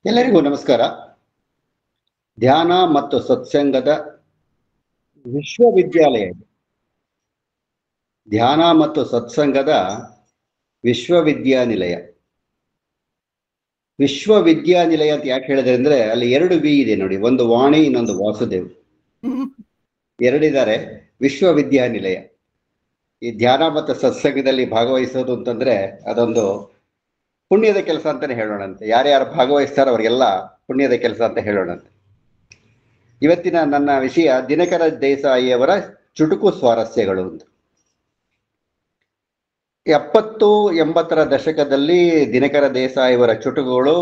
ಎಲ್ಲರಿಗೂ ನಮಸ್ಕಾರ. ಧ್ಯಾನ ಮತ್ತು ಸತ್ಸಂಗದ ವಿಶ್ವವಿದ್ಯಾಲಯ ಇದು. ಧ್ಯಾನ ಮತ್ತು ಸತ್ಸಂಗದ ವಿಶ್ವವಿದ್ಯಾನಿಲಯ. ವಿಶ್ವವಿದ್ಯಾನಿಲಯ ಅಂತ ಯಾಕೆ ಹೇಳಿದ್ರೆ ಅಂದ್ರೆ ಅಲ್ಲಿ ಎರಡು ವಿ ಇದೆ ನೋಡಿ, ಒಂದು ವಾಣಿ, ಇನ್ನೊಂದು ವಾಸುದೇವ್, ಎರಡಿದ್ದಾರೆ. ವಿಶ್ವವಿದ್ಯಾನಿಲಯ. ಈ ಧ್ಯಾನ ಮತ್ತು ಸತ್ಸಂಗದಲ್ಲಿ ಭಾಗವಹಿಸೋದು ಅಂತಂದ್ರೆ ಅದೊಂದು ಪುಣ್ಯದ ಕೆಲಸ ಅಂತಾನೆ ಹೇಳೋಣಂತೆ. ಯಾರ್ಯಾರು ಭಾಗವಹಿಸ್ತಾರೋ ಅವರಿಗೆಲ್ಲ ಪುಣ್ಯದ ಕೆಲಸ ಅಂತ ಹೇಳೋಣಂತೆ. ಇವತ್ತಿನ ನನ್ನ ವಿಷಯ ದಿನಕರ ದೇಸಾಯಿಯವರ ಚುಟುಕು ಸ್ವಾರಸ್ಯಗಳು ಅಂತ. 70-80ರ ದಶಕದಲ್ಲಿ ದಿನಕರ ದೇಸಾಯಿಯವರ ಚುಟುಕುಗಳು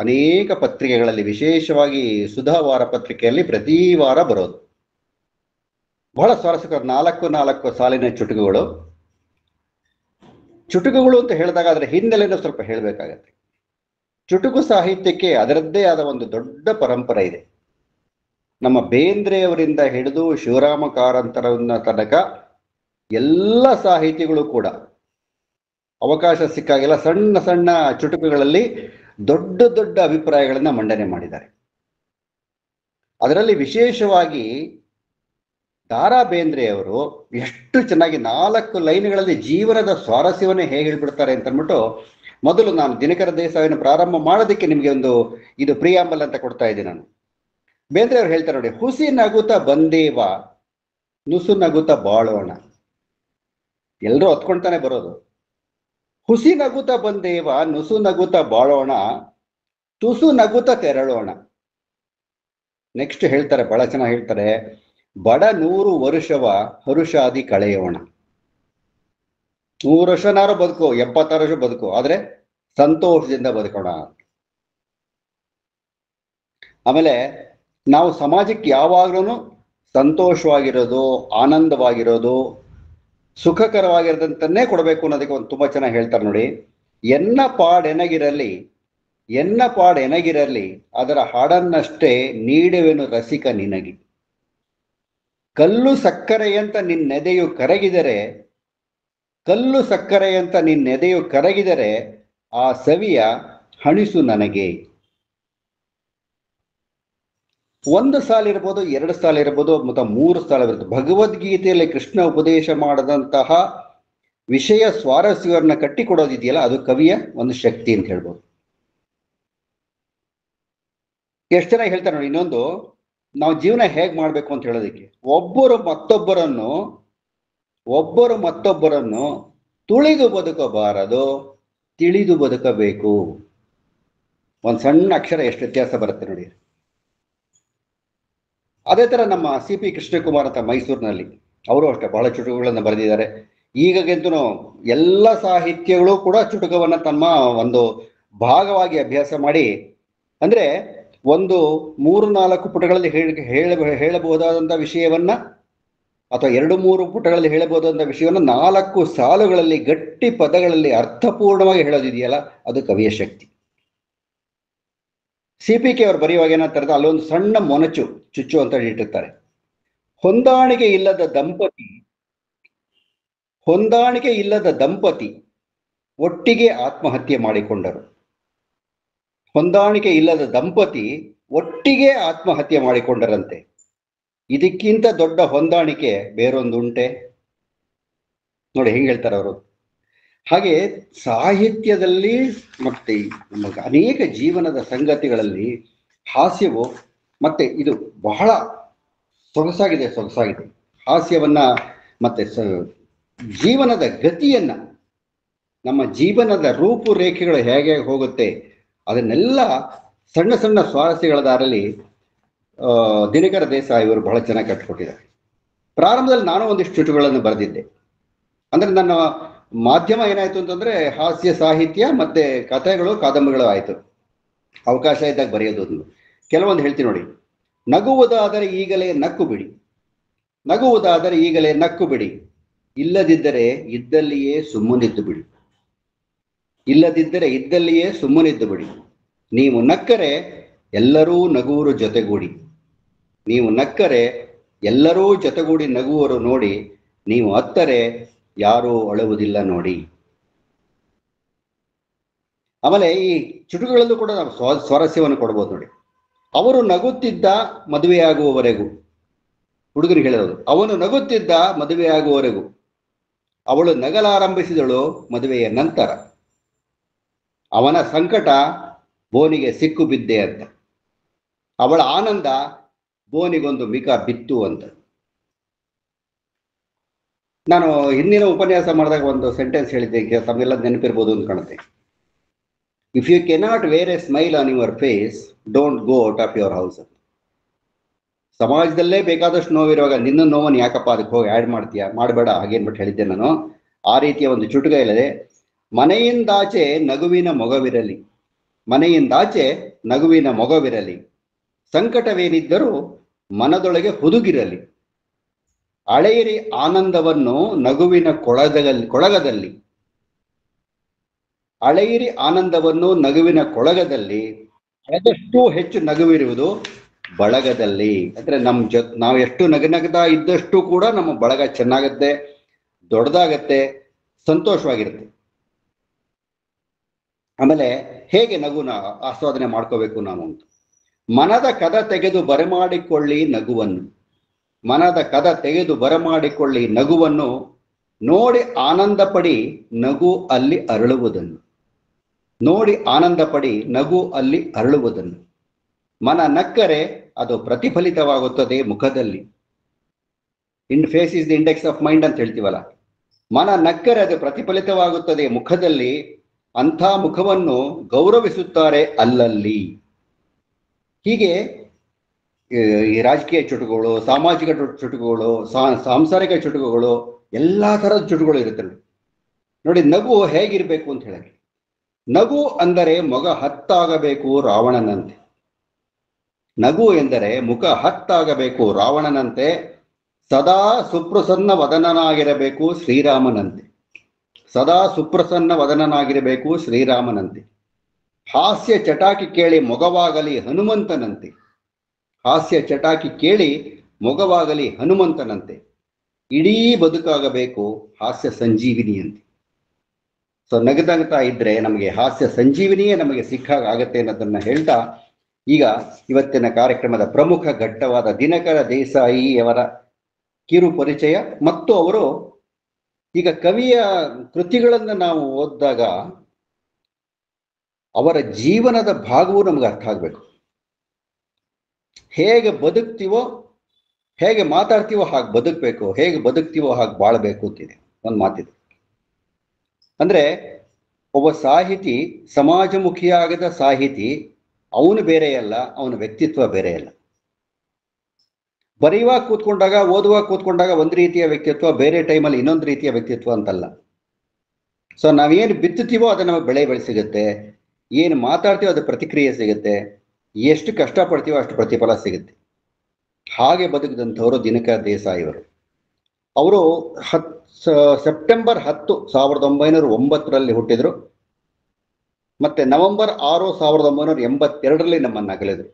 ಅನೇಕ ಪತ್ರಿಕೆಗಳಲ್ಲಿ, ವಿಶೇಷವಾಗಿ ಸುಧಾವಾರ ಪತ್ರಿಕೆಯಲ್ಲಿ ಪ್ರತಿ ವಾರ ಬರೋದು. ಬಹಳ ಸ್ವಾರಸ್ಯಕರ 4 ಸಾಲಿನ ಚುಟುಕುಗಳು. ಚುಟುಕುಗಳು ಅಂತ ಹೇಳಿದಾಗ ಅದರ ಹಿನ್ನೆಲೆಯನ್ನು ಸ್ವಲ್ಪ ಹೇಳಬೇಕಾಗತ್ತೆ. ಚುಟುಕು ಸಾಹಿತ್ಯಕ್ಕೆ ಅದರದ್ದೇ ಆದ ಒಂದು ದೊಡ್ಡ ಪರಂಪರೆ ಇದೆ. ನಮ್ಮ ಬೇಂದ್ರೆಯವರಿಂದ ಹಿಡಿದು ಶಿವರಾಮ ಕಾರಂತರನ್ನ ತನಕ ಎಲ್ಲ ಸಾಹಿತಿಗಳು ಕೂಡ ಅವಕಾಶ ಸಿಕ್ಕಾಗೆಲ್ಲ ಸಣ್ಣ ಸಣ್ಣ ಚುಟುಕುಗಳಲ್ಲಿ ದೊಡ್ಡ ದೊಡ್ಡ ಅಭಿಪ್ರಾಯಗಳನ್ನ ಮಂಡನೆ ಮಾಡಿದ್ದಾರೆ. ಅದರಲ್ಲಿ ವಿಶೇಷವಾಗಿ ದಾರಾ ಬೇಂದ್ರೆಯವರು ಎಷ್ಟು ಚೆನ್ನಾಗಿ 4 ಲೈನ್ಗಳಲ್ಲಿ ಜೀವನದ ಸ್ವಾರಸ್ಯವನ್ನೇ ಹೇಗೆ ಹೇಳ್ಬಿಡ್ತಾರೆ ಅಂತ ಅಂದ್ಬಿಟ್ಟು, ಮೊದಲು ನಾನು ದಿನಕರ ದೇಸಾಯಿನ ಪ್ರಾರಂಭ ಮಾಡೋದಕ್ಕೆ ನಿಮಗೆ ಒಂದು ಇದು ಪ್ರಿಯಾಂಬಲ್ ಅಂತ ಕೊಡ್ತಾ ಇದ್ದೀನಿ. ನಾನು ಬೇಂದ್ರೆ ಅವ್ರು ಹೇಳ್ತಾರೆ ನೋಡಿ, ಹುಸಿ ನಗುತ ಬಂದೇವ ನುಸು ನಗುತ ಬಾಳೋಣ. ಎಲ್ಲರೂ ಹೊತ್ಕೊಳ್ತಾನೆ ಬರೋದು. ಹುಸಿ ನಗುತ ಬಂದೇವ ನುಸು ನಗುತ ಬಾಳೋಣ, ತುಸು ನಗುತ ತೆರಳೋಣ. ನೆಕ್ಸ್ಟ್ ಹೇಳ್ತಾರೆ, ಬಹಳ ಚೆನ್ನಾಗಿ ಹೇಳ್ತಾರೆ, ಬಡ 100 ವರುಷವ ಹರುಷಾದಿ ಕಳೆಯೋಣ. 100 ವರ್ಷನಾರು ಬದುಕು, 76 ವರ್ಷ ಬದುಕು, ಆದ್ರೆ ಸಂತೋಷದಿಂದ ಬದುಕೋಣ. ಆಮೇಲೆ ನಾವು ಸಮಾಜಕ್ಕೆ ಯಾವಾಗ್ಲೂ ಸಂತೋಷವಾಗಿರೋದು, ಆನಂದವಾಗಿರೋದು, ಸುಖಕರವಾಗಿರೋದಂತನ್ನೇ ಕೊಡಬೇಕು ಅನ್ನೋದಕ್ಕೆ ಒಂದು ತುಂಬಾ ಚೆನ್ನಾಗಿ ಹೇಳ್ತಾರೆ ನೋಡಿ. ಎನ್ನ ಪಾಡೆನಗಿರಲಿ ಅದರ ಹಾಡನ್ನಷ್ಟೇ ನೀಡುವೆನು ರಸಿಕ ನಿನಗಿ. ಕಲ್ಲು ಸಕ್ಕರೆಯಂತ ನಿನ್ನೆದೆಯು ಕರಗಿದರೆ ಆ ಸವಿಯ ಹಣಿಸು ನನಗೆ. 1 ಸಾಲಿರ್ಬೋದು, 2 ಸಾಲಿರ್ಬೋದು, ಮತ್ತು 3 ಸಾಲಿರ್ಬೋದು. ಭಗವದ್ಗೀತೆಯಲ್ಲಿ ಕೃಷ್ಣ ಉಪದೇಶ ಮಾಡದಂತಹ ವಿಷಯ ಸ್ವಾರಸ್ಯವನ್ನ ಕಟ್ಟಿಕೊಡೋದಿದೆಯಲ್ಲ, ಅದು ಕವಿಯ ಒಂದು ಶಕ್ತಿ ಅಂತ ಹೇಳ್ಬೋದು. ಎಷ್ಟು ಚೆನ್ನಾಗಿ ಹೇಳ್ತಾರೆ ನೋಡಿ. ಇನ್ನೊಂದು, ನಾವು ಜೀವನ ಹೇಗೆ ಮಾಡ್ಬೇಕು ಅಂತ ಹೇಳೋದಕ್ಕೆ, ಒಬ್ಬರು ಮತ್ತೊಬ್ಬರನ್ನು ತುಳಿದು ಬದುಕಬಾರದು, ತಿಳಿದು ಬದುಕಬೇಕು. ಒಂದು ಸಣ್ಣ ಅಕ್ಷರ ಎಷ್ಟು ವ್ಯತ್ಯಾಸ ಬರುತ್ತೆ ನೋಡಿ. ಅದೇ ತರ ನಮ್ಮ CP ಕೃಷ್ಣಕುಮಾರ್ ಅಂತ ಮೈಸೂರಿನಲ್ಲಿ, ಅವರು ಅಷ್ಟೇ ಬಹಳ ಚುಟುಕುಗಳನ್ನು ಬರೆದಿದ್ದಾರೆ. ಈಗಂತೂ ಎಲ್ಲ ಸಾಹಿತ್ಯಗಳು ಕೂಡ ಚುಟುಕವನ್ನ ತಮ್ಮ ಒಂದು ಭಾಗವಾಗಿ ಅಭ್ಯಾಸ ಮಾಡಿ, ಅಂದ್ರೆ ಒಂದು 3-4 ಪುಟಗಳಲ್ಲಿ ಹೇಳಬಹುದಾದಂತಹ ವಿಷಯವನ್ನ, ಅಥವಾ 2-3 ಪುಟಗಳಲ್ಲಿ ಹೇಳಬಹುದಾದಂತಹ ವಿಷಯವನ್ನ 4 ಸಾಲುಗಳಲ್ಲಿ ಗಟ್ಟಿ ಪದಗಳಲ್ಲಿ ಅರ್ಥಪೂರ್ಣವಾಗಿ ಹೇಳೋದಿದೆಯಲ್ಲ, ಅದು ಕವಿಯ ಶಕ್ತಿ. CPK ಅವರು ಬರೆಯುವಾಗ ಏನಂತಾರೆ, ಅಲ್ಲೊಂದು ಸಣ್ಣ ಮೊನಚು ಚುಚ್ಚು ಅಂತ ಇಟ್ಟಿರ್ತಾರೆ. ಹೊಂದಾಣಿಕೆ ಇಲ್ಲದ ದಂಪತಿ ಒಟ್ಟಿಗೆ ಆತ್ಮಹತ್ಯೆ ಮಾಡಿಕೊಂಡರಂತೆ. ಇದಕ್ಕಿಂತ ದೊಡ್ಡ ಹೊಂದಾಣಿಕೆ ಬೇರೊಂದುಂಟೆ? ನೋಡಿ ಹೆಂಗ್ ಹೇಳ್ತಾರೆ ಅವರು. ಹಾಗೆ ಸಾಹಿತ್ಯದಲ್ಲಿ ಮತ್ತೆ ಅನೇಕ ಜೀವನದ ಸಂಗತಿಗಳಲ್ಲಿ ಹಾಸ್ಯವು, ಮತ್ತೆ ಇದು ಬಹಳ ಸೊಗಸಾಗಿದೆ. ಹಾಸ್ಯವನ್ನ ಮತ್ತೆ ಜೀವನದ ಗತಿಯನ್ನ, ನಮ್ಮ ಜೀವನದ ರೂಪುರೇಖೆಗಳು ಹೇಗೆ ಹೋಗುತ್ತೆ ಅದನ್ನೆಲ್ಲ ಸಣ್ಣ ಸಣ್ಣ ಸ್ವಾರಸ್ಯಗಳ ದಾರಲ್ಲಿ ದಿನಕರ ದೇಸಾಯಿ ಅವರು ಬಹಳ ಚೆನ್ನಾಗಿ ಕಟ್ಟಿಕೊಟ್ಟಿದ್ದಾರೆ. ಪ್ರಾರಂಭದಲ್ಲಿ ನಾನು ಒಂದಿಷ್ಟು ಚುಟುಕುಗಳನ್ನು ಬರೆದಿದ್ದೆ. ಅಂದ್ರೆ ನನ್ನ ಮಾಧ್ಯಮ ಏನಾಯ್ತು ಅಂತಂದ್ರೆ ಹಾಸ್ಯ ಸಾಹಿತ್ಯ ಮತ್ತೆ ಕಥೆಗಳು, ಕಾದಂಬರಿಗಳು ಆಯ್ತು. ಅವಕಾಶ ಇದ್ದಾಗ ಬರೆಯೋದು. ಕೆಲವೊಂದು ಹೇಳ್ತೀನಿ ನೋಡಿ. ನಗುವುದಾದರೆ ಈಗಲೇ ನಕ್ಕು ಬಿಡಿ, ಇಲ್ಲದಿದ್ದರೆ ಇದ್ದಲ್ಲಿಯೇ ಸುಮ್ಮನಿದ್ದು ಬಿಡಿ. ನೀವು ನಕ್ಕರೆ ಎಲ್ಲರೂ ಜೊತೆಗೂಡಿ ನಗುವರು ನೋಡಿ, ನೀವು ಅತ್ತರೆ ಯಾರೂ ಅಳುವುದಿಲ್ಲ ನೋಡಿ. ಆಮೇಲೆ ಈ ಚುಟುಕುಗಳಲ್ಲೂ ಕೂಡ ನಾವು ಸ್ವಾರಸ್ಯವನ್ನು ಕೊಡ್ಬೋದು ನೋಡಿ. ಅವರು ನಗುತ್ತಿದ್ದ ಮದುವೆಯಾಗುವವರೆಗೂ, ಹುಡುಗರಿಗೆ ಹೇಳೋದು, ಅವನು ನಗುತ್ತಿದ್ದ ಮದುವೆಯಾಗುವವರೆಗೂ, ಅವಳು ನಗಲಾರಂಭಿಸಿದಳು ಮದುವೆಯ ನಂತರ, ಅವನ ಸಂಕಟ ಬೋನಿಗೆ ಸಿಕ್ಕು ಬಿದ್ದೆ ಅಂತ, ಅವಳ ಆನಂದ ಬೋನಿಗೊಂದು ಮಿಕ ಬಿತ್ತು ಅಂತ. ನಾನು ಹಿಂದಿನ ಉಪನ್ಯಾಸ ಮಾಡಿದಾಗ ಒಂದು ಸೆಂಟೆನ್ಸ್ ಹೇಳಿದ್ದೆ, ತಮ್ಮೆಲ್ಲ ನೆನಪಿರ್ಬೋದು ಅಂತ ಕಾಣುತ್ತೆ. If you cannot wear a smile on your face, don't go out of your house. ಸಮಾಜದಲ್ಲೇ ಬೇಕಾದಷ್ಟು ನೋವಿರುವಾಗ ನಿನ್ನ ನೋವನ್ನು ಯಾಕಪ್ಪ ಅದಕ್ಕೆ ಹೋಗಿ ಆ್ಯಡ್ ಮಾಡ್ತೀಯಾ, ಮಾಡಬೇಡ ಹಾಗೇನ್ಬಿಟ್ಟು ಹೇಳಿದ್ದೆ ನಾನು. ಆ ರೀತಿಯ ಒಂದು ಚುಟುಕ ಇಲ್ಲದೆ, ಮನೆಯಿಂದಾಚೆ ನಗುವಿನ ಮೊಗವಿರಲಿ, ಮನೆಯಿಂದಾಚೆ ನಗುವಿನ ಮೊಗವಿರಲಿ, ಸಂಕಟವೇನಿದ್ದರೂ ಮನದೊಳಗೆ ಹುದುಗಿರಲಿ, ಅಳೆಯಿರಿ ಆನಂದವನ್ನು ನಗುವಿನ ಕೊಳಗದಲ್ಲಿ, ಅಳೆಯಿರಿ ಆನಂದವನ್ನು ನಗುವಿನ ಕೊಳಗದಲ್ಲಿ, ಆದಷ್ಟು ಹೆಚ್ಚು ನಗುವಿರುವುದು ಬಳಗದಲ್ಲಿ. ಅಂದ್ರೆ ನಾವು ಎಷ್ಟು ನಗನಗದ ಇದ್ದಷ್ಟು ಕೂಡ ನಮ್ಮ ಬಳಗ ಚೆನ್ನಾಗತ್ತೆ, ದೊಡ್ಡದಾಗತ್ತೆ, ಸಂತೋಷವಾಗಿರುತ್ತೆ. ಆಮೇಲೆ ಹೇಗೆ ನಗುನ ಆಸ್ವಾದನೆ ಮಾಡ್ಕೋಬೇಕು ನಾವು ಅಂತ, ಮನದ ಕದ ತೆಗೆದು ಬರಮಾಡಿಕೊಳ್ಳಿ ನಗುವನ್ನು, ಮನದ ಕದ ತೆಗೆದು ಬರಮಾಡಿಕೊಳ್ಳಿ ನಗುವನ್ನು, ನೋಡಿ ಆನಂದ ಪಡಿ ನಗು ಅಲ್ಲಿ ಅರಳುವುದನ್ನು, ನೋಡಿ ಆನಂದ ಪಡಿ ನಗು ಅಲ್ಲಿ ಅರಳುವುದನ್ನು. ಮನ ನಕ್ಕರೆ ಅದು ಪ್ರತಿಫಲಿತವಾಗುತ್ತದೆ ಮುಖದಲ್ಲಿ. Face is the index of mind ಅಂತ ಹೇಳ್ತೀವಲ್ಲ, ಮನ ನಕ್ಕರೆ ಅದು ಪ್ರತಿಫಲಿತವಾಗುತ್ತದೆ ಮುಖದಲ್ಲಿ, ಅಂಥ ಮುಖವನ್ನು ಗೌರವಿಸುತ್ತಾರೆ ಅಲ್ಲಲ್ಲಿ. ಹೀಗೆ ಈ ರಾಜಕೀಯ ಚುಟುಕುಗಳು, ಸಾಮಾಜಿಕ ಚುಟುಕುಗಳು, ಸಾಂಸಾರಿಕ ಚುಟುಕುಗಳು, ಎಲ್ಲಾ ಥರದ ಚುಟುಕುಗಳು ಇರುತ್ತೆ ನೋಡಿ. ನಗು ಹೇಗಿರ್ಬೇಕು ಅಂತ ಹೇಳಕ್ಕೆ, ನಗು ಅಂದರೆ ಮೊಗ ಹತ್ತಾಗಬೇಕು ರಾವಣನಂತೆ, ನಗು ಎಂದರೆ ಮುಖ ಹತ್ತಾಗಬೇಕು ರಾವಣನಂತೆ, ಸದಾ ಸುಪ್ರಸನ್ನ ವದನನಾಗಿರಬೇಕು ಶ್ರೀರಾಮನಂತೆ, ಸದಾ ಸುಪ್ರಸನ್ನ ವದನನಾಗಿರಬೇಕು ಶ್ರೀರಾಮನಂತೆ, ಹಾಸ್ಯ ಚಟಾಕಿ ಕೇಳಿ ಮೊಗವಾಗಲಿ ಹನುಮಂತನಂತೆ, ಹಾಸ್ಯ ಚಟಾಕಿ ಕೇಳಿ ಮೊಗವಾಗಲಿ ಹನುಮಂತನಂತೆ, ಇಡೀ ಬದುಕಾಗಬೇಕು ಹಾಸ್ಯ ಸಂಜೀವಿನಿಯಂತೆ. ಸೊ ನಗನಗ್ತಾ ಇದ್ರೆ ನಮಗೆ ಹಾಸ್ಯ ಸಂಜೀವಿನಿಯೇ ನಮಗೆ ಸಿಕ್ಕಾಗ ಆಗತ್ತೆ ಅನ್ನೋದನ್ನ ಹೇಳ್ತಾ, ಈಗ ಇವತ್ತಿನ ಕಾರ್ಯಕ್ರಮದ ಪ್ರಮುಖ ಘಟ್ಟವಾದ ದಿನಕರ ದೇಸಾಯಿಯವರ ಕಿರು ಪರಿಚಯ ಮತ್ತು ಅವರು ಈಗ ಕವಿಯ ಕೃತಿಗಳನ್ನು ನಾವು ಓದಿದಾಗ ಅವರ ಜೀವನದ ಭಾಗವೂ ನಮ್ಗೆ ಅರ್ಥ ಆಗ್ಬೇಕು. ಹೇಗೆ ಬದುಕ್ತೀವೋ, ಹೇಗೆ ಮಾತಾಡ್ತೀವೋ ಹಾಗೆ ಬದುಕಬೇಕು, ಹೇಗೆ ಬದುಕ್ತೀವೋ ಹಾಗೆ ಬಾಳ್ಬೇಕು ಅಂತಿದೆ ಒಂದು ಮಾತಿದೆ. ಅಂದ್ರೆ ಒಬ್ಬ ಸಾಹಿತಿ, ಸಮಾಜಮುಖಿಯಾಗದ ಸಾಹಿತಿ, ಅವನು ಬೇರೆಯಲ್ಲ, ಅವನ ವ್ಯಕ್ತಿತ್ವ ಬೇರೆಯಲ್ಲ. ಬರೆಯುವಾಗ ಕೂತ್ಕೊಂಡಾಗ, ಓದುವಾಗ ಕೂತ್ಕೊಂಡಾಗ ಒಂದು ರೀತಿಯ ವ್ಯಕ್ತಿತ್ವ, ಬೇರೆ ಟೈಮಲ್ಲಿ ಇನ್ನೊಂದು ರೀತಿಯ ವ್ಯಕ್ತಿತ್ವ ಅಂತಲ್ಲ. ಸೊ ನಾವೇನು ಬಿತ್ತುತ್ತೀವೋ ಅದು ನಮಗೆ ಬೆಳೆ ಸಿಗುತ್ತೆ, ಏನು ಮಾತಾಡ್ತೀವೋ ಅದು ಪ್ರತಿಕ್ರಿಯೆ ಸಿಗುತ್ತೆ, ಎಷ್ಟು ಕಷ್ಟಪಡ್ತೀವೋ ಅಷ್ಟು ಪ್ರತಿಫಲ ಸಿಗುತ್ತೆ. ಹಾಗೆ ಬದುಕಿದಂಥವರು ದಿನಕರ ದೇಸಾಯಿಯವರು. ಅವರು ಸೆಪ್ಟೆಂಬರ್ 10, 1909 ಹುಟ್ಟಿದ್ರು. ಮತ್ತೆ ನವೆಂಬರ್ 6, 1982 ನಮ್ಮನ್ನು ಅಗಲಿದ್ರು.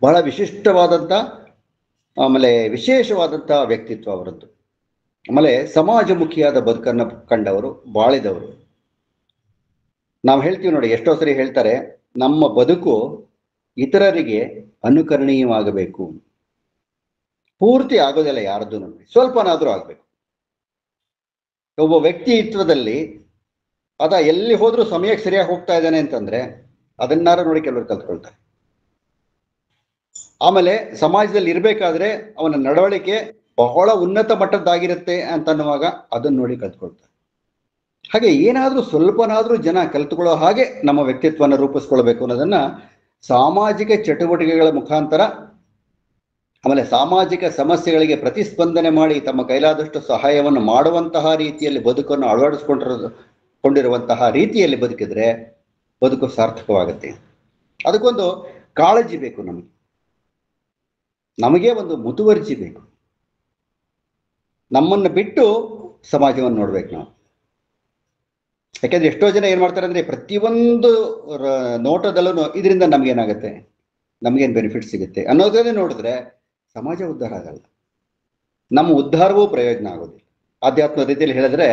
ಬಹಳ ವಿಶಿಷ್ಟವಾದಂಥ, ಆಮೇಲೆ ವಿಶೇಷವಾದಂಥ ವ್ಯಕ್ತಿತ್ವ ಅವರದ್ದು. ಆಮೇಲೆ ಸಮಾಜಮುಖಿಯಾದ ಬದುಕನ್ನು ಕಂಡವರು, ಬಾಳಿದವರು. ನಾವು ಹೇಳ್ತೀವಿ ನೋಡಿ, ಎಷ್ಟೋ ಸರಿ ಹೇಳ್ತಾರೆ, ನಮ್ಮ ಬದುಕು ಇತರರಿಗೆ ಅನುಕರಣೀಯವಾಗಬೇಕು. ಪೂರ್ತಿ ಆಗೋದಿಲ್ಲ ಯಾರದ್ದು, ನಮಗೆ ಸ್ವಲ್ಪನಾದ್ರೂ ಆಗ್ಬೇಕು. ಒಬ್ಬ ವ್ಯಕ್ತಿತ್ವದಲ್ಲಿ ಎಲ್ಲಿ ಹೋದ್ರೂ ಸಮಯಕ್ಕೆ ಸರಿಯಾಗಿ ಹೋಗ್ತಾ ಇದ್ದಾನೆ ಅಂತಂದ್ರೆ ಅದನ್ನಾರು ನೋಡಿ ಕೆಲವರು ಕಲ್ತ್ಕೊಳ್ತಾರೆ. ಆಮೇಲೆ ಸಮಾಜದಲ್ಲಿ ಇರ್ಬೇಕಾದ್ರೆ ಅವನ ನಡವಳಿಕೆ ಬಹಳ ಉನ್ನತ ಮಟ್ಟದ್ದಾಗಿರುತ್ತೆ ಅಂತನ್ನುವಾಗ ಅದನ್ನ ನೋಡಿ ಕಲ್ತ್ಕೊಳ್ತಾರೆ. ಹಾಗೆ ಏನಾದ್ರೂ ಸ್ವಲ್ಪನಾದ್ರೂ ಜನ ಕಲ್ತ್ಕೊಳ್ಳೋ ಹಾಗೆ ನಮ್ಮ ವ್ಯಕ್ತಿತ್ವನ ರೂಪಿಸ್ಕೊಳ್ಬೇಕು ಅನ್ನೋದನ್ನ ಸಾಮಾಜಿಕ ಚಟುವಟಿಕೆಗಳ ಮುಖಾಂತರ, ಆಮೇಲೆ ಸಾಮಾಜಿಕ ಸಮಸ್ಯೆಗಳಿಗೆ ಪ್ರತಿಸ್ಪಂದನೆ ಮಾಡಿ ತಮ್ಮ ಕೈಲಾದಷ್ಟು ಸಹಾಯವನ್ನು ಮಾಡುವಂತಹ ರೀತಿಯಲ್ಲಿ ಬದುಕನ್ನು ಅಳವಡಿಸಿಕೊಂಡಿರುವಂತಹ ರೀತಿಯಲ್ಲಿ ಬದುಕಿದ್ರೆ ಬದುಕು ಸಾರ್ಥಕವಾಗುತ್ತೆ. ಅದಕ್ಕೊಂದು ಕಾಳಜಿ ಬೇಕು, ನಮಗೆ ಒಂದು ಮುತುವರ್ಜಿ ಬೇಕು. ನಮ್ಮನ್ನು ಬಿಟ್ಟು ಸಮಾಜವನ್ನು ನೋಡ್ಬೇಕು ನಾವು. ಯಾಕೆಂದ್ರೆ ಎಷ್ಟೋ ಜನ ಏನ್ ಮಾಡ್ತಾರೆ ಅಂದ್ರೆ ಪ್ರತಿಯೊಂದು ನೋಟದಲ್ಲೂ ಇದರಿಂದ ನಮ್ಗೇನಾಗುತ್ತೆ, ನಮ್ಗೇನು ಬೆನಿಫಿಟ್ ಸಿಗುತ್ತೆ ಅನ್ನೋದನ್ನೇ ನೋಡಿದ್ರೆ ಸಮಾಜ ಉದ್ಧಾರ ಆಗಲ್ಲ, ನಮ್ಮ ಉದ್ಧಾರವೂ ಪ್ರಯೋಜನ ಆಗೋದಿಲ್ಲ. ಆಧ್ಯಾತ್ಮ ರೀತಿಯಲ್ಲಿ ಹೇಳಿದ್ರೆ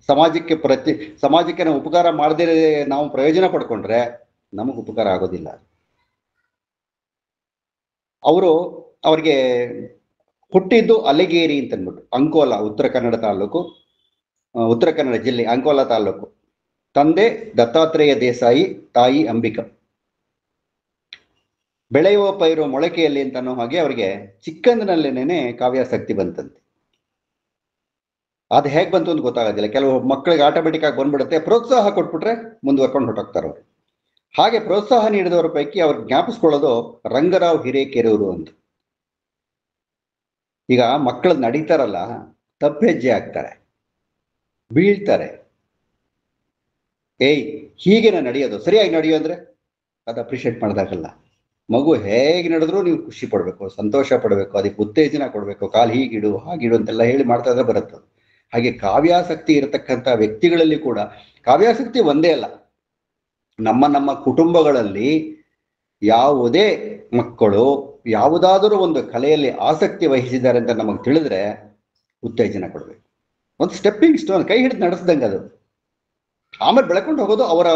ಸಮಾಜಕ್ಕೆ ನಾವು ಉಪಕಾರ ಮಾಡದೇ ನಾವು ಪ್ರಯೋಜನ ಪಡ್ಕೊಂಡ್ರೆ ನಮಗೆ ಉಪಕಾರ ಆಗೋದಿಲ್ಲ. ಅವ್ರಿಗೆ ಹುಟ್ಟಿದ್ದು ಅಲಗೇರಿ ಅಂತ ಅಂದ್ಬಿಟ್ಟು, ಅಂಕೋಲಾ, ಉತ್ತರ ಕನ್ನಡ ತಾಲೂಕು, ಉತ್ತರ ಕನ್ನಡ ಜಿಲ್ಲೆ, ಅಂಕೋಲಾ ತಾಲೂಕು. ತಂದೆ ದತ್ತಾತ್ರೇಯ ದೇಸಾಯಿ, ತಾಯಿ ಅಂಬಿಕಾ. ಬೆಳೆಯುವ ಪೈರು ಮೊಳಕೆಯಲ್ಲಿ ಅಂತ ಅನ್ನೋ ಹಾಗೆ ಅವರಿಗೆ ಚಿಕ್ಕಂದಿನಲ್ಲೇನೆ ಕಾವ್ಯಾಸಕ್ತಿ ಬಂತಂತೆ. ಅದು ಹೇಗೆ ಬಂತು ಅಂತ ಗೊತ್ತಾಗೋದಿಲ್ಲ. ಕೆಲವು ಮಕ್ಕಳಿಗೆ ಆಟೋಮೆಟಿಕ್ ಆಗಿ ಬಂದ್ಬಿಡುತ್ತೆ, ಪ್ರೋತ್ಸಾಹ ಕೊಟ್ಬಿಟ್ರೆ ಮುಂದುವರ್ಕೊಂಡು ಹೊರಟೋಗ್ತಾರೆ ಅವರು. ಹಾಗೆ ಪ್ರೋತ್ಸಾಹ ನೀಡಿದವರ ಪೈಕಿ ಅವ್ರಿಗೆ ಜ್ಞಾಪಿಸ್ಕೊಳ್ಳೋದು ರಂಗರಾವ್ ಹಿರೇಕೆರೂರು ಅಂತ. ಈಗ ಮಕ್ಕಳು ನಡೀತಾರಲ್ಲ, ತಪ್ಪು ಹೆಜ್ಜೆ ಹಾಕ್ತಾರೆ, ಬೀಳ್ತಾರೆ. ಹೀಗೇನ ನಡೆಯೋದು, ಸರಿಯಾಗಿ ನಡೆಯೋ ಅಂದ್ರೆ ಅದು ಅಪ್ರಿಷಿಯೇಟ್ ಮಾಡಿದಾಗಲ್ಲ. ಮಗು ಹೇಗೆ ನಡೆದ್ರೂ ನೀವು ಖುಷಿ ಪಡ್ಬೇಕು, ಸಂತೋಷ ಪಡಬೇಕು, ಅದಕ್ಕೆ ಉತ್ತೇಜನ ಕೊಡಬೇಕು, ಕಾಲು ಹೀಗಿಡು ಹಾಗಿಡು ಅಂತೆಲ್ಲ ಹೇಳಿ ಮಾಡ್ತಾ ಇದ್ರೆ ಬರುತ್ತೆ. ಹಾಗೆ ಕಾವ್ಯಾಸಕ್ತಿ ಇರತಕ್ಕಂಥ ವ್ಯಕ್ತಿಗಳಲ್ಲಿ ಕೂಡ, ಕಾವ್ಯಾಸಕ್ತಿ ಒಂದೇ ಅಲ್ಲ, ನಮ್ಮ ಕುಟುಂಬಗಳಲ್ಲಿ ಯಾವುದೇ ಮಕ್ಕಳು ಯಾವುದಾದರೂ ಒಂದು ಕಲೆಯಲ್ಲಿ ಆಸಕ್ತಿ ವಹಿಸಿದ್ದಾರೆ ಅಂತ ನಮಗೆ ತಿಳಿದ್ರೆ ಉತ್ತೇಜನ ಕೊಡಬೇಕು. ಒಂದು ಸ್ಟೆಪ್ಪಿಂಗ್ ಸ್ಟೋನ್, ಕೈ ಹಿಡಿದು ನಡೆಸ್ದಂಗೆ ಅದು. ಆಮೇಲೆ ಬೆಳ್ಕೊಂಡು ಹೋಗೋದು ಅವರ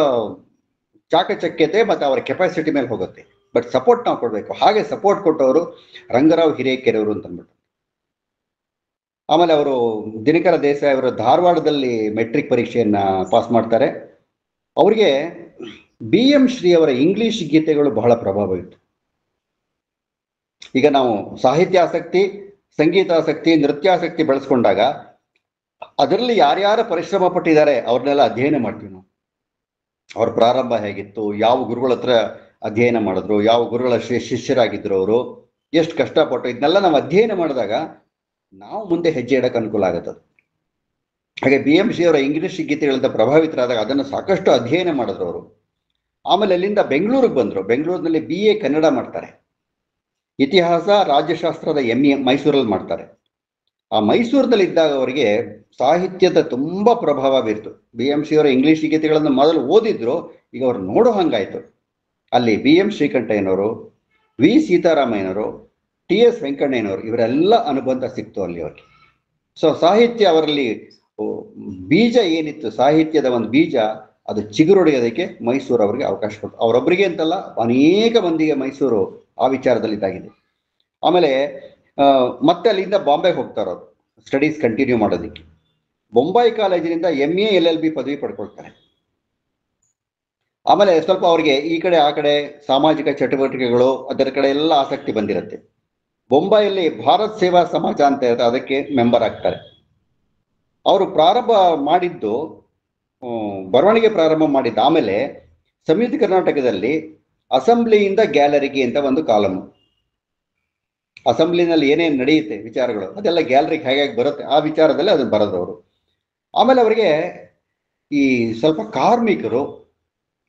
ಚಾಕಚಕ್ಯತೆ ಮತ್ತು ಅವರ ಕೆಪಾಸಿಟಿ ಮೇಲೆ ಹೋಗುತ್ತೆ. ಬಟ್ ಸಪೋರ್ಟ್ ನಾವು ಕೊಡಬೇಕು. ಹಾಗೆ ಸಪೋರ್ಟ್ ಕೊಟ್ಟವರು ರಂಗರಾವ್ ಹಿರೇಕೆರೂರು ಅಂತ ಅಂದ್ಬಿಟ್ಟು. ಆಮೇಲೆ ಅವರು ದಿನಕರ ದೇಸಾಯಿ ಅವರು ಧಾರವಾಡದಲ್ಲಿ ಮೆಟ್ರಿಕ್ ಪರೀಕ್ಷೆಯನ್ನ ಪಾಸ್ ಮಾಡ್ತಾರೆ. ಅವರಿಗೆ BM ಶ್ರೀ ಅವರ ಇಂಗ್ಲಿಷ್ ಗೀತೆಗಳು ಬಹಳ ಪ್ರಭಾವ ಇತ್ತು. ಈಗ ನಾವು ಸಾಹಿತ್ಯ ಆಸಕ್ತಿ, ಸಂಗೀತಾಸಕ್ತಿ, ನೃತ್ಯಾಸಕ್ತಿ ಬೆಳೆಸ್ಕೊಂಡಾಗ ಅದರಲ್ಲಿ ಯಾರ್ಯಾರು ಪರಿಶ್ರಮ ಪಟ್ಟಿದ್ದಾರೆ ಅವ್ರನ್ನೆಲ್ಲ ಅಧ್ಯಯನ ಮಾಡ್ತೀವಿ ನಾವು. ಅವ್ರ ಪ್ರಾರಂಭ ಹೇಗಿತ್ತು, ಯಾವ ಗುರುಗಳ ಹತ್ರ ಅಧ್ಯಯನ ಮಾಡಿದ್ರು, ಯಾವ ಗುರುಗಳ ಶಿಷ್ಯರಾಗಿದ್ರು, ಅವರು ಎಷ್ಟು ಕಷ್ಟಪಟ್ಟು, ಇದನ್ನೆಲ್ಲ ನಾವು ಅಧ್ಯಯನ ಮಾಡಿದಾಗ ನಾವು ಮುಂದೆ ಹೆಜ್ಜೆ ಇಡಕ್ಕೆ ಅನುಕೂಲ ಆಗುತ್ತದೆ. ಹಾಗೆ BM ಶ್ರೀ ಅವರ ಇಂಗ್ಲಿಷ್ ಗೀತೆಗಳಿಂದ ಪ್ರಭಾವಿತರಾದಾಗ ಅದನ್ನು ಸಾಕಷ್ಟು ಅಧ್ಯಯನ ಮಾಡಿದ್ರು ಅವರು. ಆಮೇಲೆ ಅಲ್ಲಿಂದ ಬೆಂಗಳೂರಿಗೆ ಬಂದರು. ಬೆಂಗಳೂರಿನಲ್ಲಿ BA ಕನ್ನಡ ಮಾಡ್ತಾರೆ. ಇತಿಹಾಸ ರಾಜ್ಯಶಾಸ್ತ್ರದ MA ಮೈಸೂರಲ್ಲಿ ಮಾಡ್ತಾರೆ. ಆ ಮೈಸೂರಿನಲ್ಲಿ ಇದ್ದಾಗ ಅವರಿಗೆ ಸಾಹಿತ್ಯದ ತುಂಬಾ ಪ್ರಭಾವ ಬೀರ್ತು. BM ಶ್ರೀ ಅವರ ಇಂಗ್ಲಿಷ್ ಗೀತೆಗಳನ್ನು ಮೊದಲು ಓದಿದ್ರು, ಈಗ ಅವ್ರು ನೋಡೋ ಹಂಗಾಯ್ತು. ಅಲ್ಲಿ BM ಶ್ರೀಕಂಠಯ್ಯನವರು, V ಸೀತಾರಾಮಯ್ಯನವರು, TS ವೆಂಕಣ್ಣಯ್ಯನವರು, ಇವರೆಲ್ಲ ಅನುಬಂಧ ಸಿಕ್ತು ಅಲ್ಲಿ ಅವ್ರಿಗೆ. ಸೊ ಸಾಹಿತ್ಯ ಅವರಲ್ಲಿ ಬೀಜ ಏನಿತ್ತು, ಸಾಹಿತ್ಯದ ಒಂದು ಬೀಜ, ಅದು ಚಿಗುರೊಡೆಯೋದಕ್ಕೆ ಮೈಸೂರು ಅವರಿಗೆ ಅವಕಾಶ ಕೊಟ್ಟು, ಅವರೊಬ್ಬರಿಗೆ ಅಂತಲ್ಲ ಅನೇಕ ಮಂದಿಗೆ ಮೈಸೂರು ಆ ವಿಚಾರದಲ್ಲಿ ಇದಾಗಿದೆ. ಆಮೇಲೆ ಮತ್ತೆ ಅಲ್ಲಿಂದ ಬಾಂಬೆಗೆ ಹೋಗ್ತಾರೆ ಅವರು ಸ್ಟಡೀಸ್ ಕಂಟಿನ್ಯೂ ಮಾಡೋದಕ್ಕೆ. ಬೊಂಬಾಯಿ ಕಾಲೇಜಿನಿಂದ MA LLB ಪದವಿ ಪಡ್ಕೊಳ್ತಾರೆ. ಆಮೇಲೆ ಸ್ವಲ್ಪ ಅವ್ರಿಗೆ ಈ ಕಡೆ ಆ ಕಡೆ ಸಾಮಾಜಿಕ ಚಟುವಟಿಕೆಗಳು ಅದರ ಕಡೆ ಎಲ್ಲ ಆಸಕ್ತಿ ಬಂದಿರುತ್ತೆ. ಬೊಂಬಾಯಲ್ಲಿ ಭಾರತ್ ಸೇವಾ ಸಮಾಜ ಅಂತ ಇರುತ್ತೆ, ಅದಕ್ಕೆ ಮೆಂಬರ್ ಆಗ್ತಾರೆ. ಅವರು ಬರವಣಿಗೆ ಪ್ರಾರಂಭ ಮಾಡಿದ್ದ ಆಮೇಲೆ ಸಂಯುಕ್ತ ಕರ್ನಾಟಕದಲ್ಲಿ ಅಸೆಂಬ್ಲಿಯಿಂದ ಗ್ಯಾಲರಿಗೆ ಅಂತ ಒಂದು ಕಾಲಮ್, ಅಸೆಂಬ್ಲಿನಲ್ಲಿ ಏನೇನು ನಡೆಯುತ್ತೆ ವಿಚಾರಗಳು ಅದೆಲ್ಲ ಗ್ಯಾಲರಿಗೆ ಹೇಗಾಗಿ ಬರುತ್ತೆ ಆ ವಿಚಾರದಲ್ಲಿ ಅದನ್ನು ಬರೆದವರು. ಆಮೇಲೆ ಅವರಿಗೆ ಈ ಸ್ವಲ್ಪ ಕಾರ್ಮಿಕರು,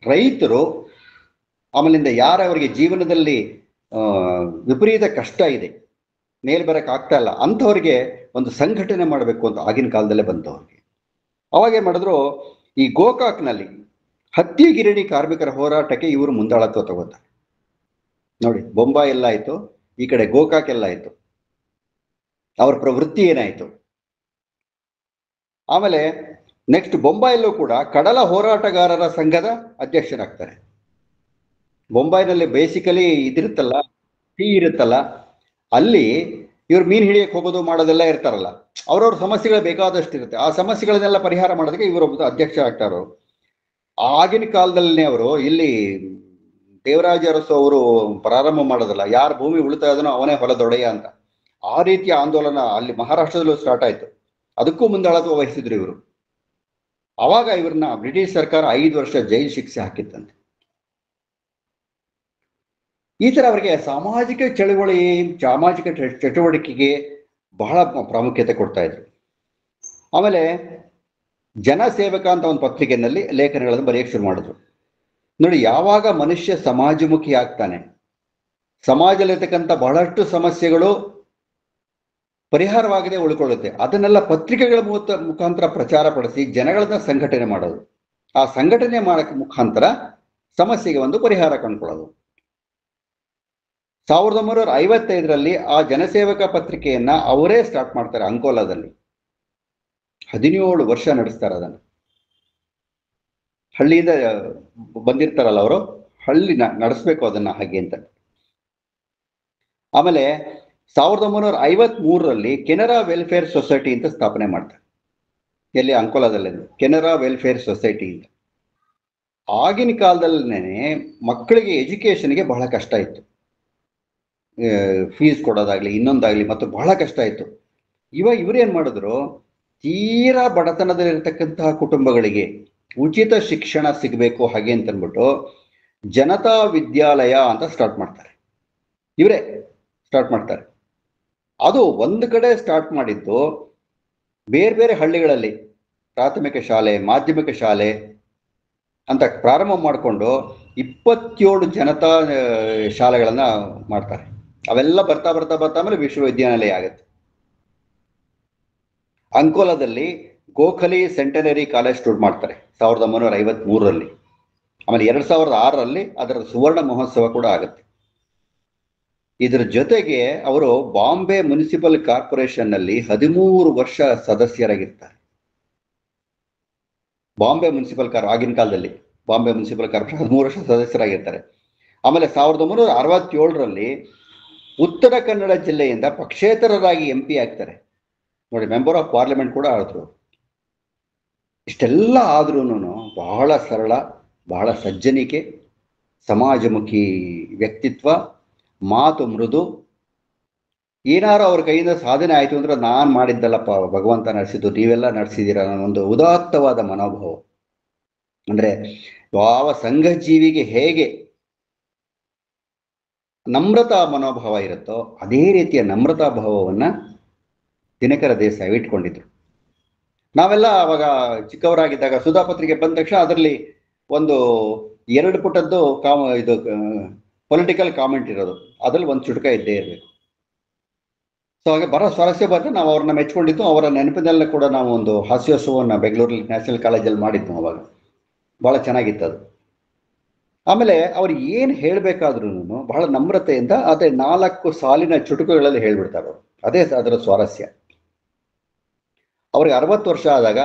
ರೈತರು, ಆಮೇಲಿಂದ ಅವರಿಗೆ ಜೀವನದಲ್ಲಿ ವಿಪರೀತ ಕಷ್ಟ ಇದೆ, ಮೇಲೆ ಬರಕ್ಕೆ ಆಗ್ತಾ ಇಲ್ಲ ಅಂಥವ್ರಿಗೆ ಒಂದು ಸಂಘಟನೆ ಮಾಡಬೇಕು ಅಂತ ಆಗಿನ ಕಾಲದಲ್ಲೇ ಬಂತವ್ರಿಗೆ. ಅವಾಗ ಏನ್ ಮಾಡಿದ್ರು, ಈ ಗೋಕಾಕ್ನಲ್ಲಿ ಹತ್ತಿ ಗಿರಣಿ ಕಾರ್ಮಿಕರ ಹೋರಾಟಕ್ಕೆ ಇವರು ಮುಂದಾಳತ್ವ ತಗೋತಾರೆ. ನೋಡಿ, ಬೊಂಬಾಯಿ ಎಲ್ಲ ಆಯ್ತು, ಈ ಕಡೆ ಗೋಕಾಕ್ ಎಲ್ಲ ಆಯ್ತು, ಅವ್ರ ಪ್ರವೃತ್ತಿ ಏನಾಯ್ತು. ಆಮೇಲೆ ನೆಕ್ಸ್ಟ್ ಬೊಂಬಾಯಲ್ಲೂ ಕೂಡ ಕಡಲ ಹೋರಾಟಗಾರರ ಸಂಘದ ಅಧ್ಯಕ್ಷರಾಗ್ತಾರೆ. ಬೊಂಬಾಯಿನಲ್ಲಿ ಬೇಸಿಕಲಿ ಇದಿರುತ್ತಲ್ಲ, ಟೀ ಇರುತ್ತಲ್ಲ, ಅಲ್ಲಿ ಇವ್ರು ಮೀನು ಹಿಡಿಯಕ್ಕೆ ಹೋಗೋದು ಮಾಡೋದೆಲ್ಲ ಇರ್ತಾರಲ್ಲ, ಅವ್ರವ್ರ ಸಮಸ್ಯೆಗಳು ಬೇಕಾದಷ್ಟು ಇರುತ್ತೆ. ಆ ಸಮಸ್ಯೆಗಳನ್ನೆಲ್ಲ ಪರಿಹಾರ ಮಾಡೋದಕ್ಕೆ ಇವರೊಬ್ಬ ಅಧ್ಯಕ್ಷ ಆಗ್ತಾರೋ. ಆಗಿನ ಕಾಲದಲ್ಲೇ ಅವರು ಇಲ್ಲಿ ದೇವರಾಜ ಅರಸು ಅವರು ಪ್ರಾರಂಭ ಮಾಡೋದಲ್ಲ, ಯಾರ ಭೂಮಿ ಉಳಿತಾ ಇದನೋ ಅವನೇ ಹೊಲದೊಡೆಯ ಅಂತ. ಆ ರೀತಿಯ ಆಂದೋಲನ ಅಲ್ಲಿ ಮಹಾರಾಷ್ಟ್ರದಲ್ಲೂ ಸ್ಟಾರ್ಟ್ ಆಯ್ತು. ಅದಕ್ಕೂ ಮುಂದಾಳತ್ವ ವಹಿಸಿದ್ರು ಇವರು. ಅವಾಗ ಇವ್ರನ್ನ ಬ್ರಿಟಿಷ್ ಸರ್ಕಾರ 5 ವರ್ಷ ಜೈಲು ಶಿಕ್ಷೆ ಹಾಕಿತ್ತಂತೆ. ಈ ತರ ಅವರಿಗೆ ಸಾಮಾಜಿಕ ಚಳವಳಿ, ಸಾಮಾಜಿಕ ಚಟುವಟಿಕೆಗೆ ಬಹಳ ಪ್ರಾಮುಖ್ಯತೆ ಕೊಡ್ತಾ ಇದ್ರು. ಆಮೇಲೆ ಜನಸೇವಕ ಅಂತ ಒಂದು ಪತ್ರಿಕೆಯಲ್ಲಿ ಲೇಖನಗಳನ್ನು ಬರೆಯಕ್ಕೆ ಶುರು ಮಾಡಿದ್ರು. ನೋಡಿ, ಯಾವಾಗ ಮನುಷ್ಯ ಸಮಾಜಮುಖಿ ಆಗ್ತಾನೆ, ಸಮಾಜದಲ್ಲಿರ್ತಕ್ಕಂಥ ಬಹಳಷ್ಟು ಸಮಸ್ಯೆಗಳು ಪರಿಹಾರವಾಗದೆ ಉಳ್ಕೊಳ್ಳುತ್ತೆ. ಅದನ್ನೆಲ್ಲ ಪತ್ರಿಕೆಗಳ ಮುಖಾಂತರ ಪ್ರಚಾರ ಪಡಿಸಿ ಜನಗಳನ್ನ ಸಂಘಟನೆ ಮಾಡೋದು, ಆ ಸಂಘಟನೆ ಮಾಡಕ್ಕೆ ಮುಖಾಂತರ ಸಮಸ್ಯೆಗೆ ಒಂದು ಪರಿಹಾರ ಕಂಡುಕೊಳ್ಳೋದು. 1955ರಲ್ಲಿ ಆ ಜನಸೇವಕ ಪತ್ರಿಕೆಯನ್ನ ಅವರೇ ಸ್ಟಾರ್ಟ್ ಮಾಡ್ತಾರೆ ಅಂಕೋಲಾದಲ್ಲಿ. 17 ವರ್ಷ ನಡೆಸ್ತಾರೆ ಅದನ್ನು. ಹಳ್ಳಿಯಿಂದ ಬಂದಿರ್ತಾರಲ್ಲ ಅವರು, ಹಳ್ಳಿ ನಡೆಸ್ಬೇಕು ಅದನ್ನ ಹಾಗೆ ಅಂತ. ಆಮೇಲೆ 1953ರಲ್ಲಿ ಕೆನರಾ ವೆಲ್ಫೇರ್ ಸೊಸೈಟಿ ಅಂತ ಸ್ಥಾಪನೆ ಮಾಡ್ತಾರೆ. ಎಲ್ಲಿ? ಅಂಕೋಲಾದಲ್ಲಿ ಕೆನರಾ ವೆಲ್ಫೇರ್ ಸೊಸೈಟಿ ಅಂತ. ಆಗಿನ ಕಾಲದಲ್ಲೇ ಮಕ್ಕಳಿಗೆ ಎಜುಕೇಶನ್ಗೆ ಬಹಳ ಕಷ್ಟ ಇತ್ತು. ಫೀಸ್ ಕೊಡೋದಾಗ್ಲಿ ಇನ್ನೊಂದಾಗ್ಲಿ ಮತ್ತು ಬಹಳ ಕಷ್ಟ ಇತ್ತು. ಇವಾಗ ಇವ್ರೇನ್ ಮಾಡಿದ್ರು, ತೀರಾ ಬಡತನದಲ್ಲಿರ್ತಕ್ಕಂತಹ ಕುಟುಂಬಗಳಿಗೆ ಉಚಿತ ಶಿಕ್ಷಣ ಸಿಗಬೇಕು ಹಾಗೆ ಅಂತ ಅಂದ್ಬಿಟ್ಟು ಜನತಾ ವಿದ್ಯಾಲಯ ಅಂತ ಸ್ಟಾರ್ಟ್ ಮಾಡ್ತಾರೆ. ಇವರೇ ಸ್ಟಾರ್ಟ್ ಮಾಡ್ತಾರೆ. ಅದು ಒಂದು ಕಡೆ ಸ್ಟಾರ್ಟ್ ಮಾಡಿದ್ದು ಬೇರೆ ಬೇರೆ ಹಳ್ಳಿಗಳಲ್ಲಿ ಪ್ರಾಥಮಿಕ ಶಾಲೆ, ಮಾಧ್ಯಮಿಕ ಶಾಲೆ ಅಂತ ಪ್ರಾರಂಭ ಮಾಡಿಕೊಂಡು 27 ಜನತಾ ಶಾಲೆಗಳನ್ನ ಮಾಡ್ತಾರೆ. ಅವೆಲ್ಲ ಬರ್ತಾ ಬರ್ತಾ ಬರ್ತಾ ಆಮೇಲೆ ವಿಶ್ವವಿದ್ಯಾನಿಲಯ ಆಗುತ್ತೆ. ಅಂಕೋಲಾದಲ್ಲಿ ಗೋಖಲಿ ಸೆಂಟನರಿ ಕಾಲೇಜ್ ಶುರು ಮಾಡ್ತಾರೆ 1953ರಲ್ಲಿ. ಆಮೇಲೆ 2006ರಲ್ಲಿ ಅದರ ಸುವರ್ಣ ಮಹೋತ್ಸವ ಕೂಡ ಆಗುತ್ತೆ. ಇದರ ಜೊತೆಗೆ ಅವರು ಬಾಂಬೆ ಮುನ್ಸಿಪಲ್ ಕಾರ್ಪೊರೇಷನ್ ನಲ್ಲಿ 13 ವರ್ಷ ಸದಸ್ಯರಾಗಿರ್ತಾರೆ. ಬಾಂಬೆ ಮುನ್ಸಿಪಲ್ ಆಗಿನ ಕಾಲದಲ್ಲಿ ಬಾಂಬೆ ಮುನ್ಸಿಪಲ್ ಕಾರ್ಪೊರೇಷನ್ 13 ವರ್ಷ ಸದಸ್ಯರಾಗಿರ್ತಾರೆ. ಆಮೇಲೆ 1967ರಲ್ಲಿ ಉತ್ತರ ಕನ್ನಡ ಜಿಲ್ಲೆಯಿಂದ ಪಕ್ಷೇತರರಾಗಿ MP ಆಗ್ತಾರೆ ನೋಡಿ, ಮೆಂಬರ್ ಆಫ್ ಪಾರ್ಲಿಮೆಂಟ್ ಕೂಡ ಆದ್ರು. ಇಷ್ಟೆಲ್ಲ ಆದ್ರೂ ಬಹಳ ಸರಳ, ಬಹಳ ಸಜ್ಜನಿಕೆ, ಸಮಾಜಮುಖಿ ವ್ಯಕ್ತಿತ್ವ, ಮಾತು ಮೃದು. ಏನಾರು ಅವ್ರ ಕೈಯಿಂದ ಸಾಧನೆ ಆಯ್ತು ಅಂದ್ರೆ ನಾನ್ ಮಾಡಿದ್ದಲ್ಲಪ್ಪ, ಭಗವಂತ ನಡೆಸಿದ್ದು, ನೀವೆಲ್ಲ ನಡೆಸಿದ್ದೀರ ಅನ್ನೋ ಒಂದು ಉದಾತ್ತವಾದ ಮನೋಭಾವ. ಅಂದ್ರೆ ಯಾವ ಸಂಘ ಜೀವಿಗೆ ಹೇಗೆ ನಮ್ರತಾ ಮನೋಭಾವ ಇರುತ್ತೋ ಅದೇ ರೀತಿಯ ನಮ್ರತಾ ಭಾವವನ್ನ ದಿನಕರ ದೇಸಾಯಿ ಇಟ್ಕೊಂಡಿದ್ರು. ನಾವೆಲ್ಲ ಅವಾಗ ಚಿಕ್ಕವರಾಗಿದ್ದಾಗ ಸುಧಾ ಪತ್ರಿಕೆ ಬಂದ ತಕ್ಷಣ ಅದರಲ್ಲಿ ಒಂದು 2 ಪುಟದ್ದು ಇದು ಪೊಲಿಟಿಕಲ್ ಕಾಮೆಂಟ್ ಇರೋದು, ಅದ್ರಲ್ಲಿ ಒಂದು ಚುಟುಕ ಇದ್ದೇ ಇರಬೇಕು. ಸೊ ಹಾಗೆ ಬರೋ ಸ್ವಾರಸ್ಯ ಬಂದ್ರೆ ನಾವು ಅವ್ರನ್ನ ಮೆಚ್ಕೊಂಡಿದ್ದು. ಅವರ ನೆನಪಿನೆಲ್ಲ ಕೂಡ ನಾವು ಒಂದು ಹಾಸ್ಯೋತ್ಸವವನ್ನು ಬೆಂಗಳೂರಲ್ಲಿ ನ್ಯಾಷನಲ್ ಕಾಲೇಜಲ್ಲಿ ಮಾಡಿದ್ದು. ಅವಾಗ ಬಹಳ ಚೆನ್ನಾಗಿತ್ತು ಅದು. ಆಮೇಲೆ ಅವ್ರು ಏನು ಹೇಳಬೇಕಾದ್ರೂ ಬಹಳ ನಮ್ರತೆಯಿಂದ ಅದೇ 4 ಸಾಲಿನ ಚುಟುಕುಗಳಲ್ಲಿ ಹೇಳ್ಬಿಡ್ತಾರೆ ಅವರು. ಅದೇ ಅದರ ಸ್ವಾರಸ್ಯ. ಅವ್ರಿಗೆ 60 ವರ್ಷ ಆದಾಗ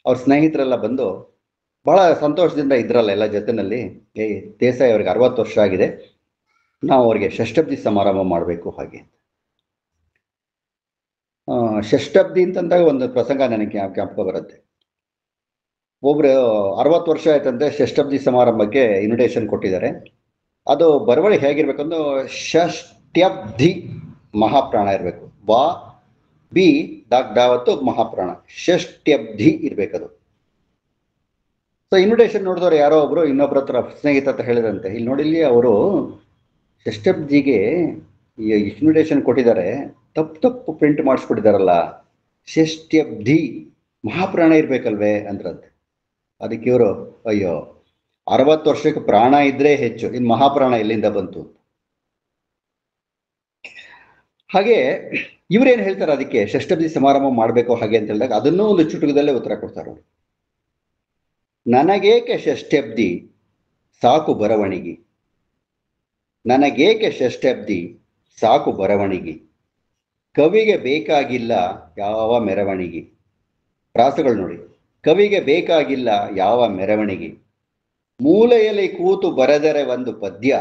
ಅವ್ರ ಸ್ನೇಹಿತರೆಲ್ಲ ಬಂದು ಬಹಳ ಸಂತೋಷದಿಂದ ಇದ್ರಲ್ಲ ಎಲ್ಲ ಜೊತೆನಲ್ಲಿ, ದೇಸಾಯಿ ಅವ್ರಿಗೆ 60 ವರ್ಷ ಆಗಿದೆ, ನಾವು ಅವ್ರಿಗೆ ಷಷ್ಠಬ್ದಿ ಸಮಾರಂಭ ಮಾಡಬೇಕು ಹಾಗೆ. ಷಷ್ಠಬ್ದಿ ಅಂತಂದಾಗ ಒಂದು ಪ್ರಸಂಗ ನನಗೆ ಜ್ಞಾಪಕ ಬರುತ್ತೆ. ಒಬ್ರು 60 ವರ್ಷ ಆಯ್ತಂತೆ, ಷಷ್ಠಬ್ದಿ ಸಮಾರಂಭಕ್ಕೆ ಇನ್ವಿಟೇಷನ್ ಕೊಟ್ಟಿದ್ದಾರೆ. ಅದು ಬರವಣಿಗೆ ಹೇಗಿರ್ಬೇಕಂದ್ರೆ ಷಷ್ಠ್ಯಬ್ಧಿ ಮಹಾಪ್ರಾಣ ಇರಬೇಕು. ವಾ ಬಿ ದಾವತ್ತು ಮಹಾಪ್ರಾಣ, ಷಷ್ಠ್ಯಬ್ಧಿ ಇರ್ಬೇಕದು. ಸೊ ಇನ್ವಿಟೇಷನ್ ನೋಡಿದವ್ರು ಯಾರೋ ಒಬ್ರು ಇನ್ನೊಬ್ರ ಹತ್ರ ಸ್ನೇಹಿತ ಹತ್ರ ಹೇಳಿದಂತೆ, ಇಲ್ಲಿ ನೋಡಿಲ್ಲಿ ಅವರು ಷಷ್ಠಬ್ದಿಗೆ ಇನ್ವಿಟೇಷನ್ ಕೊಟ್ಟಿದ್ದಾರೆ, ತಪ್ಪು ಪ್ರಿಂಟ್ ಮಾಡಿಸ್ಬಿಟ್ಟಿದಾರಲ್ಲ, ಷಷ್ಠ್ಯಬ್ಧಿ ಮಹಾಪ್ರಾಣ ಇರ್ಬೇಕಲ್ವೇ ಅಂದ್ರಂತೆ. ಅದಕ್ಕೆ ಇವರು, ಅಯ್ಯೋ 60 ವರ್ಷಕ್ಕೆ ಪ್ರಾಣ ಇದ್ರೆ ಹೆಚ್ಚು, ಇನ್ನು ಮಹಾಪ್ರಾಣ ಎಲ್ಲಿಂದ ಬಂತು? ಹಾಗೆ ಇವ್ರೇನು ಹೇಳ್ತಾರೆ, ಅದಕ್ಕೆ ಷಷ್ಠಬ್ದಿ ಸಮಾರಂಭ ಮಾಡಬೇಕು ಹಾಗೆ ಅಂತ ಹೇಳಿದಾಗ ಅದನ್ನೂ ಒಂದು ಚುಟುಕದಲ್ಲೇ ಉತ್ತರ ಕೊಡ್ತಾರೆ ಅವರು. ನನಗೇಕೆ ಷಷ್ಠಬ್ದಿ ಸಾಕು ಬರವಣಿಗೆ, ನನಗೇಕೆ ಷಷ್ಠಬ್ದಿ ಸಾಕು ಬರವಣಿಗೆ, ಕವಿಗೆ ಬೇಕಾಗಿಲ್ಲ ಯಾವ ಮೆರವಣಿಗೆ. ಪ್ರಾಸಗಳು ನೋಡಿ, ಕವಿಗೆ ಬೇಕಾಗಿಲ್ಲ ಯಾವ ಮೆರವಣಿಗೆ, ಮೂಲೆಯಲ್ಲಿ ಕೂತು ಬರೆದರೆ ಒಂದು ಪದ್ಯ,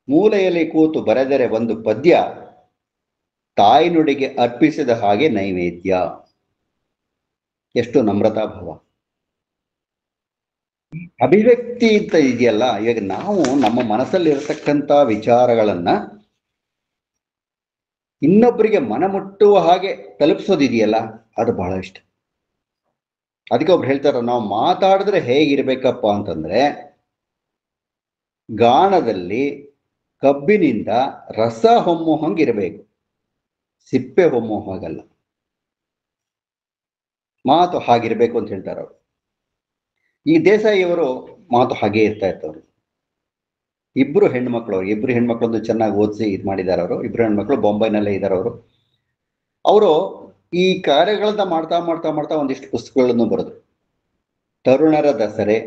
ಮೂಲೆಯಲ್ಲಿ ಕೂತು ಬರೆದರೆ ಒಂದು ಪದ್ಯ, ತಾಯ್ನುಡಿಗೆ ಅರ್ಪಿಸಿದ ಹಾಗೆ ನೈವೇದ್ಯ. ಎಷ್ಟು ನಮ್ರತಾ ಭಾವ, ಅಭಿವ್ಯಕ್ತಿ ಅಂತ ಇದೆಯಲ್ಲ. ಇವಾಗ ನಾವು ನಮ್ಮ ಮನಸ್ಸಲ್ಲಿ ಇರತಕ್ಕಂಥ ವಿಚಾರಗಳನ್ನ ಇನ್ನೊಬ್ಬರಿಗೆ ಮನಮುಟ್ಟುವ ಹಾಗೆ ತಲುಪಿಸೋದಿದೆಯಲ್ಲ, ಅದು ಬಹಳ ಇಷ್ಟ. ಅದಕ್ಕೆ ಒಬ್ರು ಹೇಳ್ತಾರ, ನಾವು ಮಾತಾಡಿದ್ರೆ ಹೇಗಿರ್ಬೇಕಪ್ಪ ಅಂತಂದ್ರೆ, ಗಾಣದಲ್ಲಿ ಕಬ್ಬಿನಿಂದ ರಸ ಹೊಮ್ಮೋ ಹಂಗಿರ್ಬೇಕು, ಸಿಪ್ಪೆ ಹೊಮ್ಮೋ ಹಾಗಲ್ಲ. ಮಾತು ಹಾಗಿರ್ಬೇಕು ಅಂತ ಹೇಳ್ತಾರೆ ಅವರು. ಈ ದೇಸಾಯಿಯವರು ಮಾತು ಹಾಗೆ ಇರ್ತಾ ಇರ್ತವ್ರು. ಇಬ್ರು ಹೆಣ್ಮಕ್ಳೊಂದು ಚೆನ್ನಾಗಿ ಓದಿಸಿ ಇದು ಮಾಡಿದ್ದಾರೆ ಅವರು. ಇಬ್ರು ಹೆಣ್ಮಕ್ಳು ಬೊಂಬೈನಲ್ಲೇ ಇದ್ದಾರೆ ಅವರು. ಅವರು ಈ ಕಾರ್ಯಗಳನ್ನ ಮಾಡ್ತಾ ಮಾಡ್ತಾ ಮಾಡ್ತಾ ಒಂದಿಷ್ಟು ಪುಸ್ತಕಗಳನ್ನು ಬರೆದ್ರು. ತರುಣರ ದಸರೆ,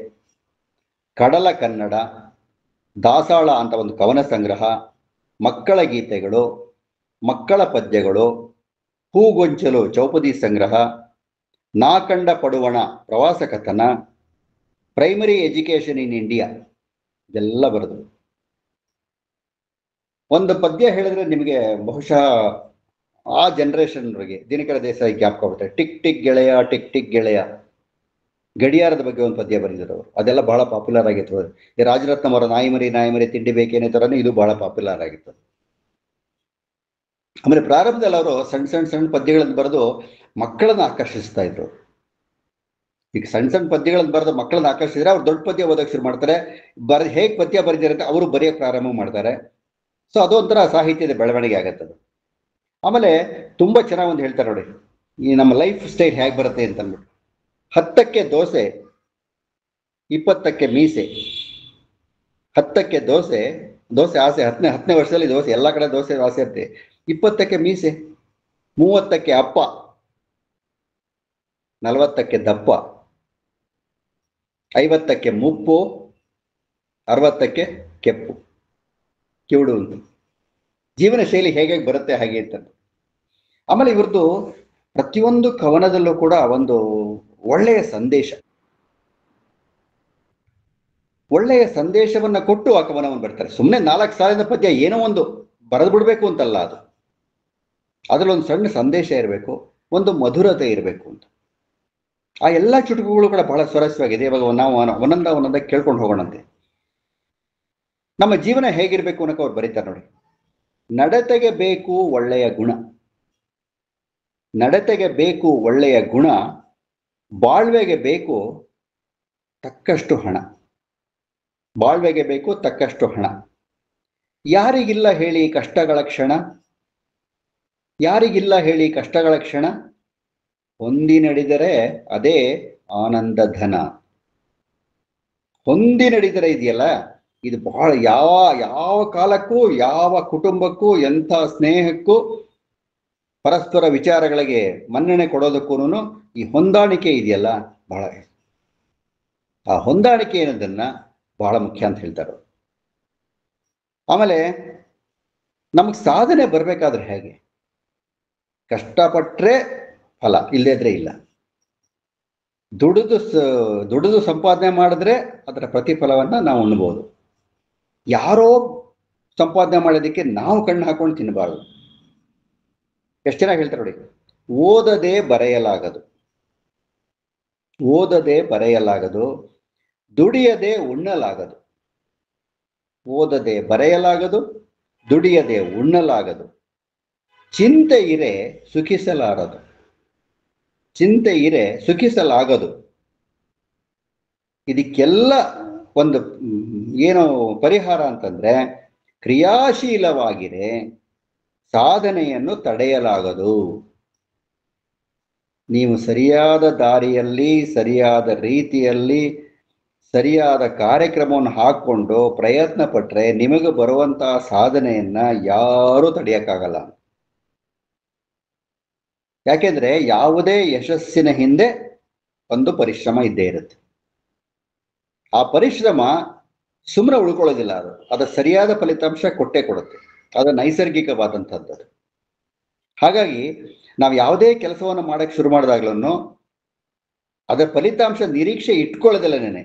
ಕಡಲ ಕನ್ನಡ, ದಾಸಾಳ ಅಂತ ಒಂದು ಕವನ ಸಂಗ್ರಹ, ಮಕ್ಕಳ ಗೀತೆಗಳು, ಮಕ್ಕಳ ಪದ್ಯಗಳು, ಹೂಗೊಂಚಲು ಚೌಪದಿ ಸಂಗ್ರಹ, ನಾ ಕಂಡ ಪಡುವಣ ಪ್ರವಾಸ ಕಥನ, ಪ್ರೈಮರಿ ಎಜುಕೇಶನ್ ಇನ್ ಇಂಡಿಯಾ, ಇದೆಲ್ಲ ಬರೆದು. ಒಂದು ಪದ್ಯ ಹೇಳಿದ್ರೆ ನಿಮಗೆ ಬಹುಶಃ ಆ ಜನರೇಷನ್ಗೆ ದಿನಕರ ದೇಸಾಯಿ ಜ್ಞಾಪಕ ಬರುತ್ತೆ. ಟಿಕ್ ಟಿಕ್ ಗೆಳೆಯ, ಟಿಕ್ ಟಿಕ್ ಗೆಳೆಯ, ಗಡಿಯಾರದ ಬಗ್ಗೆ ಒಂದು ಪದ್ಯ ಬರೆದಿದ್ರು ಅವರು. ಅದೆಲ್ಲ ಬಹಳ ಪಾಪ್ಯುಲರ್ ಆಗಿತ್ತು. ಈ ರಾಜರತ್ನಂ ಅವರ ನಾಯಿಮರಿ ನಾಯಿಮರಿ ತಿಂಡಿ ಬೇಕೇನೆ ತರನೇ ಇದು ಬಹಳ ಪಾಪ್ಯುಲರ್ ಆಗಿತ್ತು. ಆಮೇಲೆ ಪ್ರಾರಂಭದಲ್ಲಿ ಅವರು ಸಣ್ಣ ಸಣ್ಣ ಸಣ್ಣ ಪದ್ಯಗಳನ್ನು ಬರೆದು ಮಕ್ಕಳನ್ನ ಆಕರ್ಷಿಸ್ತಾ ಇದ್ರು. ಈಗ ಸಣ್ಣ ಸಣ್ಣ ಪದ್ಯಗಳನ್ನು ಬರೆದು ಮಕ್ಕಳನ್ನ ಆಕರ್ಷಿಸಿದ್ರೆ ಅವ್ರು ದೊಡ್ಡ ಪದ್ಯ ಓದಕ್ಕೆ ಶುರು ಮಾಡ್ತಾರೆ. ಹೇಗೆ ಪದ್ಯ ಬರೆದಿದ್ದಾರೆ ಅಂತ ಅವರು ಬರೆಯೋಕೆ ಪ್ರಾರಂಭ ಮಾಡ್ತಾರೆ. ಸೊ ಅದೊಂಥರ ಸಾಹಿತ್ಯದ ಬೆಳವಣಿಗೆ ಆಗತ್ತದು. ಆಮೇಲೆ ತುಂಬಾ ಚೆನ್ನಾಗಿ ಒಂದು ಹೇಳ್ತಾರೆ ನೋಡಿ, ಈ ನಮ್ಮ ಲೈಫ್ ಸ್ಟೈಲ್ ಹೇಗೆ ಬರುತ್ತೆ ಅಂತ ಅಂದ್ಬಿಟ್ಟು. 10ಕ್ಕೆ ದೋಸೆ, 20ಕ್ಕೆ ಮೀಸೆ. 10ಕ್ಕೆ ದೋಸೆ, ದೋಸೆ ಆಸೆ, 10ನೇ ವರ್ಷದಲ್ಲಿ ದೋಸೆ, ಎಲ್ಲ ಕಡೆ ದೋಸೆ ಆಸೆ ಇರುತ್ತೆ. 20ಕ್ಕೆ ಮೀಸೆ, 30ಕ್ಕೆ ಅಪ್ಪ, 40ಕ್ಕೆ ದಪ್ಪ, 50ಕ್ಕೆ ಮುಪ್ಪು, 60ಕ್ಕೆ ಕೆಪ್ಪು, ಕಿವುಡು ಅಂತ. ಜೀವನ ಶೈಲಿ ಹೇಗೆ ಬರುತ್ತೆ ಹಾಗೆ ಅಂತ. ಆಮೇಲೆ ಇವ್ರದ್ದು ಪ್ರತಿಯೊಂದು ಕವನದಲ್ಲೂ ಕೂಡ ಒಂದು ಒಳ್ಳೆಯ ಸಂದೇಶ, ಒಳ್ಳೆಯ ಸಂದೇಶವನ್ನ ಕೊಟ್ಟು ಆ ಕವನವನ್ನು ಬರ್ತಾರೆ. ಸುಮ್ಮನೆ 4 ಸಾಲಿನ ಪದ್ಯ ಏನೋ ಒಂದು ಬರೆದು ಬಿಡ್ಬೇಕು ಅಂತಲ್ಲ ಅದು. ಅದ್ರಲ್ಲಿ ಒಂದು ಸಣ್ಣ ಸಂದೇಶ ಇರಬೇಕು, ಒಂದು ಮಧುರತೆ ಇರಬೇಕು ಅಂತ. ಆ ಎಲ್ಲ ಚುಟುಕುಗಳು ಕೂಡ ಬಹಳ ಸ್ವಾರಸ್ಯವಾಗಿದೆ. ಇವಾಗ ನಾವು ಒಂದೊಂದ ಕೇಳ್ಕೊಂಡು ಹೋಗೋಣಂತೆ. ನಮ್ಮ ಜೀವನ ಹೇಗಿರ್ಬೇಕು ಅನ್ನೋಕೆ ಅವ್ರು ಬರೀತಾರೆ ನೋಡಿ. ನಡತೆಗೆ ಬೇಕು ಒಳ್ಳೆಯ ಗುಣ, ನಡತೆಗೆ ಬೇಕು ಒಳ್ಳೆಯ ಗುಣ, ಬಾಳ್ವೆಗೆ ಬೇಕು ತಕ್ಕಷ್ಟು ಹಣ, ಬಾಳ್ವೆಗೆ ಬೇಕು ತಕ್ಕಷ್ಟು ಹಣ. ಯಾರಿಗಿಲ್ಲ ಹೇಳಿ ಕಷ್ಟಗಳ ಕ್ಷಣ, ಯಾರಿಗಿಲ್ಲ ಹೇಳಿ ಕಷ್ಟಗಳ ಕ್ಷಣ, ಹೊಂದಿ ನಡೆದರೆ ಅದೇ ಆನಂದ ಧನ. ಹೊಂದಿ ನಡೆದರೆ ಇದೆಯಲ್ಲ, ಇದು ಬಹಳ ಯಾವ ಕಾಲಕ್ಕೂ, ಯಾವ ಕುಟುಂಬಕ್ಕೂ, ಎಂಥ ಸ್ನೇಹಕ್ಕೂ, ಪರಸ್ಪರ ವಿಚಾರಗಳಿಗೆ ಮನ್ನಣೆ ಕೊಡೋದಕ್ಕೂ ಈ ಹೊಂದಾಣಿಕೆ ಇದೆಯಲ್ಲ ಬಹಳ, ಆ ಹೊಂದಾಣಿಕೆ ಅನ್ನೋದನ್ನ ಬಹಳ ಮುಖ್ಯ ಅಂತ ಹೇಳ್ತಾರೆ. ಆಮೇಲೆ ನಮಗೆ ಸಾಧನೆ ಬರ್ಬೇಕಾದ್ರೆ ಹೇಗೆ, ಕಷ್ಟಪಟ್ರೆ ಫಲ, ಇಲ್ಲದಿದ್ರೆ ಇಲ್ಲ. ದುಡಿದು ಸಂಪಾದನೆ ಮಾಡಿದ್ರೆ ಅದರ ಪ್ರತಿಫಲವನ್ನ ನಾವು ಉಣ್ಬೋದು. ಯಾರೋ ಸಂಪಾದನೆ ಮಾಡೋದಕ್ಕೆ ನಾವು ಕಣ್ಣು ಹಾಕೊಂಡು ತಿನ್ನಬಾರ್ದು. ಎಷ್ಟು ಚೆನ್ನಾಗಿ ಹೇಳ್ತಾರೆ ನೋಡಿ. ಓದದೆ ಬರೆಯಲಾಗದು, ಓದದೆ ಬರೆಯಲಾಗದು, ದುಡಿಯದೆ ಉಣ್ಣಲಾಗದು. ಓದದೆ ಬರೆಯಲಾಗದು, ದುಡಿಯದೆ ಉಣ್ಣಲಾಗದು, ಚಿಂತೆ ಇರೆ ಸುಖಿಸಲಾರದು, ಚಿಂತೆ ಇರೆ ಸುಖಿಸಲಾಗದು. ಇದಕ್ಕೆಲ್ಲ ಒಂದು ಏನು ಪರಿಹಾರ ಅಂತಂದ್ರೆ, ಕ್ರಿಯಾಶೀಲವಾಗಿರೆ ಸಾಧನೆಯನ್ನು ತಡೆಯಲಾಗದು. ನೀವು ಸರಿಯಾದ ದಾರಿಯಲ್ಲಿ, ಸರಿಯಾದ ರೀತಿಯಲ್ಲಿ, ಸರಿಯಾದ ಕಾರ್ಯಕ್ರಮವನ್ನು ಹಾಕೊಂಡು ಪ್ರಯತ್ನ ಪಟ್ರೆ ನಿಮಗೆ ಬರುವಂತಹ ಸಾಧನೆಯನ್ನ ಯಾರೂ ತಡೆಯಕ್ಕಾಗಲ್ಲ. ಯಾಕೆಂದ್ರೆ ಯಾವುದೇ ಯಶಸ್ಸಿನ ಹಿಂದೆ ಒಂದು ಪರಿಶ್ರಮ ಇದ್ದೇ ಇರುತ್ತೆ. ಆ ಪರಿಶ್ರಮ ಸುಮ್ಮನೆ ಉಳ್ಕೊಳ್ಳೋದಿಲ್ಲ, ಅದು ಸರಿಯಾದ ಫಲಿತಾಂಶ ಕೊಟ್ಟೇ ಕೊಡುತ್ತೆ. ಅದು ನೈಸರ್ಗಿಕವಾದಂಥದ್ದು. ಹಾಗಾಗಿ ನಾವು ಯಾವುದೇ ಕೆಲಸವನ್ನು ಮಾಡಕ್ಕೆ ಶುರು ಮಾಡಿದಾಗ್ಲೂ ಅದರ ಫಲಿತಾಂಶ ನಿರೀಕ್ಷೆ ಇಟ್ಕೊಳ್ಳೋದಿಲ್ಲನೇ.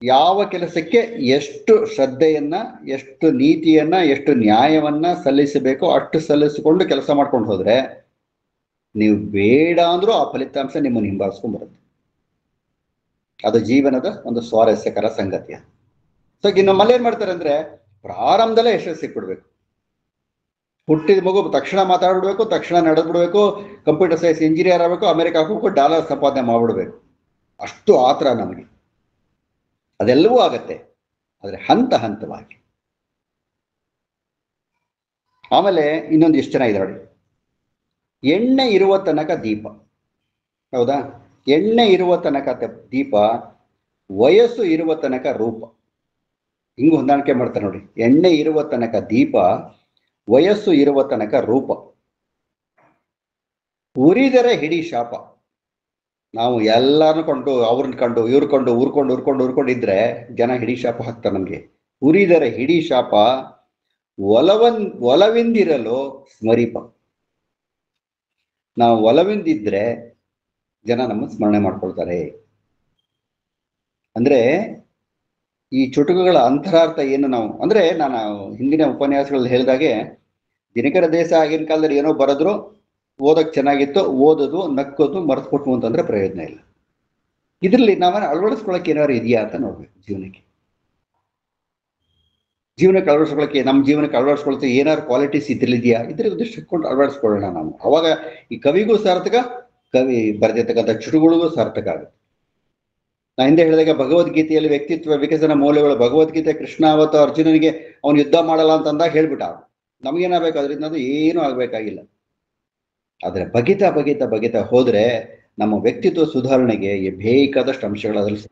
ಯಾವ ಕೆಲಸಕ್ಕೆ ಎಷ್ಟು ಶ್ರದ್ಧೆಯನ್ನ, ಎಷ್ಟು ನೀತಿಯನ್ನ, ಎಷ್ಟು ನ್ಯಾಯವನ್ನ ಸಲ್ಲಿಸಬೇಕೋ ಅಷ್ಟು ಸಲ್ಲಿಸಿಕೊಂಡು ಕೆಲಸ ಮಾಡ್ಕೊಂಡು ಹೋದ್ರೆ ನೀವು ಬೇಡ ಅಂದ್ರೂ ಆ ಫಲಿತಾಂಶ ನಿಮ್ಮನ್ನು ಹಿಂಬಾಲಿಸ್ಕೊಂಡು ಬರುತ್ತೆ. ಅದು ಜೀವನದ ಒಂದು ಸ್ವಾರಸ್ಯಕರ ಸಂಗತಿಯ. ಸೊ ನಮ್ಮಲ್ಲಿ ಏನ್ ಮಾಡ್ತಾರೆ ಅಂದ್ರೆ, ಪ್ರಾರಂಭದಲ್ಲೇ ಯಶಸ್ಸು ಸಿಕ್ಬಿಡ್ಬೇಕು. ಹುಟ್ಟಿದ ಮಗು ತಕ್ಷಣ ಮಾತಾಡ್ಬಿಡ್ಬೇಕು, ತಕ್ಷಣ ನಡೆದ್ಬಿಡ್ಬೇಕು, ಕಂಪ್ಯೂಟರ್ ಸೈನ್ಸ್ ಇಂಜಿನಿಯರ್ ಆಗಬೇಕು, ಅಮೆರಿಕ ಹೋಗ್ಬೇಕು, ಡಾಲರ್ ಸಂಪಾದನೆ ಮಾಡ್ಬಿಡ್ಬೇಕು, ಅಷ್ಟು ಆತರ ನಮಗೆ. ಅದೆಲ್ಲವೂ ಆಗತ್ತೆ, ಆದ್ರೆ ಹಂತ ಹಂತವಾಗಿ. ಆಮೇಲೆ ಇನ್ನೊಂದು ಎಷ್ಟು ಜನ ಇದೆ ನೋಡಿ, ಎಣ್ಣೆ ಇರುವ ತನಕ ದೀಪ. ಹೌದಾ? ಎಣ್ಣೆ ಇರುವ ತನಕ ದೀಪ, ವಯಸ್ಸು ಇರುವ ತನಕ ರೂಪ. ಹಿಂಗೂ ಹೊಂದಾಣಿಕೆ ಮಾಡ್ತಾರೆ ನೋಡಿ. ಎಣ್ಣೆ ಇರುವ ತನಕ ದೀಪ, ವಯಸ್ಸು ಇರುವ ತನಕ ರೂಪ. ಉರಿದರೆ ಹಿಡಿ ಶಾಪ. ನಾವು ಎಲ್ಲಾರನ್ನು ಕೊಂಡು, ಅವ್ರನ್ನ ಕಂಡು, ಇವ್ರ ಕೊಂಡು, ಉರ್ಕೊಂಡಿದ್ರೆ ಜನ ಹಿಡಿ ಶಾಪ ಹಾಕ್ತಾರೆ ನಮ್ಗೆ. ಉರಿದರೆ ಹಿಡಿ ಶಾಪ, ಒಲವಿಂದಿರಲು ಸ್ಮರಿಪ. ನಾವು ಒಲವಿಂದಿದ್ರೆ ಜನ ನಮ್ಮ ಸ್ಮರಣೆ ಮಾಡ್ಕೊಳ್ತಾರೆ. ಅಂದ್ರೆ ಈ ಚುಟುಕುಗಳ ಅಂತರಾರ್ಥ ಏನು ನಾವು ಅಂದ್ರೆ ನಾನು ಹಿಂದಿನ ಉಪನ್ಯಾಸಗಳಲ್ಲಿ ಹೇಳಿದಾಗೆ ದಿನಕರ ದೇಸಾಯಿ ಆಗಿನ ಕಾಲದಲ್ಲಿ ಏನೋ ಬರೆದ್ರು, ಓದಕ್ ಚೆನ್ನಾಗಿತ್ತು, ಓದೋದು ನಕ್ಕೋದು ಮರೆತುಕೊಟ್ವು ಅಂತಂದ್ರೆ ಪ್ರಯೋಜನ ಇಲ್ಲ. ಇದರಲ್ಲಿ ನಾವೇನು ಅಳವಡಿಸ್ಕೊಳಕ್ಕೆ ಏನಾದ್ರು ಇದೆಯಾ ಅಂತ ನೋಡ್ಬೇಕು. ಜೀವನಕ್ಕೆ ಅಳವಡಿಸ್ಕೊಳಕ್ಕೆ, ನಮ್ಮ ಜೀವನಕ್ಕೆ ಅಳವಡಿಸ್ಕೊಳ್ತೆ ಏನಾದ್ರು ಕ್ವಾಲಿಟೀಸ್ ಇದ್ರಲ್ಲಿದೆಯಾ, ಇದ್ರ ದೃಷ್ಟಿಕೊಂಡು ಅಳವಡಿಸ್ಕೊಳ್ಳೋಣ ನಾವು. ಅವಾಗ ಈ ಕವಿಗೂ ಸಾರ್ಥಕ, ಕವಿ ಬರೆದಿರ್ತಕ್ಕಂಥ ಚುಟುಕುಗಳಿಗೂ ಸಾರ್ಥಕ ಆಗುತ್ತೆ. ನಾ ಹಿಂದೆ ಹೇಳಿದಾಗ ಭಗವದ್ಗೀತೆಯಲ್ಲಿ ವ್ಯಕ್ತಿತ್ವ ವಿಕಸನ ಮೌಲ್ಯಗಳು, ಭಗವದ್ಗೀತೆ ಕೃಷ್ಣ ಅವತ್ತು ಅರ್ಜುನನಿಗೆ ಅವನು ಯುದ್ಧ ಮಾಡಲ್ಲ ಅಂತಂದಾಗ ಹೇಳ್ಬಿಟ್ಟ. ನಮಗೇನಾಗಬೇಕು ಅದರಿಂದ, ಅದು ಏನೂ ಆಗ್ಬೇಕಾಗಿಲ್ಲ. ಆದ್ರೆ ಬಗಿತಾ ಬಗಿತಾ ಬಗಿತಾ ಹೋದ್ರೆ ನಮ್ಮ ವ್ಯಕ್ತಿತ್ವ ಸುಧಾರಣೆಗೆ ಬೇಕಾದಷ್ಟು ಅಂಶಗಳು ಅದ್ರಲ್ಲಿ.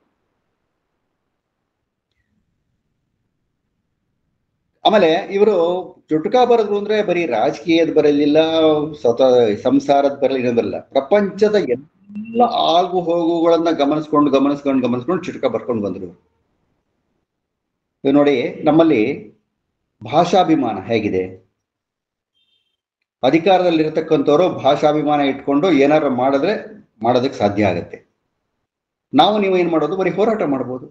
ಆಮೇಲೆ ಇವರು ಚುಟುಕ ಬರೆದ್ರು ಅಂದ್ರೆ ಬರೀ ರಾಜಕೀಯದ ಬರಲಿಲ್ಲ, ಸ್ವತಃ ಸಂಸಾರದ ಬರಲಿಲ್ಲ, ಪ್ರಪಂಚದ ಎಲ್ಲ ಆಗು ಹೋಗುಗಳನ್ನ ಗಮನಿಸ್ಕೊಂಡು ಚುಟುಕ ಬರ್ಕೊಂಡು ಬಂದ್ರು. ಇವ್ ನೋಡಿ, ನಮ್ಮಲ್ಲಿ ಭಾಷಾಭಿಮಾನ ಹೇಗಿದೆ. ಅಧಿಕಾರದಲ್ಲಿರತಕ್ಕಂಥವ್ರು ಭಾಷಾಭಿಮಾನ ಇಟ್ಕೊಂಡು ಏನಾದ್ರು ಮಾಡೋದಕ್ಕೆ ಸಾಧ್ಯ ಆಗುತ್ತೆ. ನೀವು ಏನ್ ಮಾಡೋದು, ಬರೀ ಹೋರಾಟ ಮಾಡ್ಬೋದು.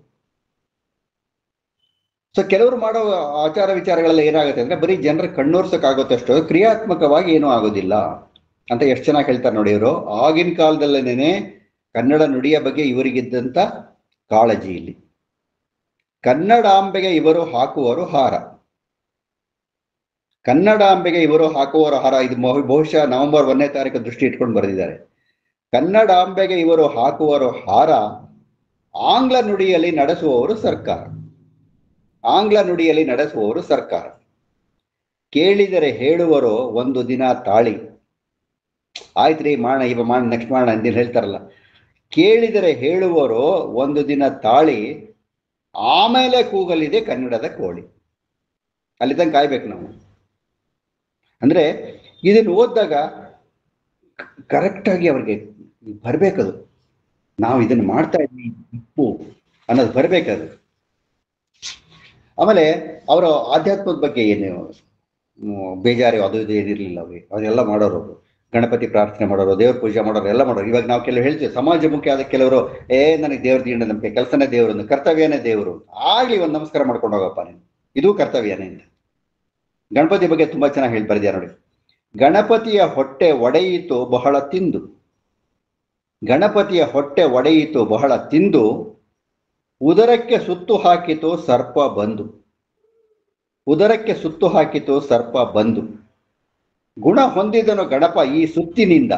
ಸೊ ಕೆಲವರು ಮಾಡೋ ಆಚಾರ ವಿಚಾರಗಳೆಲ್ಲ ಏನಾಗುತ್ತೆ ಅಂದ್ರೆ ಬರೀ ಜನರ ಕಣ್ಣೋರ್ಸಕ್ಕಾಗುತ್ತಷ್ಟು ಕ್ರಿಯಾತ್ಮಕವಾಗಿ ಏನೂ ಆಗೋದಿಲ್ಲ ಅಂತ ಎಷ್ಟು ಚೆನ್ನಾಗಿ ಹೇಳ್ತಾರೆ ನೋಡಿ ಇವರು. ಆಗಿನ ಕಾಲದಲ್ಲೇನೆ ಕನ್ನಡ ನುಡಿಯ ಬಗ್ಗೆ ಇವರಿಗಿದ್ದಂತ ಕಾಳಜಿ ಇಲ್ಲಿ. ಕನ್ನಡಾಂಬೆಗೆ ಇವರು ಹಾಕುವರು ಹಾರ, ಕನ್ನಡಾಂಬೆಗೆ ಇವರು ಹಾಕುವವರ ಹಾರ. ಇದು ಬಹುಶಃ ನವೆಂಬರ್ 1ನೇ ತಾರೀಕು ದೃಷ್ಟಿ ಇಟ್ಕೊಂಡು ಬರೆದಿದ್ದಾರೆ. ಕನ್ನಡಾಂಬೆಗೆ ಇವರು ಹಾಕುವರು ಹಾರ, ಆಂಗ್ಲ ನುಡಿಯಲ್ಲಿ ನಡೆಸುವವರು ಸರ್ಕಾರ. ಆಂಗ್ಲ ನುಡಿಯಲ್ಲಿ ನಡೆಸುವವರು ಸರ್ಕಾರ. ಕೇಳಿದರೆ ಹೇಳುವರು ಒಂದು ದಿನ ತಾಳಿ. ಆಯ್ತ್ರಿ ಮಾಡೋಣ, ಇವ ಮಾಡೋಣ, ನೆಕ್ಸ್ಟ್ ಮಾಡೋಣ ಅಂತ ಹೇಳ್ತಾರಲ್ಲ. ಕೇಳಿದರೆ ಹೇಳುವರು ಒಂದು ದಿನ ತಾಳಿ, ಆಮೇಲೆ ಕೂಗಲಿದೆ ಕನ್ನಡದ ಕೋಳಿ. ಅಲ್ಲಿ ತನಕ ಕಾಯ್ಬೇಕು ನಾವು. ಅಂದ್ರೆ ಇದನ್ನು ಓದಿದಾಗ ಕರೆಕ್ಟಾಗಿ ಅವ್ರಿಗೆ ಬರ್ಬೇಕದು, ನಾವು ಇದನ್ನು ಮಾಡ್ತಾ ಇದ್ವಿ ಇಪ್ಪು ಅನ್ನೋದು ಬರ್ಬೇಕದು. ಆಮೇಲೆ ಅವರ ಆಧ್ಯಾತ್ಮದ ಬಗ್ಗೆ ಏನು ಬೇಜಾರು ಅದು ಇದು ಏನಿರಲಿಲ್ಲ. ಅವರೆಲ್ಲ ಮಾಡೋರು, ಗಣಪತಿ ಪ್ರಾರ್ಥನೆ ಮಾಡೋರು, ದೇವ್ರ ಪೂಜೆ ಮಾಡೋರು, ಎಲ್ಲ ಮಾಡೋರು. ಇವಾಗ ನಾವು ಕೆಲವು ಹೇಳ್ತೀವಿ ಸಮಾಜಮುಖಿ ಆದ ಕೆಲವರು, ನನಗೆ ದೇವ್ರ ದಿಂಡ ನಂಬಿಕೆ, ಕೆಲಸನೇ ದೇವರು, ಕರ್ತವ್ಯನೇ ದೇವರು, ಆಗ್ಲಿ ಒಂದು ನಮಸ್ಕಾರ ಮಾಡ್ಕೊಂಡು ಹೋಗಪ್ಪ ನೀನು, ಇದು ಕರ್ತವ್ಯನೇ ಅಂತ. ಗಣಪತಿ ಬಗ್ಗೆ ತುಂಬಾ ಚೆನ್ನಾಗಿ ಹೇಳಿ ಬರೆದಿದ್ದಾರೆ ನೋಡಿ. ಗಣಪತಿಯ ಹೊಟ್ಟೆ ಒಡೆಯಿತು ಬಹಳ ತಿಂದು, ಗಣಪತಿಯ ಹೊಟ್ಟೆ ಒಡೆಯಿತು ಬಹಳ ತಿಂದು, ಉದರಕ್ಕೆ ಸುತ್ತು ಹಾಕಿತು ಸರ್ಪ ಬಂದು, ಉದರಕ್ಕೆ ಸುತ್ತು ಹಾಕಿತು ಸರ್ಪ ಬಂದು, ಗುಣ ಹೊಂದಿದನು ಗಣಪ ಈ ಸುತ್ತಿನಿಂದ.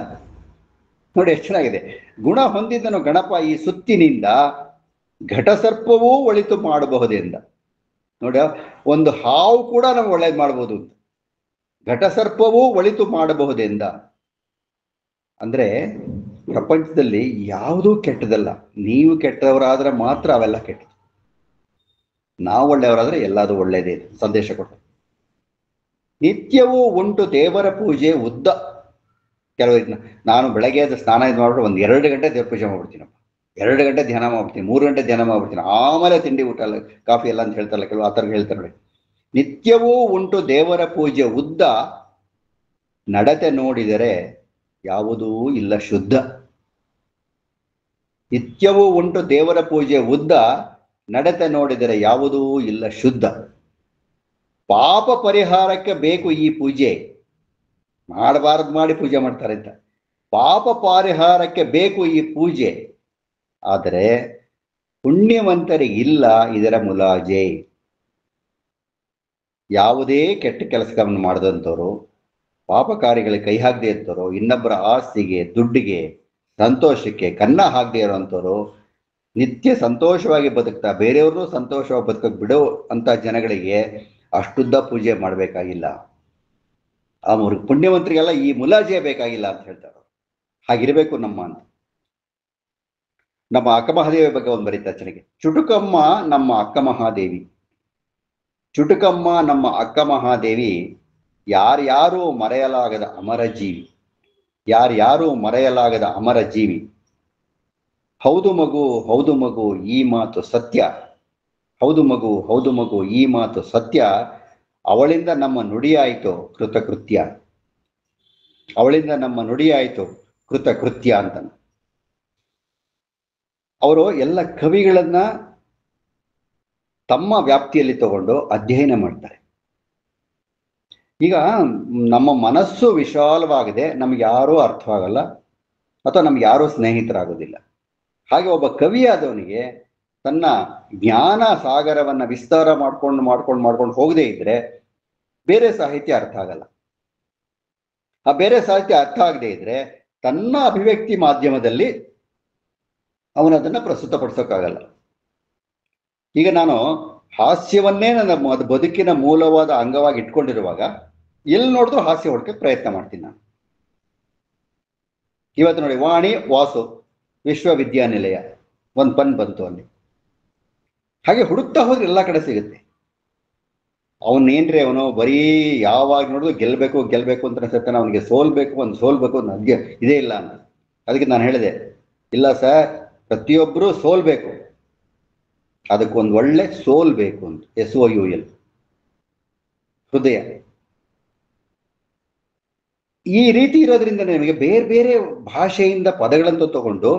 ನೋಡಿ ಎಷ್ಟು ಚೆನ್ನಾಗಿದೆ. ಗುಣ ಹೊಂದಿದನು ಗಣಪ ಈ ಸುತ್ತಿನಿಂದ, ಘಟಸರ್ಪವೂ ಒಳಿತು ಮಾಡಬಹುದೆಂದ. ನೋಡಿ, ಒಂದು ಹಾವು ಕೂಡ ನಾವು ಒಳ್ಳೇದು ಮಾಡ್ಬೋದು ಅಂತ. ಘಟಸರ್ಪವೂ ಒಳಿತು ಮಾಡಬಹುದೆಂದ. ಅಂದ್ರೆ ಪ್ರಪಂಚದಲ್ಲಿ ಯಾವುದೂ ಕೆಟ್ಟದಲ್ಲ. ನೀವು ಕೆಟ್ಟವರಾದ್ರೆ ಮಾತ್ರ ಅವೆಲ್ಲ ಕೆಟ್ಟದು, ನಾವು ಒಳ್ಳೆಯವರಾದ್ರೆ ಎಲ್ಲದೂ ಒಳ್ಳೇದೇ ಸಂದೇಶ ಕೊಟ್ಟು. ನಿತ್ಯವೂ ಉಂಟು ದೇವರ ಪೂಜೆ ಉದ್ದ. ಕೆಲವು ನಾನು ಬೆಳಗ್ಗೆ ಎದ್ದು ಸ್ನಾನ ಇದು ಮಾಡ್ಬಿಟ್ಟು ಒಂದು 2 ಗಂಟೆ ದೇವ್ರ ಪೂಜೆ ಮಾಡ್ಬಿಡ್ತೀನಪ್ಪ, 2 ಗಂಟೆ ಧ್ಯಾನ ಮಾಡ್ಬಿಡ್ತೀನಿ, 3 ಗಂಟೆ ಧ್ಯಾನ ಮಾಡ್ಬಿಡ್ತೀನಿ, ಆಮೇಲೆ ತಿಂಡಿ ಊಟ ಎಲ್ಲ ಕಾಫಿ ಎಲ್ಲ ಅಂತ ಹೇಳ್ತಾರಲ್ಲ ಕೆಲವು, ಆ ಥರ ಹೇಳ್ತಾರೆ ನೋಡಿ. ನಿತ್ಯವೂ ಉಂಟು ದೇವರ ಪೂಜೆ ಉದ್ದ, ನಡತೆ ನೋಡಿದರೆ ಯಾವುದೂ ಇಲ್ಲ ಶುದ್ಧ. ನಿತ್ಯವೂ ಉಂಟು ದೇವರ ಪೂಜೆ ಉದ್ದ, ನಡತೆ ನೋಡಿದರೆ ಯಾವುದೂ ಇಲ್ಲ ಶುದ್ಧ. ಪಾಪ ಪರಿಹಾರಕ್ಕೆ ಬೇಕು ಈ ಪೂಜೆ. ಮಾಡಬಾರದು ಮಾಡಿ ಪೂಜೆ ಮಾಡ್ತಾರೆ ಅಂತ. ಪಾಪ ಪರಿಹಾರಕ್ಕೆ ಬೇಕು ಈ ಪೂಜೆ, ಆದರೆ ಪುಣ್ಯವಂತರಿಗಿಲ್ಲ ಇದರ ಮುಲಾಜೆ. ಯಾವುದೇ ಕೆಟ್ಟ ಕೆಲಸವನ್ನು ಮಾಡದಂಥವ್ರು, ಪಾಪಕಾರಿಗಳಿಗೆ ಕೈ ಹಾಕದೇ ಇರ್ತವ್ರು, ಇನ್ನೊಬ್ಬರ ಆಸ್ತಿಗೆ ದುಡ್ಡಿಗೆ ಸಂತೋಷಕ್ಕೆ ಕನ್ನ ಹಾಕದೇ ಇರೋವಂಥವ್ರು, ನಿತ್ಯ ಸಂತೋಷವಾಗಿ ಬದುಕ್ತಾ ಬೇರೆಯವ್ರನ್ನೂ ಸಂತೋಷವಾಗಿ ಬದುಕಕ್ಕೆ ಬಿಡೋ ಅಂತ ಜನಗಳಿಗೆ ಅಷ್ಟುದ್ದ ಪೂಜೆ ಮಾಡಬೇಕಾಗಿಲ್ಲ. ಅವ್ರಿಗೆ ಪುಣ್ಯವಂತರಿಗೆಲ್ಲ ಈ ಮುಲಾಜೆ ಬೇಕಾಗಿಲ್ಲ ಅಂತ ಹೇಳ್ತಾರೆ. ಹಾಗಿರ್ಬೇಕು ನಮ್ಮ ಅಕ್ಕ ಮಹಾದೇವಿ ಬಗ್ಗೆ ಒಂದು ಬರೀತಾ ಚೆನ್ನಾಗಿ. ಚುಟುಕಮ್ಮ ನಮ್ಮ ಅಕ್ಕ ಮಹಾದೇವಿ, ಚುಟುಕಮ್ಮ ನಮ್ಮ ಅಕ್ಕ ಮಹಾದೇವಿ, ಯಾರ್ಯಾರೂ ಮರೆಯಲಾಗದ ಅಮರ ಜೀವಿ, ಯಾರ್ಯಾರೂ ಮರೆಯಲಾಗದ ಅಮರ ಜೀವಿ. ಹೌದು ಮಗು ಹೌದು ಮಗು ಈ ಮಾತು ಸತ್ಯ, ಹೌದು ಮಗು ಹೌದು ಮಗು ಈ ಮಾತು ಸತ್ಯ, ಅವಳಿಂದ ನಮ್ಮ ನುಡಿಯಾಯಿತು ಕೃತಕೃತ್ಯ, ಅವಳಿಂದ ನಮ್ಮ ನುಡಿಯಾಯಿತು ಕೃತಕೃತ್ಯ ಅಂತ. ಅವರು ಎಲ್ಲ ಕವಿಗಳನ್ನ ತಮ್ಮ ವ್ಯಾಪ್ತಿಯಲ್ಲಿ ತಗೊಂಡು ಅಧ್ಯಯನ ಮಾಡ್ತಾರೆ. ಈಗ ನಮ್ಮ ಮನಸ್ಸು ವಿಶಾಲವಾಗಿದೆ, ನಮ್ಗೆ ಯಾರೂ ಅರ್ಥವಾಗಲ್ಲ ಅಥವಾ ನಮ್ಗೆ ಯಾರೂ ಸ್ನೇಹಿತರಾಗೋದಿಲ್ಲ. ಹಾಗೆ ಒಬ್ಬ ಕವಿಯಾದವನಿಗೆ ತನ್ನ ಜ್ಞಾನ ಸಾಗರವನ್ನ ವಿಸ್ತಾರ ಮಾಡ್ಕೊಂಡು ಹೋಗದೇ ಇದ್ರೆ ಬೇರೆ ಸಾಹಿತ್ಯ ಅರ್ಥ ಆಗಲ್ಲ. ಆ ಬೇರೆ ಸಾಹಿತ್ಯ ಅರ್ಥ ಆಗದೆ ಇದ್ರೆ ತನ್ನ ಅಭಿವ್ಯಕ್ತಿ ಮಾಧ್ಯಮದಲ್ಲಿ ಅವನದನ್ನ ಪ್ರಸ್ತುತಪಡಿಸೋಕ್ಕಾಗಲ್ಲ. ಈಗ ನಾನು ಹಾಸ್ಯವನ್ನೇ ನನ್ನ ಬದುಕಿನ ಮೂಲವಾದ ಅಂಗವಾಗಿ ಇಟ್ಕೊಂಡಿರುವಾಗ ಎಲ್ಲಿ ನೋಡಿದ್ರು ಹಾಸ್ಯ ಹುಡುಕಕ್ಕೆ ಪ್ರಯತ್ನ ಮಾಡ್ತೀನಿ ನಾನು. ಇವತ್ತು ನೋಡಿ, ವಾಣಿ ವಾಸು ವಿಶ್ವವಿದ್ಯಾನಿಲಯ ಒಂದು ಪನ್ ಬಂತು ಅಲ್ಲಿ. ಹಾಗೆ ಹುಡುಕ್ತಾ ಹೋದ್ರೆ ಎಲ್ಲ ಕಡೆ ಸಿಗುತ್ತೆ. ಅವನೇನ್ರಿ ಅವನು ಬರೀ ಯಾವಾಗ ನೋಡಿದ್ರು ಗೆಲ್ಬೇಕು ಅಂತ ಅನ್ಸುತ್ತಾನೆ, ಅವನಿಗೆ ಸೋಲ್ಬೇಕು ಅಂತ ಇದೇ ಇಲ್ಲ ಅಂತ. ಅದಕ್ಕೆ ನಾನು ಹೇಳಿದೆ, ಇಲ್ಲ ಸರ್, ಪ್ರತಿಯೊಬ್ಬರು ಸೋಲ್ಬೇಕು, ಅದಕ್ಕೊಂದು ಒಳ್ಳೆ ಸೋಲ್ ಬೇಕು ಅಂತ. SOUL, ಹೃದಯ. ಈ ರೀತಿ ಇರೋದ್ರಿಂದ ನಿಮಗೆ ಬೇರೆ ಬೇರೆ ಭಾಷೆಯಿಂದ ಪದಗಳನ್ನು ತಗೊಂಡು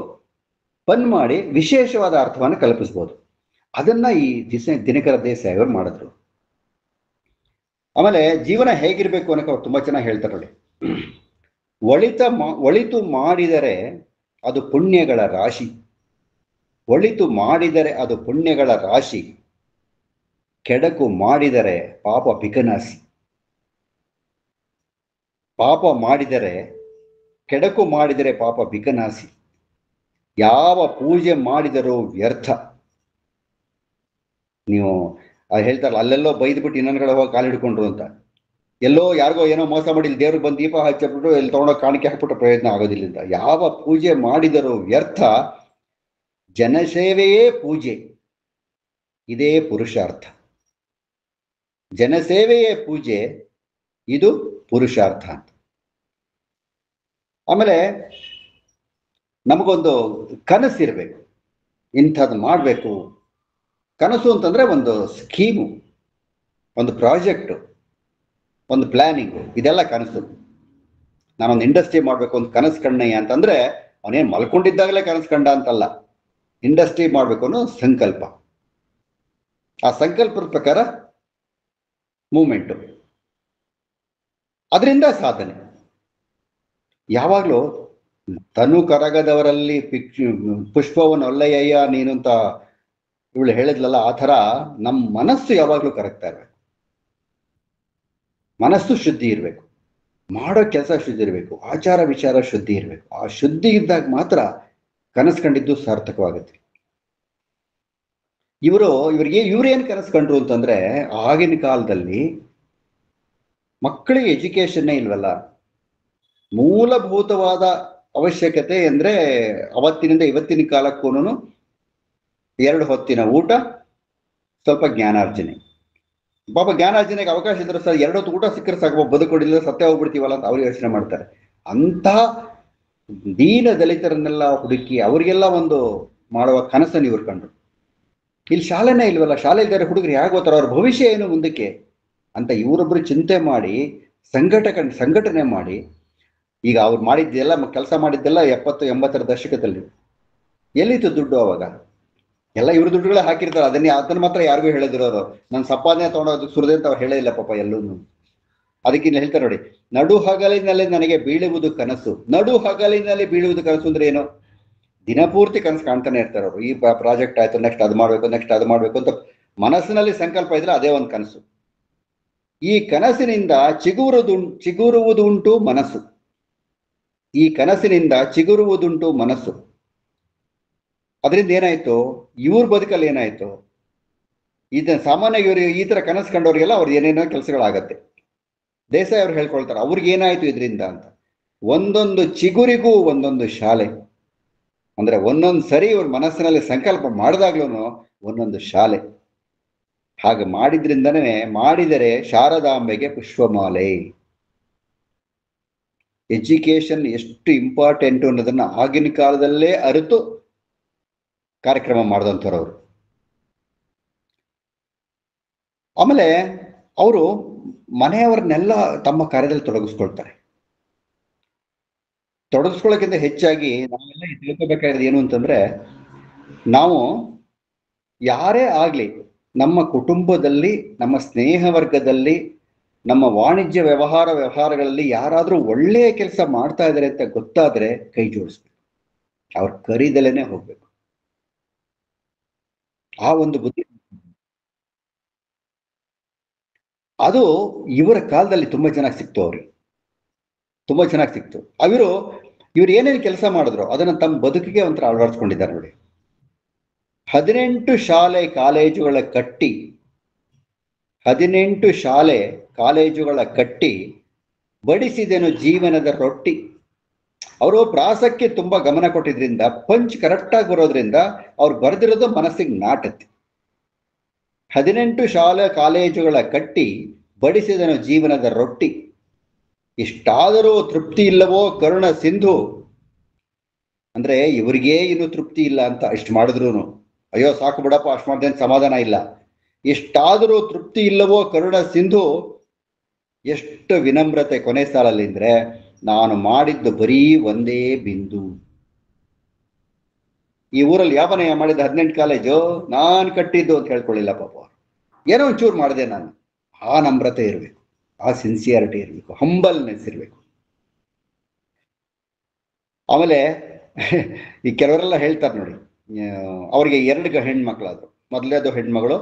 ಪನ್ ಮಾಡಿ ವಿಶೇಷವಾದ ಅರ್ಥವನ್ನು ಕಲ್ಪಿಸ್ಬೋದು. ಅದನ್ನ ಈ ದಿನಕರ ದೇಸಾಯಿ ಅವರು ಮಾಡಿದ್ರು. ಆಮೇಲೆ ಜೀವನ ಹೇಗಿರ್ಬೇಕು ಅನ್ನೋಕೆ ಅವ್ರು ತುಂಬಾ ಚೆನ್ನಾಗಿ ಹೇಳ್ತಾರೆ ನೋಡಿ. ಒಳಿತು ಮಾಡಿದರೆ ಅದು ಪುಣ್ಯಗಳ ರಾಶಿ, ಒಳಿತು ಮಾಡಿದರೆ ಅದು ಪುಣ್ಯಗಳ ರಾಶಿ, ಕೆಡಕು ಮಾಡಿದರೆ ಪಾಪ ಬಿಕನಾಸಿ. ಪಾಪ ಮಾಡಿದರೆ, ಕೆಡಕು ಮಾಡಿದರೆ ಪಾಪ ಬಿಕನಾಸಿ, ಯಾವ ಪೂಜೆ ಮಾಡಿದರೂ ವ್ಯರ್ಥ. ನೀವು ಹೇಳ್ತಾರಲ್ಲ, ಅಲ್ಲೆಲ್ಲೋ ಬೈದ್ಬಿಟ್ಟು ಇನ್ನೊಂದು ಕಡೆ ಹೋಗಿ ಕಾಲು ಹಿಡ್ಕೊಂಡ್ರು ಅಂತ. ಎಲ್ಲೋ ಯಾರಿಗೋ ಏನೋ ಮೋಸ ಮಾಡಿ ಇಲ್ಲಿ ದೇವ್ರಿಗೆ ಬಂದು ದೀಪ ಹಚ್ಚಿಬಿಟ್ಟು ಇಲ್ಲಿ ತೊಗೊಂಡೋಗಿ ಕಾಣಿಕೆ ಹಾಕ್ಬಿಟ್ಟು ಪ್ರಯೋಜನ ಆಗೋದಿಲ್ಲ ಅಂತ. ಯಾವ ಪೂಜೆ ಮಾಡಿದರೂ ವ್ಯರ್ಥ, ಜನಸೇವೆಯೇ ಪೂಜೆ, ಇದೇ ಪುರುಷಾರ್ಥ. ಜನಸೇವೆಯೇ ಪೂಜೆ, ಇದು ಪುರುಷಾರ್ಥ ಅಂತ. ಆಮೇಲೆ ನಮಗೊಂದು ಕನಸಿರ್ಬೇಕು, ಇಂಥದ್ದು ಮಾಡಬೇಕು. ಕನಸು ಅಂತಂದ್ರೆ ಒಂದು ಸ್ಕೀಮು, ಒಂದು ಪ್ರಾಜೆಕ್ಟು, ಒಂದು ಪ್ಲಾನಿಂಗು, ಇದೆಲ್ಲ ಕನಸು. ನಾನೊಂದು ಇಂಡಸ್ಟ್ರಿ ಮಾಡಬೇಕು ಅಂತ ಕನಸು ಕಂಡಯ್ಯ ಅಂತಂದ್ರೆ ಅವನೇನು ಮಲ್ಕೊಂಡಿದ್ದಾಗಲೇ ಕನಸು ಕಂಡ ಅಂತಲ್ಲ. ಇಂಡಸ್ಟ್ರಿ ಮಾಡಬೇಕು ಅನ್ನೋ ಸಂಕಲ್ಪ, ಆ ಸಂಕಲ್ಪದ ಪ್ರಕಾರ ಮೂವ್ಮೆಂಟು, ಅದರಿಂದ ಸಾಧನೆ. ಯಾವಾಗಲೂ ತನು ಕರಗದವರಲ್ಲಿ ಪುಷ್ಪವನ್ನು ಒಳ್ಳೆಯ್ಯ ನೀನು ಅಂತ ಇವಳು ಹೇಳಿದ್ಲಲ್ಲ, ಆ ಥರ ನಮ್ಮ ಮನಸ್ಸು ಯಾವಾಗಲೂ ಕರಗ್ತಾ ಇರಬೇಕು. ಮನಸ್ಸು ಶುದ್ಧಿ ಇರಬೇಕು, ಮಾಡೋ ಕೆಲಸ ಶುದ್ಧಿ ಇರಬೇಕು, ಆಚಾರ ವಿಚಾರ ಶುದ್ಧಿ ಇರಬೇಕು. ಆ ಶುದ್ಧಿ ಇದ್ದಾಗ ಮಾತ್ರ ಕನಸು ಕಂಡಿದ್ದು ಸಾರ್ಥಕವಾಗುತ್ತೆ. ಇವ್ರೇನು ಕನಸು ಕಂಡ್ರು ಅಂತಂದ್ರೆ, ಆಗಿನ ಕಾಲದಲ್ಲಿ ಮಕ್ಕಳಿಗೆ ಎಜುಕೇಶನ್ನೇ ಇಲ್ವಲ್ಲ. ಮೂಲಭೂತವಾದ ಅವಶ್ಯಕತೆ ಅಂದ್ರೆ ಅವತ್ತಿನಿಂದ ಇವತ್ತಿನ ಕಾಲಕ್ಕೂ 2 ಹೊತ್ತಿನ ಊಟ, ಸ್ವಲ್ಪ ಜ್ಞಾನಾರ್ಜನೆ. ಪಾಪ ಜ್ಞಾನಾರ್ಜನೆಗೆ ಅವಕಾಶ ಇದ್ರೆ ಸರ್ 2 ಹೊತ್ತು ಊಟ ಸಿಕ್ಕರೆ ಸಾಕು, ಬದುಕೊಡಿಲ್ಲ ಸತ್ಯ ಹೋಗ್ಬಿಡ್ತೀವಲ್ಲ ಅಂತ ಅವ್ರು ಯೋಚನೆ ಮಾಡ್ತಾರೆ. ಅಂತಹ ದೀನ ದಲಿತರನ್ನೆಲ್ಲ ಹುಡುಕಿ ಅವರಿಗೆಲ್ಲ ಒಂದು ಮಾಡುವ ಕನಸನ್ನು ಇವ್ರು ಕಂಡ್ರು. ಇಲ್ಲಿ ಶಾಲೆನೇ ಇಲ್ವಲ್ಲ, ಶಾಲೆ ಇದ್ದಾರೆ ಹುಡುಗರು ಹೇಗೆ ಓದ್ತಾರೆ, ಅವ್ರ ಭವಿಷ್ಯ ಏನು ಮುಂದಕ್ಕೆ ಅಂತ ಇವರೊಬ್ಬರು ಚಿಂತೆ ಮಾಡಿ ಸಂಘಟನೆ ಮಾಡಿ, ಈಗ ಅವ್ರು ಮಾಡಿದ್ದೆಲ್ಲ ಕೆಲಸ ಮಾಡಿದ್ದೆಲ್ಲ 70-80ರ ದಶಕದಲ್ಲಿ ಎಲ್ಲಿತ್ತು ದುಡ್ಡು? ಅವಾಗ ಎಲ್ಲ ಇವ್ರ ದುಡ್ಡುಗಳೇ ಹಾಕಿರ್ತಾರೆ. ಅದನ್ನ ಮಾತ್ರ ಯಾರಿಗೂ ಹೇಳದಿರೋರು, ನನ್ನ ಸಂಪಾದನೆ ತಗೊಂಡೋದು ಸುರದೆ ಅಂತ ಅವ್ರು ಹೇಳೇ ಇಲ್ಲ ಪಾಪ ಎಲ್ಲೂ. ಅದಕ್ಕೆ ಇನ್ನು ಹೇಳ್ತಾರೆ ನೋಡಿ, ನಡು ಹಗಲಿನಲ್ಲಿ ನನಗೆ ಬೀಳುವುದು ಕನಸು. ನಡು ಹಗಲಿನಲ್ಲಿ ಬೀಳುವುದು ಕನಸು ಅಂದ್ರೆ ಏನು? ದಿನಪೂರ್ತಿ ಕನಸು ಕಾಣ್ತಾನೆ ಇರ್ತಾರೆ ಅವರು. ಈ ಪ್ರಾಜೆಕ್ಟ್ ಆಯ್ತು, ನೆಕ್ಸ್ಟ್ ಅದು ಮಾಡ್ಬೇಕು ಅಂತ ಮನಸ್ಸಿನಲ್ಲಿ ಸಂಕಲ್ಪ ಇದ್ರೆ ಅದೇ ಒಂದು ಕನಸು. ಈ ಕನಸಿನಿಂದ ಚಿಗುರುವುದುಂಟು ಮನಸ್ಸು. ಈ ಕನಸಿನಿಂದ ಚಿಗುರುವುದುಂಟು ಮನಸ್ಸು. ಅದರಿಂದ ಏನಾಯ್ತು? ಇವ್ರ ಬದುಕಲ್ಲಿ ಏನಾಯ್ತು? ಸಾಮಾನ್ಯ ಇವರು ಈ ತರ ಕನಸು ಕಂಡವ್ರಿಗೆಲ್ಲ ಅವ್ರು ಏನೇನೋ ಕೆಲಸಗಳಾಗತ್ತೆ. ದೇಸಾಯಿ ಅವ್ರು ಹೇಳ್ಕೊಳ್ತಾರೆ ಅವ್ರಿಗೆ ಏನಾಯ್ತು ಇದರಿಂದ ಅಂತ. ಒಂದೊಂದು ಚಿಗುರಿಗೂ ಒಂದೊಂದು ಶಾಲೆ, ಅಂದ್ರೆ ಒಂದೊಂದು ಸರಿ ಇವ್ರ ಮನಸ್ಸಿನಲ್ಲಿ ಸಂಕಲ್ಪ ಮಾಡಿದಾಗ್ಲೂ ಒಂದೊಂದು ಶಾಲೆ. ಹಾಗೆ ಮಾಡಿದರೆ ಶಾರದಾಂಬೆಗೆ ಪುಷ್ಪಮಾಲೆ. ಎಜುಕೇಶನ್ ಎಷ್ಟು ಇಂಪಾರ್ಟೆಂಟು ಅನ್ನೋದನ್ನ ಆಗಿನ ಕಾಲದಲ್ಲೇ ಅರಿತು ಕಾರ್ಯಕ್ರಮ ಮಾಡಿದಂಥವ್ರವರು. ಆಮೇಲೆ ಅವರು ಮನೆಯವರನ್ನೆಲ್ಲ ತಮ್ಮ ಕಾರ್ಯದಲ್ಲಿ ತೊಡಗಿಸ್ಕೊಳ್ಳೋಕ್ಕಿಂತ ಹೆಚ್ಚಾಗಿ ನಾವೆಲ್ಲ ತಿಳ್ಕೋಬೇಕಾಗಿರೋದು ಏನು ಅಂತಂದ್ರೆ, ನಾವು ಯಾರೇ ಆಗಲಿ ನಮ್ಮ ಕುಟುಂಬದಲ್ಲಿ, ನಮ್ಮ ಸ್ನೇಹ ವರ್ಗದಲ್ಲಿ, ನಮ್ಮ ವಾಣಿಜ್ಯ ವ್ಯವಹಾರಗಳಲ್ಲಿ ಯಾರಾದರೂ ಒಳ್ಳೆಯ ಕೆಲಸ ಮಾಡ್ತಾ ಇದ್ದಾರೆ ಅಂತ ಗೊತ್ತಾದ್ರೆ ಕೈ ಜೋಡಿಸ್ಬೇಕು, ಅವ್ರ ಕರಿದಲೇನೆ ಹೋಗ್ಬೇಕು. ಆ ಒಂದು ಬುದ್ಧಿ ಅದು ಇವರ ಕಾಲದಲ್ಲಿ ತುಂಬಾ ಚೆನ್ನಾಗಿ ಸಿಕ್ತು, ಅವ್ರಿಗೆ ತುಂಬಾ ಚೆನ್ನಾಗಿ ಸಿಕ್ತು. ಇವ್ರು ಏನೇನು ಕೆಲಸ ಮಾಡಿದ್ರು ಅದನ್ನ ತಮ್ಮ ಬದುಕಿಗೆ ಒಂಥರ ಅಳವಡಿಸ್ಕೊಂಡಿದ್ದಾರೆ ನೋಡಿ. 18 ಶಾಲೆ ಕಾಲೇಜುಗಳ ಕಟ್ಟಿ 18 ಶಾಲೆ ಕಾಲೇಜುಗಳ ಕಟ್ಟಿ ಬಡಿಸಿದೆನು ಜೀವನದ ರೊಟ್ಟಿ. ಅವರು ಪ್ರಾಸಕ್ಕೆ ತುಂಬಾ ಗಮನ ಕೊಟ್ಟಿದ್ರಿಂದ, ಪಂಚ್ ಕರೆಕ್ಟ್ ಆಗಿ ಬರೋದ್ರಿಂದ ಅವ್ರು ಬರೆದಿರೋದು ಮನಸ್ಸಿಗೆ ನಾಟತ್ತೆ. 18 ಶಾಲೆ ಕಾಲೇಜುಗಳ ಕಟ್ಟಿ ಬಡಿಸಿದನು ಜೀವನದ ರೊಟ್ಟಿ. ಇಷ್ಟಾದರೂ ತೃಪ್ತಿ ಇಲ್ಲವೋ ಕರುಣ ಸಿಂಧು. ಅಂದ್ರೆ ಇವರಿಗೇ ಇನ್ನು ತೃಪ್ತಿ ಇಲ್ಲ ಅಂತ ಇಷ್ಟು ಮಾಡಿದ್ರು, ಅಯ್ಯೋ ಸಾಕು ಬಿಡಪ್ಪ ಅಷ್ಟು ಮಾಡ್ದೇನು ಸಮಾಧಾನ ಇಲ್ಲ. ಇಷ್ಟಾದರೂ ತೃಪ್ತಿ ಇಲ್ಲವೋ ಕರುಣ ಸಿಂಧು. ಎಷ್ಟು ವಿನಮ್ರತೆ ಕೊನೆ ಸಾಲಲ್ಲಿ ಅಂದ್ರೆ, ನಾನು ಮಾಡಿದ್ದು ಬರೀ ಒಂದೇ ಬಿಂದು. ಈ ಊರಲ್ಲಿ ಯಾವನಯ್ಯ ಮಾಡಿದ 18 ಕಾಲೇಜು? ನಾನು ಕಟ್ಟಿದ್ದು ಅಂತ ಹೇಳ್ಕೊಳ್ಳಿಲ್ಲ ಪಾಪ. ಏನೋ ಒಂಚೂರು ಮಾಡಿದೆ ನಾನು. ಆ ನಮ್ರತೆ ಇರಬೇಕು, ಆ ಸಿನ್ಸಿಯಾರಿಟಿ ಇರಬೇಕು, ಹಂಬಲ್ನೆಸ್ ಇರಬೇಕು. ಆಮೇಲೆ ಈ ಕೆಲವರೆಲ್ಲ ಹೇಳ್ತಾರೆ ನೋಡಿ, ಅವ್ರಿಗೆ 2 ಹೆಣ್ಮಕ್ಳಾದ್ರು. ಮೊದಲನೇದು ಹೆಣ್ಮಗಳು,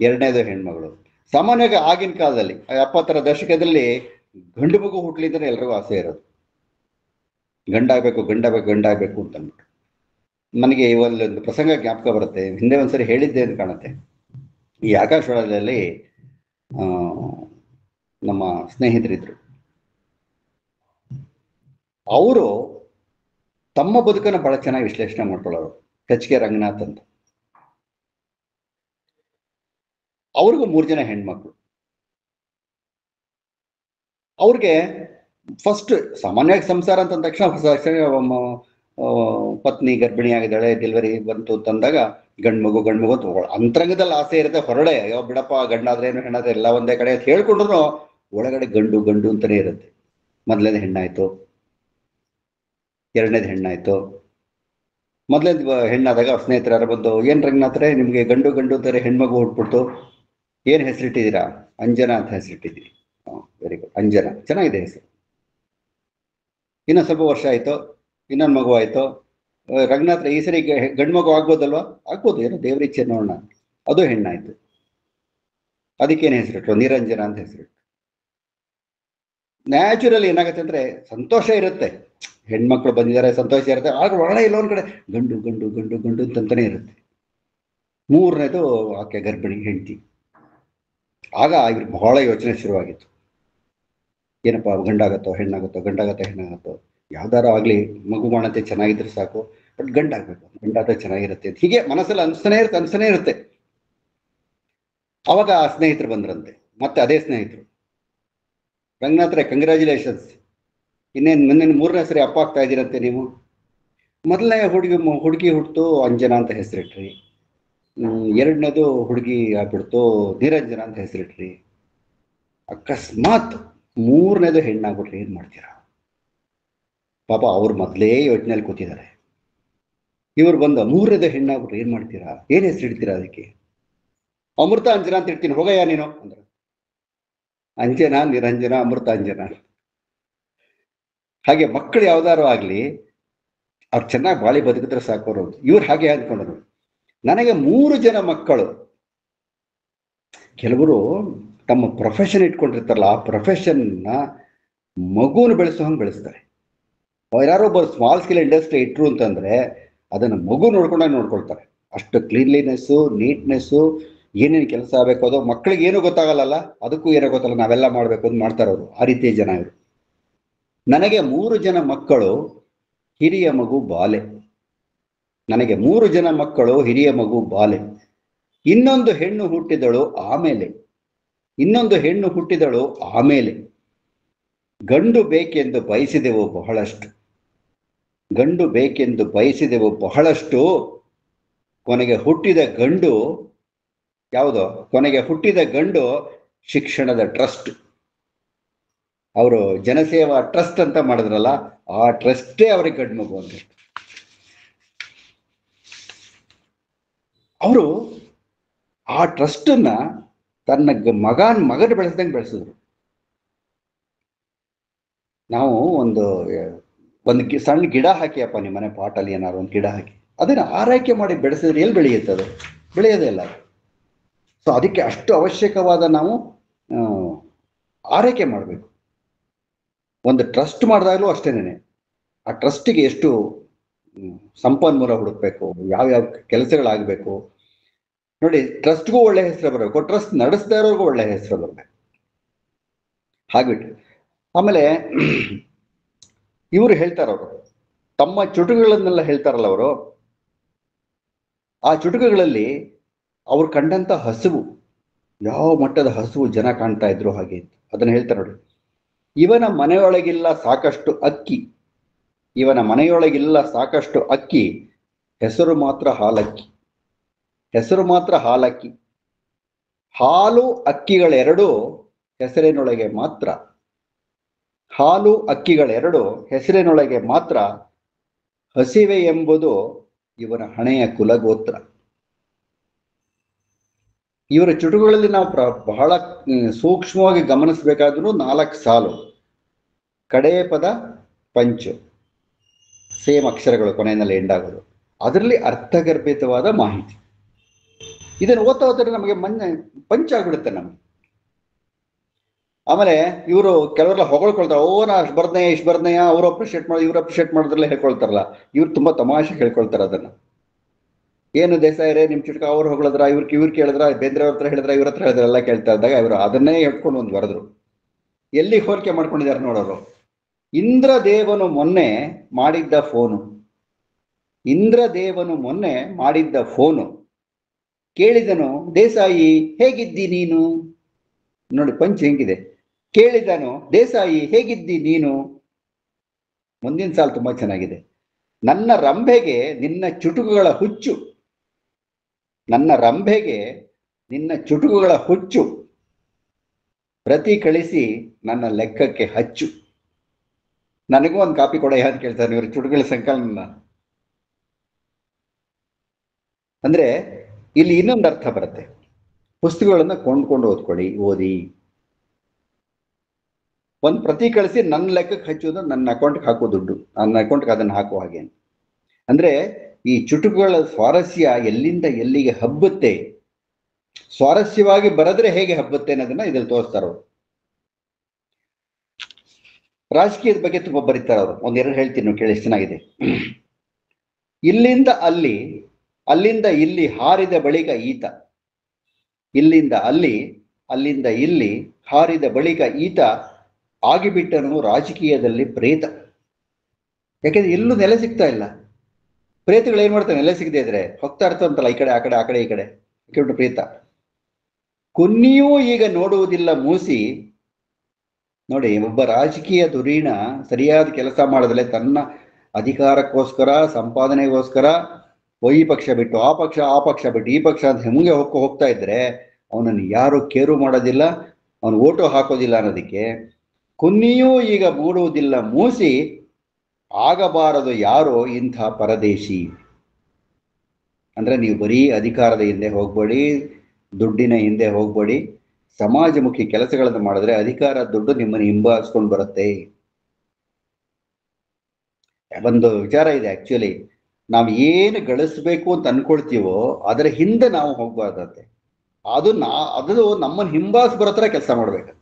ಎರಡನೇದು ಹೆಣ್ಮಗಳು. ಸಾಮಾನ್ಯವಾಗಿ ಆಗಿನ ಕಾಲದಲ್ಲಿ 70ರ ದಶಕದಲ್ಲಿ ಗಂಡು ಮಗು ಹುಟ್ಲಿದ್ರೆ ಎಲ್ರಿಗೂ ಆಸೆ ಇರೋದು, ಗಂಡಾಗಬೇಕು ಗಂಡಾಗಬೇಕು ಗಂಡಾಗಬೇಕು ಅಂತ ಅಂದ್ಬಿಟ್ಟು. ನನಗೆ ಒಂದು ಪ್ರಸಂಗ ಜ್ಞಾಪಕ ಬರುತ್ತೆ, ಹಿಂದೆ ಒಂದ್ಸರಿ ಹೇಳಿದ್ದೆ ಅಂತ ಕಾಣುತ್ತೆ. ಈ ಆಕಾಶವಾಣಿಯಲ್ಲಿ ನಮ್ಮ ಸ್ನೇಹಿತರಿದ್ರು. ಅವರು ತಮ್ಮ ಬದುಕನ್ನು ಬಹಳ ಚೆನ್ನಾಗಿ ವಿಶ್ಲೇಷಣೆ ಮಾಡ್ಕೊಳ್ಳೋರು. HK ರಂಗನಾಥ್ ಅಂತ. ಅವ್ರಿಗೂ 3 ಜನ ಹೆಣ್ಮಕ್ಳು. ಅವ್ರಿಗೆ ಫಸ್ಟ್ ಸಾಮಾನ್ಯವಾಗಿ ಸಂಸಾರ ಅಂತ ತಕ್ಷಣ ಪತ್ನಿ ಗರ್ಭಿಣಿ ಆಗಿದ್ದಾಳೆ, ಡೆಲಿವರಿ ಬಂತು ಅಂತಂದಾಗ ಗಂಡು ಮಗು ಅಂತ ಅಂತರಂಗದಲ್ಲಿ ಆಸೆ ಇರುತ್ತೆ. ಹೊರಡೆ ಅಯ್ಯೋ ಬಿಡಪ್ಪ ಗಂಡಾದ್ರೇನು ಹೆಣ್ಣಾದ್ರೆ ಎಲ್ಲ ಒಂದೇ ಕಡೆ ಅಂತ ಹೇಳ್ಕೊಂಡ್ರು ಒಳಗಡೆ ಗಂಡು ಅಂತಾನೆ ಇರುತ್ತೆ. ಮೊದಲನೇದು ಹೆಣ್ಣಾಯ್ತು, ಎರಡನೇದು ಹೆಣ್ಣಾಯ್ತು. ಮೊದಲನೇದು ಹೆಣ್ಣಾದಾಗ ಅವ್ರ ಸ್ನೇಹಿತರು ಯಾರು ಬಂದು, ಏನ್ ರಂಗನಾಥ್ರೆ ನಿಮ್ಗೆ ಗಂಡು ಅಂತಾರೆ, ಹೆಣ್ಮಗು ಹುಟ್ಬಿಡ್ತು, ಏನ್ ಹೆಸರಿಟ್ಟಿದ್ದೀರಾ? ಅಂಜನಾ ಅಂತ ಹೆಸರಿಟ್ಟಿದ್ದೀರಿ. ವೆರಿ ಗುಡ್, ಅಂಜನಾ ಚೆನ್ನಾಗಿದೆ ಹೆಸರು. ಇನ್ನೊಂದು ಸ್ವಲ್ಪ ವರ್ಷ ಆಯ್ತು, ಇನ್ನೊಂದು ಮಗು ಆಯ್ತು. ರಂಗನಾಥ್ ಈ ಸರಿ ಗಂಡು ಮಗು ಆಗ್ಬೋದಲ್ವಾ? ಆಗ್ಬೋದು, ಏನೋ ದೇವ್ರ ಇಚ್ಛೆ ನೋಡೋಣ. ಅದು ಹೆಣ್ಣಾಯ್ತು. ಅದಕ್ಕೇನು ಹೆಸರಿಟ್ರು? ನಿರಂಜನ ಅಂತ ಹೆಸರಿಟ್ರು. ನ್ಯಾಚುರಲ್ ಏನಾಗುತ್ತೆ ಅಂದ್ರೆ ಸಂತೋಷ ಇರುತ್ತೆ, ಹೆಣ್ಮಕ್ಳು ಬಂದಿದ್ದಾರೆ ಸಂತೋಷ ಇರುತ್ತೆ. ಆದ್ರೆ ಒಳ್ಳೆ ಇಲ್ಲ ಒಂದ್ ಕಡೆ ಗಂಡು ಅಂತಾನೆ ಇರುತ್ತೆ. 3ನೇದು ಆಕೆ ಗರ್ಭಿಣಿ ಹೆಂಡತಿ. ಆಗ ಇವ್ರಿಗೆ ಬಹಳ ಯೋಚನೆ ಶುರುವಾಗಿತ್ತು, ಏನಪ್ಪಾ ಗಂಡಾಗತ್ತೋ ಹೆಣ್ಣಾಗತ್ತೋ, ಯಾವ್ದಾರು ಆಗ್ಲಿ ಮಗು ಮಾಡಂತೆ ಚೆನ್ನಾಗಿದ್ರೆ ಸಾಕು, ಬಟ್ ಗಂಡಾಗ್ಬೇಕು, ಗಂಡಾದ್ರೆ ಚೆನ್ನಾಗಿರುತ್ತೆ ಅಂತ ಹೀಗೆ ಮನಸ್ಸಲ್ಲಿ ಅನ್ಸನೇ ಇರುತ್ತೆ. ಅವಾಗ ಆ ಸ್ನೇಹಿತರು ಬಂದ್ರಂತೆ, ಮತ್ತೆ ಅದೇ ಸ್ನೇಹಿತರು, ರಂಗನಾಥ್ರೆ ಕಂಗ್ರ್ಯಾಚುಲೇಷನ್ಸ್, ಇನ್ನೇನು ಮುಂದಿನ 3ನೇ ಸರಿ ಅಪ್ಪ ಆಗ್ತಾ ಇದ್ದೀರಂತೆ ನೀವು. ಮೊದಲನೇ ಹುಡುಗಿ ಹುಟ್ಟಿತು, ಅಂಜನಾ ಅಂತ ಹೆಸರಿಟ್ರಿ. ಎರಡನೇದು ಹುಡುಗಿ ಆಗ್ಬಿಡ್ತು, ನಿರಂಜನ ಅಂತ ಹೆಸರಿಟ್ರಿ. ಅಕಸ್ಮಾತ್ 3ನೇದು ಹೆಣ್ಣಾಗ್ಬಿಟ್ರೆ ಏನ್ ಮಾಡ್ತೀರಾ? ಪಾಪ ಅವ್ರು ಮೊದಲೇ ಯೋಚನೆಯಲ್ಲಿ ಕೂತಿದ್ದಾರೆ. ಇವ್ರು ಬಂದ 3ನೇದು ಹೆಣ್ಣಾಗ್ಬಿಟ್ರೆ ಏನ್ ಮಾಡ್ತೀರಾ? ಏನ್ ಹೆಸರಿಡ್ತೀರಾ ಅದಕ್ಕೆ? ಅಮೃತ ಅಂಜನಾ ಅಂತ ಇಡ್ತೀನಿ, ಹೋಗಯ್ಯ ನೀನು ಅಂದ್ರೆ. ಅಂಜನಾ, ನಿರಂಜನ, ಅಮೃತ ಅಂಜನಾ. ಹಾಗೆ ಮಕ್ಕಳು ಯಾವ್ದಾರು ಆಗ್ಲಿ ಅವ್ರು ಚೆನ್ನಾಗಿ ಬಾಳಿ ಬದುಕಿದ್ರೆ ಸಾಕೋರು. ಇವ್ರು ಹಾಗೆ ಅಂದ್ಕೊಂಡ್ರು, ನನಗೆ 3 ಜನ ಮಕ್ಕಳು. ಕೆಲವರು ತಮ್ಮ ಪ್ರೊಫೆಷನ್ ಇಟ್ಕೊಂಡಿರ್ತಾರಲ್ಲ, ಆ ಪ್ರೊಫೆಷನ್ನ ಮಗುನ ಬೆಳೆಸೋ ಹಂಗೆ ಬೆಳೆಸ್ತಾರೆ. ಯಾರೋ ಒಬ್ಬರು ಸ್ಮಾಲ್ ಸ್ಕೇಲ್ ಇಂಡಸ್ಟ್ರಿ ಇಟ್ರು ಅಂತಂದ್ರೆ ಅದನ್ನ ಮಗು ನೋಡ್ಕೊಳ್ತಾರೆ. ಅಷ್ಟು ಕ್ಲೀನ್ಲಿನೆಸ್ಸು, ನೀಟ್ನೆಸ್ಸು, ಏನೇನು ಕೆಲಸ ಆಗಬೇಕು ಅದು ಮಕ್ಕಳಿಗೆ ಏನು ಗೊತ್ತಾಗಲ್ಲ, ಅದಕ್ಕೂ ಏನೋ ಗೊತ್ತಲ್ಲ, ನಾವೆಲ್ಲ ಮಾಡ್ಬೇಕು ಅಂತ ಮಾಡ್ತಾರೆ ಅವರು. ಆ ರೀತಿಯ ಜನ ಇವರು. ನನಗೆ 3 ಜನ ಮಕ್ಕಳು, ಹಿರಿಯ ಮಗು ಬಾಲೆ. ನನಗೆ 3 ಜನ ಮಕ್ಕಳು, ಹಿರಿಯ ಮಗು ಬಾಲೆ. ಇನ್ನೊಂದು ಹೆಣ್ಣು ಹುಟ್ಟಿದಳು ಆಮೇಲೆ. ಗಂಡು ಬೇಕೆಂದು ಬಯಸಿದೆವು ಬಹಳಷ್ಟು. ಕೊನೆಗೆ ಹುಟ್ಟಿದ ಗಂಡು ಶಿಕ್ಷಣದ ಟ್ರಸ್ಟ್. ಅವರು ಜನಸೇವಾ ಟ್ರಸ್ಟ್ ಅಂತ ಮಾಡಿದ್ರಲ್ಲ, ಆ ಟ್ರಸ್ಟೇ ಅವ್ರಿಗೆ ಗಂಡು ಮಗು ಅಂತ. ಅವರು ಆ ಟ್ರಸ್ಟನ್ನ ತನ್ನ ಮಗನ ಬೆಳೆಸ್ದಂಗೆ ಬೆಳೆಸಿದ್ರು. ನಾವು ಒಂದು ಸಣ್ಣ ಗಿಡ ಹಾಕಿಯಪ್ಪ ನಿಮ್ಮ ಮನೆ ಪಾಟಲ್ಲಿ, ಏನಾದ್ರು ಒಂದು ಗಿಡ ಹಾಕಿ ಅದನ್ನು ಆರೈಕೆ ಮಾಡಿ ಬೆಳೆಸಿದ್ರೆ ಎಲ್ಲಿ ಬೆಳೆಯುತ್ತೆ? ಅದು ಬೆಳೆಯೋದೇ ಇಲ್ಲ. ಸೊ ಅದಕ್ಕೆ ಅಷ್ಟು ಅವಶ್ಯಕವಾದ ನಾವು ಆರೈಕೆ ಮಾಡಬೇಕು. ಒಂದು ಟ್ರಸ್ಟ್ ಮಾಡಿದಾಗಲೂ ಅಷ್ಟೇನೆ, ಆ ಟ್ರಸ್ಟಿಗೆ ಎಷ್ಟು ಸಂಪನ್ಮೂಲ ಹುಡುಕ್ಬೇಕು, ಯಾವ್ಯಾವ ಕೆಲಸಗಳಾಗಬೇಕು ನೋಡಿ. ಟ್ರಸ್ಟ್ಗೂ ಒಳ್ಳೆ ಹೆಸರು ಬರಬೇಕು, ಟ್ರಸ್ಟ್ ನಡೆಸ್ತಾ ಇರೋರ್ಗೂ ಒಳ್ಳೆ ಹೆಸರು ಬರಬೇಕು. ಹಾಗ್ಬಿಟ್ಟು ಆಮೇಲೆ ಇವರು ಹೇಳ್ತಾರವರು ತಮ್ಮ ಚುಟುಕುಗಳನ್ನೆಲ್ಲ ಹೇಳ್ತಾರಲ್ಲ ಅವರು, ಆ ಚುಟುಕುಗಳಲ್ಲಿ ಅವ್ರು ಕಂಡಂತ ಹಸಿವು, ಯಾವ ಮಟ್ಟದ ಹಸಿವು ಜನ ಕಾಣ್ತಾ ಇದ್ರು ಹಾಗೆ ಅದನ್ನ ಹೇಳ್ತಾರೆ ನೋಡಿ. ಇವನ ಮನೆಯೊಳಗಿಲ್ಲ ಸಾಕಷ್ಟು ಅಕ್ಕಿ, ಇವನ ಮನೆಯೊಳಗಿಲ್ಲ ಸಾಕಷ್ಟು ಅಕ್ಕಿ, ಹೆಸರು ಮಾತ್ರ ಹಾಲಕ್ಕಿ, ಹೆಸರು ಮಾತ್ರ ಹಾಲಕ್ಕಿ. ಹಾಲು ಅಕ್ಕಿಗಳೆರಡು ಹೆಸರಿನೊಳಗೆ ಮಾತ್ರ, ಹಾಲು ಅಕ್ಕಿಗಳೆರಡು ಹೆಸರಿನೊಳಗೆ ಮಾತ್ರ, ಹಸಿವೆ ಎಂಬುದು ಇವನ ಹಣೆಯ ಕುಲಗೋತ್ರ. ಇವರ ಚುಟುಕುಗಳಲ್ಲಿ ನಾವು ಬಹಳ ಸೂಕ್ಷ್ಮವಾಗಿ ಗಮನಿಸಬೇಕಾದ್ರೂ 4 ಸಾಲು, ಕಡೆಯ ಪದ ಪಂಚು, ಸೇಮ್ ಅಕ್ಷರಗಳು ಕೊನೆಯಲ್ಲಿ ಎಂಡಾಗೋದು, ಅದರಲ್ಲಿ ಅರ್ಥಗರ್ಭಿತವಾದ ಮಾಹಿತಿ. ಇದನ್ನು ಓದ್ತಾ ಹೋದರೆ ನಮಗೆ ಪಂಚ್ ಆಗ್ಬಿಡುತ್ತೆ ನಮಗೆ. ಆಮೇಲೆ ಇವರು ಕೆಲವರೆಲ್ಲ ಹೊಗಳ್ಕೊಳ್ತಾರೆ, ಓ ನಾ ಅಷ್ಟು ಬರ್ದೆಯ ಇಷ್ಟು ಬರ್ದೆಯ, ಅವ್ರು ಅಪ್ರಿಷಿಯೇಟ್ ಮಾಡಿ ಇವ್ರು ಅಪ್ರಿಷಿಯೇಟ್ ಮಾಡೋದ್ರಲ್ಲೇ ಹೇಳ್ಕೊಳ್ತಾರಲ್ಲ. ಇವ್ರು ತುಂಬಾ ತಮಾಷೆ ಹೇಳ್ಕೊಳ್ತಾರೆ ಅದನ್ನ. ಏನು ದೇಸಾಯರೇ ನಿಮ್ ಚುಟುಕ ಅವ್ರು ಹೊಗಳಿದ್ರ, ಇವ್ರು ಕೇಳಿದ್ರ, ಬೇಂದ್ರೆ ಅವ್ರ ಹತ್ರ ಹೇಳಿದ್ರ, ಇವ್ರ ಹತ್ರ ಹೇಳಿದ್ರ ಎಲ್ಲ ಕೇಳ್ತಾ ಇದ್ದಾಗ ಇವರು ಅದನ್ನೇ ಹೇಳ್ಕೊಂಡು ಒಂದು ಬರೆದ್ರು. ಎಲ್ಲಿ ಹೋಲಿಕೆ ಮಾಡ್ಕೊಂಡಿದ್ದಾರೆ ನೋಡೋರು. ಇಂದ್ರದೇವನು ಮೊನ್ನೆ ಮಾಡಿದ್ದ ಫೋನು, ಇಂದ್ರದೇವನು ಮೊನ್ನೆ ಮಾಡಿದ್ದ ಫೋನು, ಕೇಳಿದನು ದೇಸಾಯಿ ಹೇಗಿದ್ದಿ ನೀನು. ನೋಡಿ ಪಂಚ್ ಹೆಂಗಿದೆ, ಕೇಳಿದನು ದೇಸಾಯಿ ಹೇಗಿದ್ದಿ ನೀನು. ಮುಂದಿನ ಸಾಲು ತುಂಬಾ ಚೆನ್ನಾಗಿದೆ. ನನ್ನ ರಂಭೆಗೆ ನಿನ್ನ ಚುಟುಕುಗಳ ಹುಚ್ಚು, ನನ್ನ ರಂಭೆಗೆ ನಿನ್ನ ಚುಟುಕುಗಳ ಹುಚ್ಚು, ಪ್ರತಿ ಕಳಿಸಿ ನನ್ನ ಲೆಕ್ಕಕ್ಕೆ ಹಚ್ಚು. ನನಗೂ ಒಂದು ಕಾಪಿ ಕೊಡಯ್ಯ ಅಂತ ಕೇಳ್ತಾರೆ ಇವರು ಚುಟುಕುಗಳ ಸಂಕಲನ. ಅಂದ್ರೆ ಇಲ್ಲಿ ಇನ್ನೊಂದು ಅರ್ಥ ಬರುತ್ತೆ, ಪುಸ್ತಕಗಳನ್ನ ಕೊಂಡ್ಕೊಂಡು ಓದಿ, ಒಂದು ಪ್ರತಿ ಕಳಿಸಿ ನನ್ನ ಲೆಕ್ಕಕ್ಕೆ ಹಚ್ಚೋದು, ನನ್ನ ಅಕೌಂಟ್ಗೆ ಹಾಕೋ ದುಡ್ಡು, ನನ್ನ ಅಕೌಂಟ್ಗೆ ಅದನ್ನು ಹಾಕುವ ಹಾಗೆ. ಅಂದ್ರೆ ಈ ಚುಟುಕುಗಳ ಸ್ವಾರಸ್ಯ ಎಲ್ಲಿಂದ ಎಲ್ಲಿಗೆ ಹಬ್ಬುತ್ತೆ, ಸ್ವಾರಸ್ಯವಾಗಿ ಬರೆದ್ರೆ ಹೇಗೆ ಹಬ್ಬುತ್ತೆ ಅನ್ನೋದನ್ನ ಇದ್ರಲ್ಲಿ ತೋರಿಸ್ತಾರ ಅವರು. ರಾಜಕೀಯದ ಬಗ್ಗೆ ತುಂಬಾ ಬರೀತಾರೆ ಅವರು. ಒಂದೆರಡು ಹೇಳ್ತೀನಿ ನೀವು ಕೇಳಿ, ಎಷ್ಟು ಚೆನ್ನಾಗಿದೆ. ಇಲ್ಲಿಂದ ಅಲ್ಲಿ, ಅಲ್ಲಿಂದ ಇಲ್ಲಿ ಹಾರಿದ ಬಳಿಕ ಈತ, ಇಲ್ಲಿಂದ ಅಲ್ಲಿ, ಅಲ್ಲಿಂದ ಇಲ್ಲಿ ಹಾರಿದ ಬಳಿಕ ಈತ ಆಗಿಬಿಟ್ಟನು ರಾಜಕೀಯದಲ್ಲಿ ಪ್ರೇತ. ಯಾಕೆಂದ್ರೆ ಎಲ್ಲೂ ನೆಲೆ ಸಿಗ್ತಾ ಇಲ್ಲ. ಪ್ರೇತಗಳು ಏನ್ ಮಾಡ್ತಾರೆ, ನೆಲೆ ಸಿಗದೆ ಇದ್ರೆ ಹೋಗ್ತಾ ಇರ್ತಂತಲ್ಲ, ಈ ಕಡೆ ಆ ಕಡೆ, ಆ ಕಡೆ ಈ ಕಡೆ, ಕೆಟ್ಟು ಪ್ರೇತ. ಕುನ್ನಿಯೂ ಈಗ ನೋಡುವುದಿಲ್ಲ ಮೂಸಿ. ನೋಡಿ, ಒಬ್ಬ ರಾಜಕೀಯ ಧುರೀಣ ಸರಿಯಾದ ಕೆಲಸ ಮಾಡಿದ್ರೆ ತನ್ನ ಅಧಿಕಾರಕ್ಕೋಸ್ಕರ, ಸಂಪಾದನೆಗೋಸ್ಕರ ಈ ಪಕ್ಷ ಬಿಟ್ಟು ಆ ಪಕ್ಷ, ಆ ಪಕ್ಷ ಬಿಟ್ಟು ಈ ಪಕ್ಷ ಅಂತ ಮುಂಗೆ ಹೋಗ್ತಾ ಇದ್ರೆ ಅವನನ್ನು ಯಾರು ಕೇರು ಮಾಡೋದಿಲ್ಲ, ಅವನು ಓಟು ಹಾಕೋದಿಲ್ಲ ಅನ್ನೋದಕ್ಕೆ ಕುನ್ನಿಯೂ ಈಗ ಮೂಡುವುದಿಲ್ಲ ಮೂಸಿ, ಆಗಬಾರದು ಯಾರೋ ಇಂಥ ಪರದೇಶಿ. ಅಂದ್ರೆ ನೀವು ಬರೀ ಅಧಿಕಾರದ ಹಿಂದೆ ಹೋಗ್ಬೇಡಿ, ದುಡ್ಡಿನ ಹಿಂದೆ ಹೋಗ್ಬೇಡಿ, ಸಮಾಜಮುಖಿ ಕೆಲಸಗಳನ್ನು ಮಾಡಿದ್ರೆ ಅಧಿಕಾರ ದುಡ್ಡು ನಿಮ್ಮನ್ನು ಹಿಂಬಾಲಿಸ್ಕೊಂಡು ಬರುತ್ತೆ. ಒಂದು ವಿಚಾರ ಇದೆ ಆಕ್ಚುಲಿ, ನಾವು ಏನು ಗಳಿಸ್ಬೇಕು ಅಂತ ಅನ್ಕೊಳ್ತೀವೋ ಅದರ ಹಿಂದೆ ನಾವು ಹೋಗ್ಬಾರ್ದಂತೆ. ಅದು ನಮ್ಮನ್ನು ಹಿಂಬಾಲಿಸಿ ಬರೋ ಥರ ಕೆಲಸ ಮಾಡ್ಬೇಕಂತ.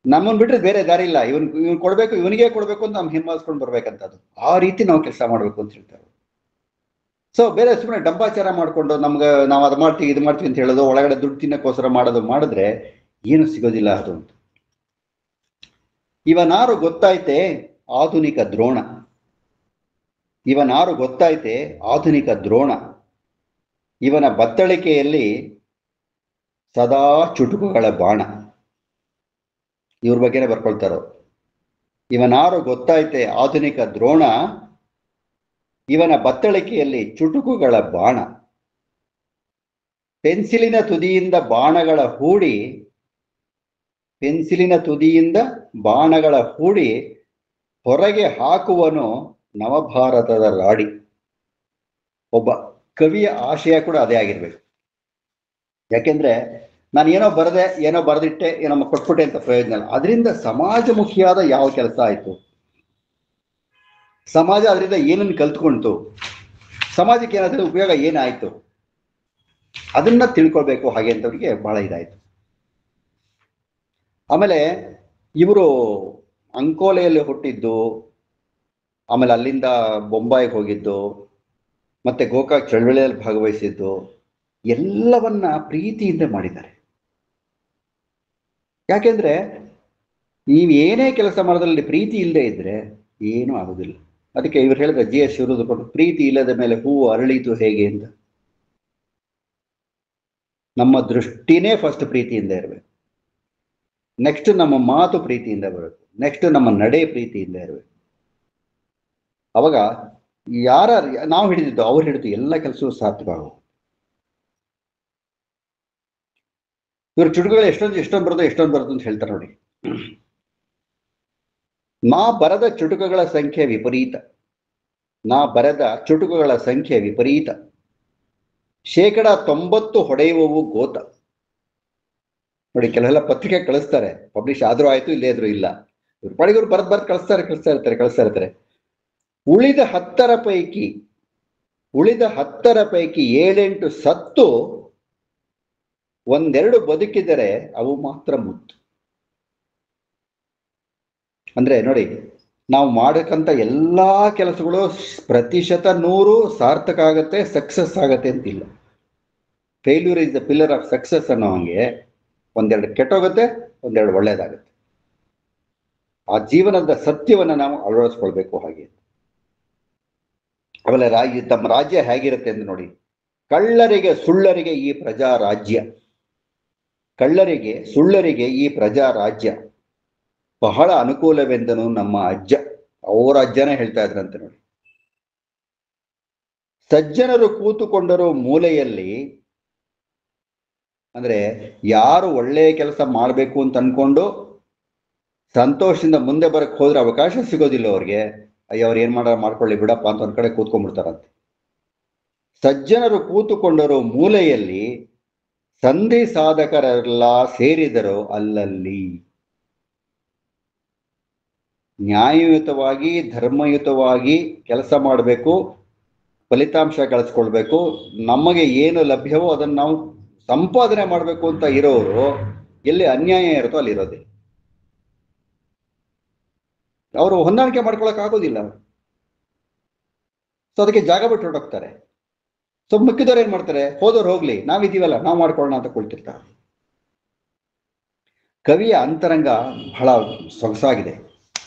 ನಮ್ಮನ್ನು ಬಿಟ್ಟರೆ ಬೇರೆ ದಾರಿ ಇಲ್ಲ. ಇವನ್ ಕೊಡ್ಬೇಕು, ಇವನಿಗೆ ಕೊಡ್ಬೇಕು ಅಂತ ನಮ್ಗೆ ಹಿಂಬಾಲಿಸ್ಕೊಂಡು ಬರ್ಬೇಕಂತದ್ದು. ಆ ರೀತಿ ನಾವು ಕೆಲಸ ಮಾಡ್ಬೇಕು ಅಂತ ಹೇಳ್ತಾರೆ. ಸೊ ಬೇರೆ ಸುಮ್ಮನೆ ಡಂಬಾಚಾರ ಮಾಡ್ಕೊಂಡು ನಾವು ಅದು ಮಾಡ್ತೀವಿ ಇದು ಮಾಡ್ತೀವಿ ಅಂತ ಹೇಳೋದು, ಒಳಗಡೆ ದುಡ್ಡು ತಿನ್ನಕ್ಕೋಸ್ಕರ ಮಾಡಿದ್ರೆ ಏನು ಸಿಗೋದಿಲ್ಲ ಅದು ಅಂತ. ಇವನಾರು ಗೊತ್ತಾಯ್ತೆ ಆಧುನಿಕ ದ್ರೋಣ, ಇವನಾರು ಗೊತ್ತಾಯ್ತೆ ಆಧುನಿಕ ದ್ರೋಣ, ಇವನ ಬತ್ತಳಿಕೆಯಲ್ಲಿ ಸದಾ ಚುಟುಕುಗಳ ಬಾಣ. ಇವ್ರ ಬಗ್ಗೆನೇ ಬರ್ಕೊಳ್ತಾರೋ. ಇವನಾರು ಗೊತ್ತಾಯ್ತೆ ಆಧುನಿಕ ದ್ರೋಣ, ಇವನ ಬತ್ತಳಿಕೆಯಲ್ಲಿ ಚುಟುಕುಗಳ ಬಾಣ. ಪೆನ್ಸಿಲಿನ ತುದಿಯಿಂದ ಬಾಣಗಳ ಹೂಡಿ, ಪೆನ್ಸಿಲಿನ ತುದಿಯಿಂದ ಬಾಣಗಳ ಹೂಡಿ ಹೊರಗೆ ಹಾಕುವನು ನವಭಾರತದ ರಾಡಿ. ಒಬ್ಬ ಕವಿಯ ಆಶಯ ಕೂಡ ಅದೇ ಆಗಿರ್ಬೇಕು. ಯಾಕೆಂದ್ರೆ ನಾನು ಏನೋ ಬರೆದಿಟ್ಟೆ, ಏನೋ ಕೊಟ್ಬಿಟ್ಟೆ ಅಂತ ಪ್ರಯೋಜನ ಇಲ್ಲ. ಅದರಿಂದ ಸಮಾಜಮುಖಿಯಾದ ಯಾವ ಕೆಲಸ ಆಯ್ತು, ಸಮಾಜ ಅದರಿಂದ ಏನನ್ನು ಕಲ್ತ್ಕೊಂತು, ಸಮಾಜಕ್ಕೆ ಏನಾದ್ರೂ ಉಪಯೋಗ ಏನಾಯ್ತು, ಅದನ್ನ ತಿಳ್ಕೊಳ್ಬೇಕು ಹಾಗೆ ಅಂತವ್ರಿಗೆ ಬಹಳ ಇದಾಯ್ತು. ಆಮೇಲೆ ಇವರು ಅಂಕೋಲೆಯಲ್ಲಿ ಹುಟ್ಟಿದ್ದು, ಆಮೇಲೆ ಅಲ್ಲಿಂದ ಬೊಂಬಾಯಿಗೆ ಹೋಗಿದ್ದು, ಮತ್ತೆ ಗೋಕಾಕ್ ಚಳವಳಿಯಲ್ಲಿ ಭಾಗವಹಿಸಿದ್ದು ಎಲ್ಲವನ್ನ ಪ್ರೀತಿಯಿಂದ ಮಾಡಿದ್ದಾರೆ. ಯಾಕೆಂದ್ರೆ ನೀವು ಏನೇ ಕೆಲಸ ಮಾಡೋದ್ರಲ್ಲಿ ಪ್ರೀತಿ ಇಲ್ಲದೆ ಇದ್ರೆ ಏನೂ ಆಗುದಿಲ್ಲ. ಅದಕ್ಕೆ ಇವ್ರು ಹೇಳಿದ್ರೆ ಜಿ ಎಸ್ ಶಿವರುದ್ರಪ್ಪ, ಪ್ರೀತಿ ಇಲ್ಲದ ಮೇಲೆ ಹೂವು ಅರಳಿತು ಹೇಗೆ ಅಂತ. ನಮ್ಮ ದೃಷ್ಟಿನೇ ಫಸ್ಟ್ ಪ್ರೀತಿಯಿಂದ ಇರಬೇಕು, ನೆಕ್ಸ್ಟ್ ನಮ್ಮ ಮಾತು ಪ್ರೀತಿಯಿಂದ ಬರಬೇಕು, ನೆಕ್ಸ್ಟ್ ನಮ್ಮ ನಡೆ ಪ್ರೀತಿಯಿಂದ ಇರಬೇಕು. ಅವಾಗ ನಾವು ಹಿಡಿದಿದ್ದು ಅವ್ರು ಹಿಡಿದು ಎಲ್ಲ ಕೆಲಸವೂ ಸಾರ್ಥಕ ಆಗುವ. ಇವ್ರ ಚುಟುಕುಗಳು ಎಷ್ಟೊಂದು ಬರೋದು ಅಂತ ಹೇಳ್ತಾರೆ ನೋಡಿ. ನಾ ಬರದ ಚುಟುಕುಗಳ ಸಂಖ್ಯೆ ವಿಪರೀತ, 90% ಹೊಡೆಯುವವು ಗೋತ. ನೋಡಿ, ಕೆಲವೆಲ್ಲ ಪತ್ರಿಕೆ ಕಳಿಸ್ತಾರೆ, ಪಬ್ಲಿಷ್ ಆದ್ರೂ ಆಯ್ತು, ಇಲ್ಲೇ ಇದ್ರೂ ಇಲ್ಲ, ಇವ್ರ ಪಾಡಿಗೆ ಇವ್ರು ಬರೆದು ಕಳಿಸ್ತಾ ಇರ್ತಾರೆ. ಉಳಿದ 10 ಪೈಕಿ 7-8 ಸತ್ತು 1-2 ಬದುಕಿದರೆ ಅವು ಮಾತ್ರ ಮುತ್ತು. ಅಂದ್ರೆ ನೋಡಿ, ನಾವು ಮಾಡಕ್ಕಂತ ಎಲ್ಲಾ ಕೆಲಸಗಳು 100% ಸಾರ್ಥಕ ಆಗತ್ತೆ, ಸಕ್ಸಸ್ ಆಗತ್ತೆ ಅಂತಿಲ್ಲ. Failure is the pillar of success ಅನ್ನೋ ಹಂಗೆ 1-2 ಕೆಟ್ಟೋಗುತ್ತೆ, 1-2 ಒಳ್ಳೇದಾಗುತ್ತೆ. ಆ ಜೀವನದ ಸತ್ಯವನ್ನ ನಾವು ಅಳವಡಿಸ್ಕೊಳ್ಬೇಕು. ಹಾಗೆ ಆಮೇಲೆ ತಮ್ಮ ರಾಜ್ಯ ಹೇಗಿರುತ್ತೆ ಅಂತ ನೋಡಿ. ಕಳ್ಳರಿಗೆ ಸುಳ್ಳರಿಗೆ ಈ ಪ್ರಜಾ ರಾಜ್ಯ ಬಹಳ ಅನುಕೂಲವೆಂದನು ನಮ್ಮ ಅಜ್ಜ. ಅವರ ಅಜ್ಜನೇ ಹೇಳ್ತಾ ಇದ್ರಂತೆ ನೋಡಿ. ಸಜ್ಜನರು ಕೂತುಕೊಂಡರು ಮೂಲೆಯಲ್ಲಿ, ಅಂದ್ರೆ ಯಾರು ಒಳ್ಳೆಯ ಕೆಲಸ ಮಾಡಬೇಕು ಅಂತ ಅನ್ಕೊಂಡು ಸಂತೋಷದಿಂದ ಮುಂದೆ ಬರಕ್ ಹೋದ್ರೆ ಅವಕಾಶ ಸಿಗೋದಿಲ್ಲ ಅವ್ರಿಗೆ. ಅಯ್ಯೋ, ಅವ್ರು ಏನ್ ಮಾಡ್ಕೊಳ್ಳಿ ಬಿಡಪ್ಪ ಅಂತ ಒಂದ್ ಕಡೆ ಕೂತ್ಕೊಂಡ್ಬಿಡ್ತಾರಂತೆ. ಸಜ್ಜನರು ಕೂತುಕೊಂಡರು ಮೂಲೆಯಲ್ಲಿ, ಸಂಧಿ ಸಾಧಕರೆಲ್ಲ ಸೇರಿದರು ಅಲ್ಲಲ್ಲಿ. ನ್ಯಾಯಯುತವಾಗಿ ಧರ್ಮಯುತವಾಗಿ ಕೆಲಸ ಮಾಡಬೇಕು, ಫಲಿತಾಂಶ ಗಳಿಸ್ಕೊಳ್ಬೇಕು, ನಮಗೆ ಏನು ಲಭ್ಯವೋ ಅದನ್ನು ನಾವು ಸಂಪಾದನೆ ಮಾಡಬೇಕು ಅಂತ ಇರೋರು ಎಲ್ಲಿ ಅನ್ಯಾಯ ಇರುತ್ತೋ ಅಲ್ಲಿ ಇರೋದಿಲ್ಲ. ಅವರು ಹೊಂದಾಣಿಕೆ ಮಾಡ್ಕೊಳಕ್ ಆಗೋದಿಲ್ಲ. ಸೊ ಅದಕ್ಕೆ ಜಾಗ ಬಿಟ್ಟು ಹೊರಟೋಗ್ತಾರೆ. ಸೊ ಮಿಕ್ಕಿದವ್ರು ಏನ್ ಮಾಡ್ತಾರೆ, ಹೋದವ್ರು ಹೋಗ್ಲಿ, ನಾವಿದೀವಲ್ಲ ನಾವು ಮಾಡ್ಕೊಳ್ಳೋಣ ಅಂತ ಕೊಳ್ತಿರ್ತಾರೆ. ಕವಿಯ ಅಂತರಂಗ ಬಹಳ ಸೊಗಸಾಗಿದೆ,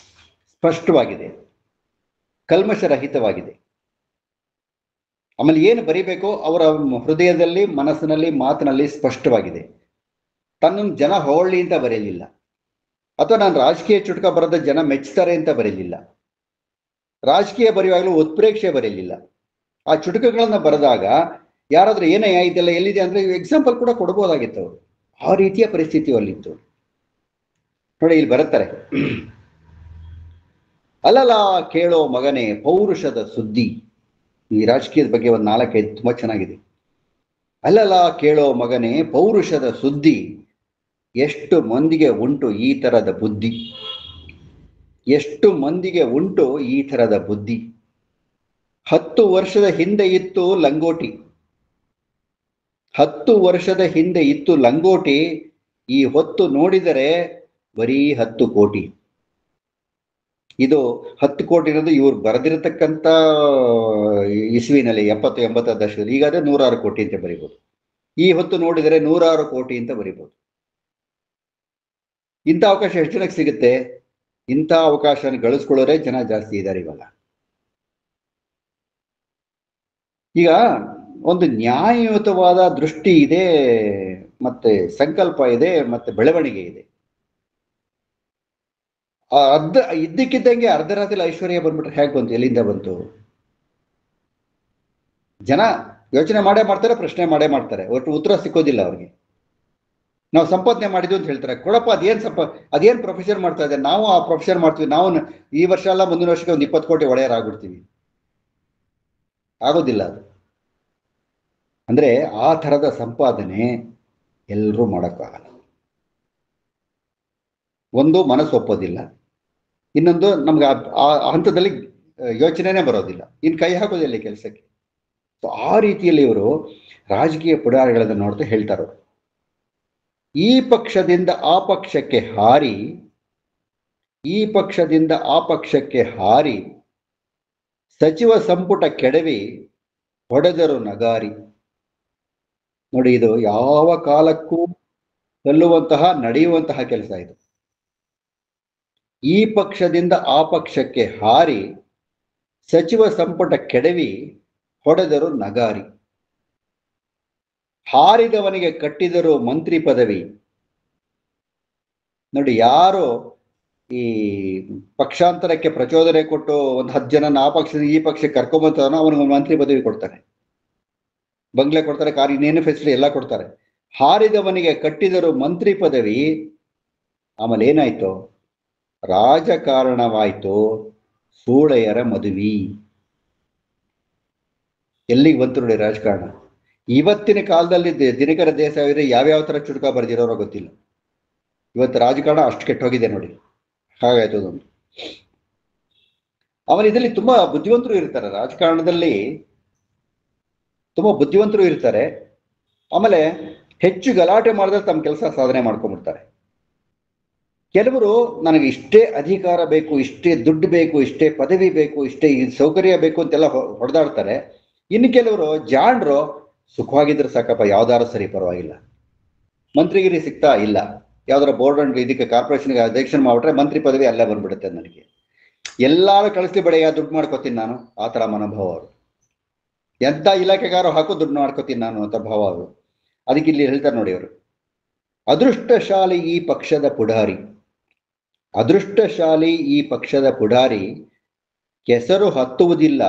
ಸ್ಪಷ್ಟವಾಗಿದೆ, ಕಲ್ಮಶರಹಿತವಾಗಿದೆ. ಆಮೇಲೆ ಏನು ಬರಿಬೇಕೋ ಅವರ ಹೃದಯದಲ್ಲಿ, ಮನಸ್ಸಿನಲ್ಲಿ, ಮಾತಿನಲ್ಲಿ ಸ್ಪಷ್ಟವಾಗಿದೆ. ತನ್ನನ್ನು ಜನ ಹೊಗಳಿ ಅಂತ ಬರೆಯಲಿಲ್ಲ, ಅಥವಾ ನಾನು ರಾಜಕೀಯ ಚುಟುಕ ಬರೆದ ಜನ ಮೆಚ್ಚುತ್ತಾರೆ ಅಂತ ಬರೀಲಿಲ್ಲ. ರಾಜಕೀಯ ಬರೆಯುವಾಗಲೂ ಉತ್ಪ್ರೇಕ್ಷೆ ಬರೀಲಿಲ್ಲ. ಆ ಚುಟುಕುಗಳನ್ನ ಬರೆದಾಗ ಯಾರಾದ್ರೂ ಏನೇ ಇದೆಲ್ಲ ಎಲ್ಲಿದೆ ಅಂದ್ರೆ ಎಕ್ಸಾಂಪಲ್ ಕೂಡ ಕೊಡ್ಬೋದಾಗಿತ್ತು ಅವರು. ಆ ರೀತಿಯ ಪರಿಸ್ಥಿತಿ ಅಲ್ಲಿತ್ತು ನೋಡಿ. ಇಲ್ಲಿ ಬರುತ್ತಾರೆ, ಅಲ್ಲಲ್ಲ ಕೇಳೋ ಮಗನೇ ಪೌರುಷದ ಸುದ್ದಿ. ಈ ರಾಜಕೀಯದ ಬಗ್ಗೆ ಒಂದು 4-5 ತುಂಬಾ ಚೆನ್ನಾಗಿದೆ. ಅಲ್ಲಲ್ಲ ಕೇಳೋ ಮಗನೇ ಪೌರುಷದ ಸುದ್ದಿ, ಎಷ್ಟು ಮಂದಿಗೆ ಉಂಟು ಈ ತರದ ಬುದ್ಧಿ, ಎಷ್ಟು ಮಂದಿಗೆ ಉಂಟು ಈ ತರದ ಬುದ್ಧಿ. 10 ವರ್ಷದ ಹಿಂದೆ ಇತ್ತು ಲಂಗೋಟಿ, 10 ವರ್ಷದ ಹಿಂದೆ ಇತ್ತು ಲಂಗೋಟಿ, ಈ ಹೊತ್ತು ನೋಡಿದರೆ ಬರೀ 10 ಕೋಟಿ. ಇದು 10 ಕೋಟಿ ಇರೋದು ಇವ್ರು ಬರೆದಿರತಕ್ಕಂಥ ಇಸ್ವಿನಲ್ಲಿ 70-80 ದಶಕದಲ್ಲಿ. ಈಗಾದ್ರೆ 106 ಕೋಟಿ ಅಂತ ಬರೀಬಹುದು. ಈ ಹೊತ್ತು ನೋಡಿದರೆ 106 ಕೋಟಿ ಅಂತ ಬರೀಬಹುದು. ಇಂಥ ಅವಕಾಶ ಎಷ್ಟು ಜನಕ್ಕೆ ಸಿಗುತ್ತೆ? ಇಂಥ ಅವಕಾಶ ಗಳಿಸ್ಕೊಳ್ಳೋರೇ ಜನ ಜಾಸ್ತಿ ಇದ್ದಾರೆ ಇವಾಗ. ಈಗ ಒಂದು ನ್ಯಾಯಯುತವಾದ ದೃಷ್ಟಿ ಇದೆ, ಮತ್ತೆ ಸಂಕಲ್ಪ ಇದೆ, ಮತ್ತೆ ಬೆಳವಣಿಗೆ ಇದೆ. ಇದ್ದಕ್ಕಿದ್ದಂಗೆ ಅರ್ಧ ರಾತ್ರಿ ಐಶ್ವರ್ಯ ಬಂದ್ಬಿಟ್ರೆ ಹೇಗೆ ಬಂತು? ಎಲ್ಲಿಂದ ಬಂತು? ಜನ ಯೋಚನೆ ಮಾಡೇ ಮಾಡ್ತಾರೆ, ಪ್ರಶ್ನೆ ಮಾಡೇ ಮಾಡ್ತಾರೆ, ಒಟ್ಟು ಉತ್ತರ ಸಿಕ್ಕೋದಿಲ್ಲ ಅವ್ರಿಗೆ. ನಾವು ಸಂಪಾದನೆ ಮಾಡಿದ್ವಿ ಅಂತ ಹೇಳ್ತಾರೆ. ಕೊಡಪ್ಪ, ಅದೇನ್ ಪ್ರೊಫೆಸರ್ ಮಾಡ್ತಾ ಇದೆ, ನಾವು ಆ ಪ್ರೊಫೆಸರ್ ಮಾಡ್ತೀವಿ, ನಾವು ಈ ವರ್ಷ ಅಲ್ಲ ಮುಂದಿನ ವರ್ಷಕ್ಕೆ ಒಂದು 20 ಕೋಟಿ ಒಡೆಯರಾಗ್ಬಿಡ್ತೀವಿ. ಆಗೋದಿಲ್ಲ ಅದು. ಅಂದ್ರೆ ಆ ಥರದ ಸಂಪಾದನೆ ಎಲ್ಲರೂ ಮಾಡೋಕ್ಕಾಗಲ್ಲ. ಒಂದು ಮನಸ್ಸು ಒಪ್ಪೋದಿಲ್ಲ, ಇನ್ನೊಂದು ನಮ್ಗೆ ಆ ಹಂತದಲ್ಲಿ ಯೋಚನೆನೇ ಬರೋದಿಲ್ಲ, ಇನ್ನು ಕೈ ಹಾಕೋದಿಲ್ಲ ಈ ಕೆಲಸಕ್ಕೆ. ಆ ರೀತಿಯಲ್ಲಿ ಇವರು ರಾಜಕೀಯ ಪುಡಾರಿಗಳನ್ನು ನೋಡ್ತಾ ಹೇಳ್ತಾರೆ, ಈ ಪಕ್ಷದಿಂದ ಆ ಪಕ್ಷಕ್ಕೆ ಹಾರಿ, ಈ ಪಕ್ಷದಿಂದ ಆ ಪಕ್ಷಕ್ಕೆ ಹಾರಿ, ಸಚಿವ ಸಂಪುಟ ಕೆಡವಿ ಹೊಡೆದರು ನಗಾರಿ. ನೋಡಿ, ಇದು ಯಾವ ಕಾಲಕ್ಕೂ ಸಲ್ಲುವಂತಹ ನಡೆಯುವಂತಹ ಕೆಲಸ ಇದು. ಈ ಪಕ್ಷದಿಂದ ಆ ಪಕ್ಷಕ್ಕೆ ಹಾರಿ, ಸಚಿವ ಸಂಪುಟ ಕೆಡವಿ ಹೊಡೆದರು ನಗಾರಿ. ಹಾರಿದವನಿಗೆ ಕಟ್ಟಿದರು ಮಂತ್ರಿ ಪದವಿ. ನೋಡಿ, ಯಾರು ಈ ಪಕ್ಷಾಂತರಕ್ಕೆ ಪ್ರಚೋದನೆ ಕೊಟ್ಟು ಒಂದು 10 ಜನ ಆ ಪಕ್ಷದಿಂದ ಈ ಪಕ್ಷಕ್ಕೆ ಕರ್ಕೊಂಬಂತಾನೋ ಅವನಿಗೆ ಒಂದು ಮಂತ್ರಿ ಪದವಿ ಕೊಡ್ತಾನೆ, ಬಂಗ್ಲೆ ಕೊಡ್ತಾರೆ, ಕಾರ್, ಇನ್ನೇನು ಫೆಸಿಲಿಟಿ ಎಲ್ಲ ಕೊಡ್ತಾರೆ. ಹಾರಿದವನಿಗೆ ಕಟ್ಟಿದರು ಮಂತ್ರಿ ಪದವಿ. ಆಮೇಲೆ ಏನಾಯ್ತು? ರಾಜಕಾರಣವಾಯ್ತು ಸೂಳೆಯರ ಮದುವೆ. ಎಲ್ಲಿಗೆ ಬಂತು ನೋಡಿ ರಾಜಕಾರಣ. ಇವತ್ತಿನ ಕಾಲದಲ್ಲಿ ದಿನಕರ ದೇಸಾಯಿ ಯಾವ್ಯಾವ ತರ ಚುಟುಕ ಬರೆದಿರೋರೋ ಗೊತ್ತಿಲ್ಲ. ಇವತ್ತು ರಾಜಕಾರಣ ಅಷ್ಟು ಕೆಟ್ಟೋಗಿದೆ ನೋಡಿ, ಹಾಗಾಯ್ತು ಅದೊಂದು. ಆಮೇಲೆ ಇದರಲ್ಲಿ ತುಂಬಾ ಬುದ್ಧಿವಂತರು ಇರ್ತಾರೆ, ರಾಜಕಾರಣದಲ್ಲಿ ತುಂಬಾ ಬುದ್ಧಿವಂತರು ಇರ್ತಾರೆ. ಆಮೇಲೆ ಹೆಚ್ಚು ಗಲಾಟೆ ಮಾಡಿದ್ರೆ ತಮ್ಮ ಕೆಲಸ ಸಾಧನೆ ಮಾಡ್ಕೊಂಡ್ಬಿಡ್ತಾರೆ. ಕೆಲವರು ನನಗೆ ಇಷ್ಟೇ ಅಧಿಕಾರ ಬೇಕು, ಇಷ್ಟೇ ದುಡ್ಡು ಬೇಕು, ಇಷ್ಟೇ ಪದವಿ ಬೇಕು, ಇಷ್ಟೇ ಸೌಕರ್ಯ ಬೇಕು ಅಂತೆಲ್ಲ ಹೊಡೆದಾಡ್ತಾರೆ. ಇನ್ನು ಕೆಲವರು ಜಾಣರು, ಸುಖವಾಗಿದ್ರೆ ಸಾಕಪ್ಪ, ಯಾವ್ದಾರು ಸರಿ ಪರವಾಗಿಲ್ಲ, ಮಂತ್ರಿಗಿರಿ ಸಿಗ್ತಾ ಇಲ್ಲ, ಯಾವ್ದಾರ ಬೋರ್ಡ್ ಅಂಡ್ ಇದಕ್ಕೆ ಕಾರ್ಪೊರೇಷನ್ಗೆ ಅಧ್ಯಕ್ಷನ್ ಮಾಡ್ಬಿಟ್ರೆ ಮಂತ್ರಿ ಪದವಿ ಅಲ್ಲೇ ಬಂದ್ಬಿಡುತ್ತೆ, ನನಗೆ ಎಲ್ಲಾರು ಕಳಿಸ್ಲಿ ಬಡೆಯ ದುಡ್ಡು ಮಾಡ್ಕೋತೀನಿ ನಾನು, ಆ ಥರ ಮನೋಭಾವ ಅವರು. ಎಂಥ ಇಲಾಖೆಗಾರು ಹಾಕು ದುಡ್ಡು ಮಾಡ್ಕೋತೀನಿ ನಾನು ಅಂತ ಭಾವ ಅವರು. ಅದಕ್ಕೆ ಇಲ್ಲಿ ಹೇಳ್ತಾರೆ ನೋಡಿ ಅವರು, ಅದೃಷ್ಟಶಾಲಿ ಈ ಪಕ್ಷದ ಪುಢಾರಿ, ಅದೃಷ್ಟಶಾಲಿ ಈ ಪಕ್ಷದ ಪುಢಾರಿ, ಕೆಸರು ಹತ್ತುವುದಿಲ್ಲ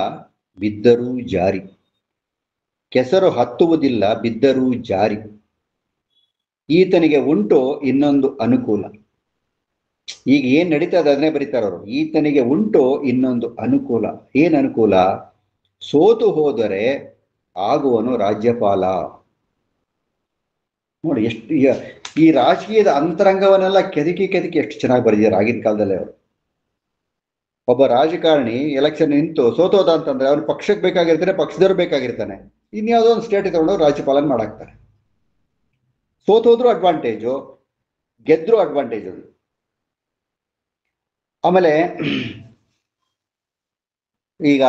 ಬಿದ್ದರೂ ಜಾರಿ, ಕೆಸರು ಹತ್ತುವುದಿಲ್ಲ ಬಿದ್ದರೂ ಜಾರಿ, ಈತನಿಗೆ ಉಂಟು ಇನ್ನೊಂದು ಅನುಕೂಲ. ಈಗ ಏನ್ ನಡೀತದೆ ಅದನ್ನೇ ಬರೀತಾರೆ ಅವರು. ಈತನಿಗೆ ಉಂಟು ಇನ್ನೊಂದು ಅನುಕೂಲ. ಏನ್ ಅನುಕೂಲ? ಸೋತು ಹೋದರೆ ಆಗುವನು ರಾಜ್ಯಪಾಲ. ನೋಡಿ, ಎಷ್ಟು ಈ ರಾಜಕೀಯದ ಅಂತರಂಗವನ್ನೆಲ್ಲ ಕೆದಕಿ ಎಷ್ಟು ಚೆನ್ನಾಗಿ ಬರೆದಿದ್ದಾರೆ ಆಗಿನ ಕಾಲದಲ್ಲೇ ಅವರು. ಒಬ್ಬ ರಾಜಕಾರಣಿ ಎಲೆಕ್ಷನ್ ನಿಂತು ಸೋತೋದ ಅಂತಂದ್ರೆ ಅವ್ನು ಪಕ್ಷಕ್ಕೆ ಬೇಕಾಗಿರ್ತಾನೆ, ಪಕ್ಷದವ್ರು ಬೇಕಾಗಿರ್ತಾನೆ, ಇನ್ಯಾವುದೋ ಒಂದು ಸ್ಟೇಟ್ ತಗೊಂಡು ರಾಜ್ಯಪಾಲನ ಮಾಡಾಕ್ತಾರೆ. ಸೋತೋದ್ರು ಅಡ್ವಾಂಟೇಜು, ಗೆದ್ರು ಅಡ್ವಾಂಟೇಜ್. ಆಮೇಲೆ ಈಗ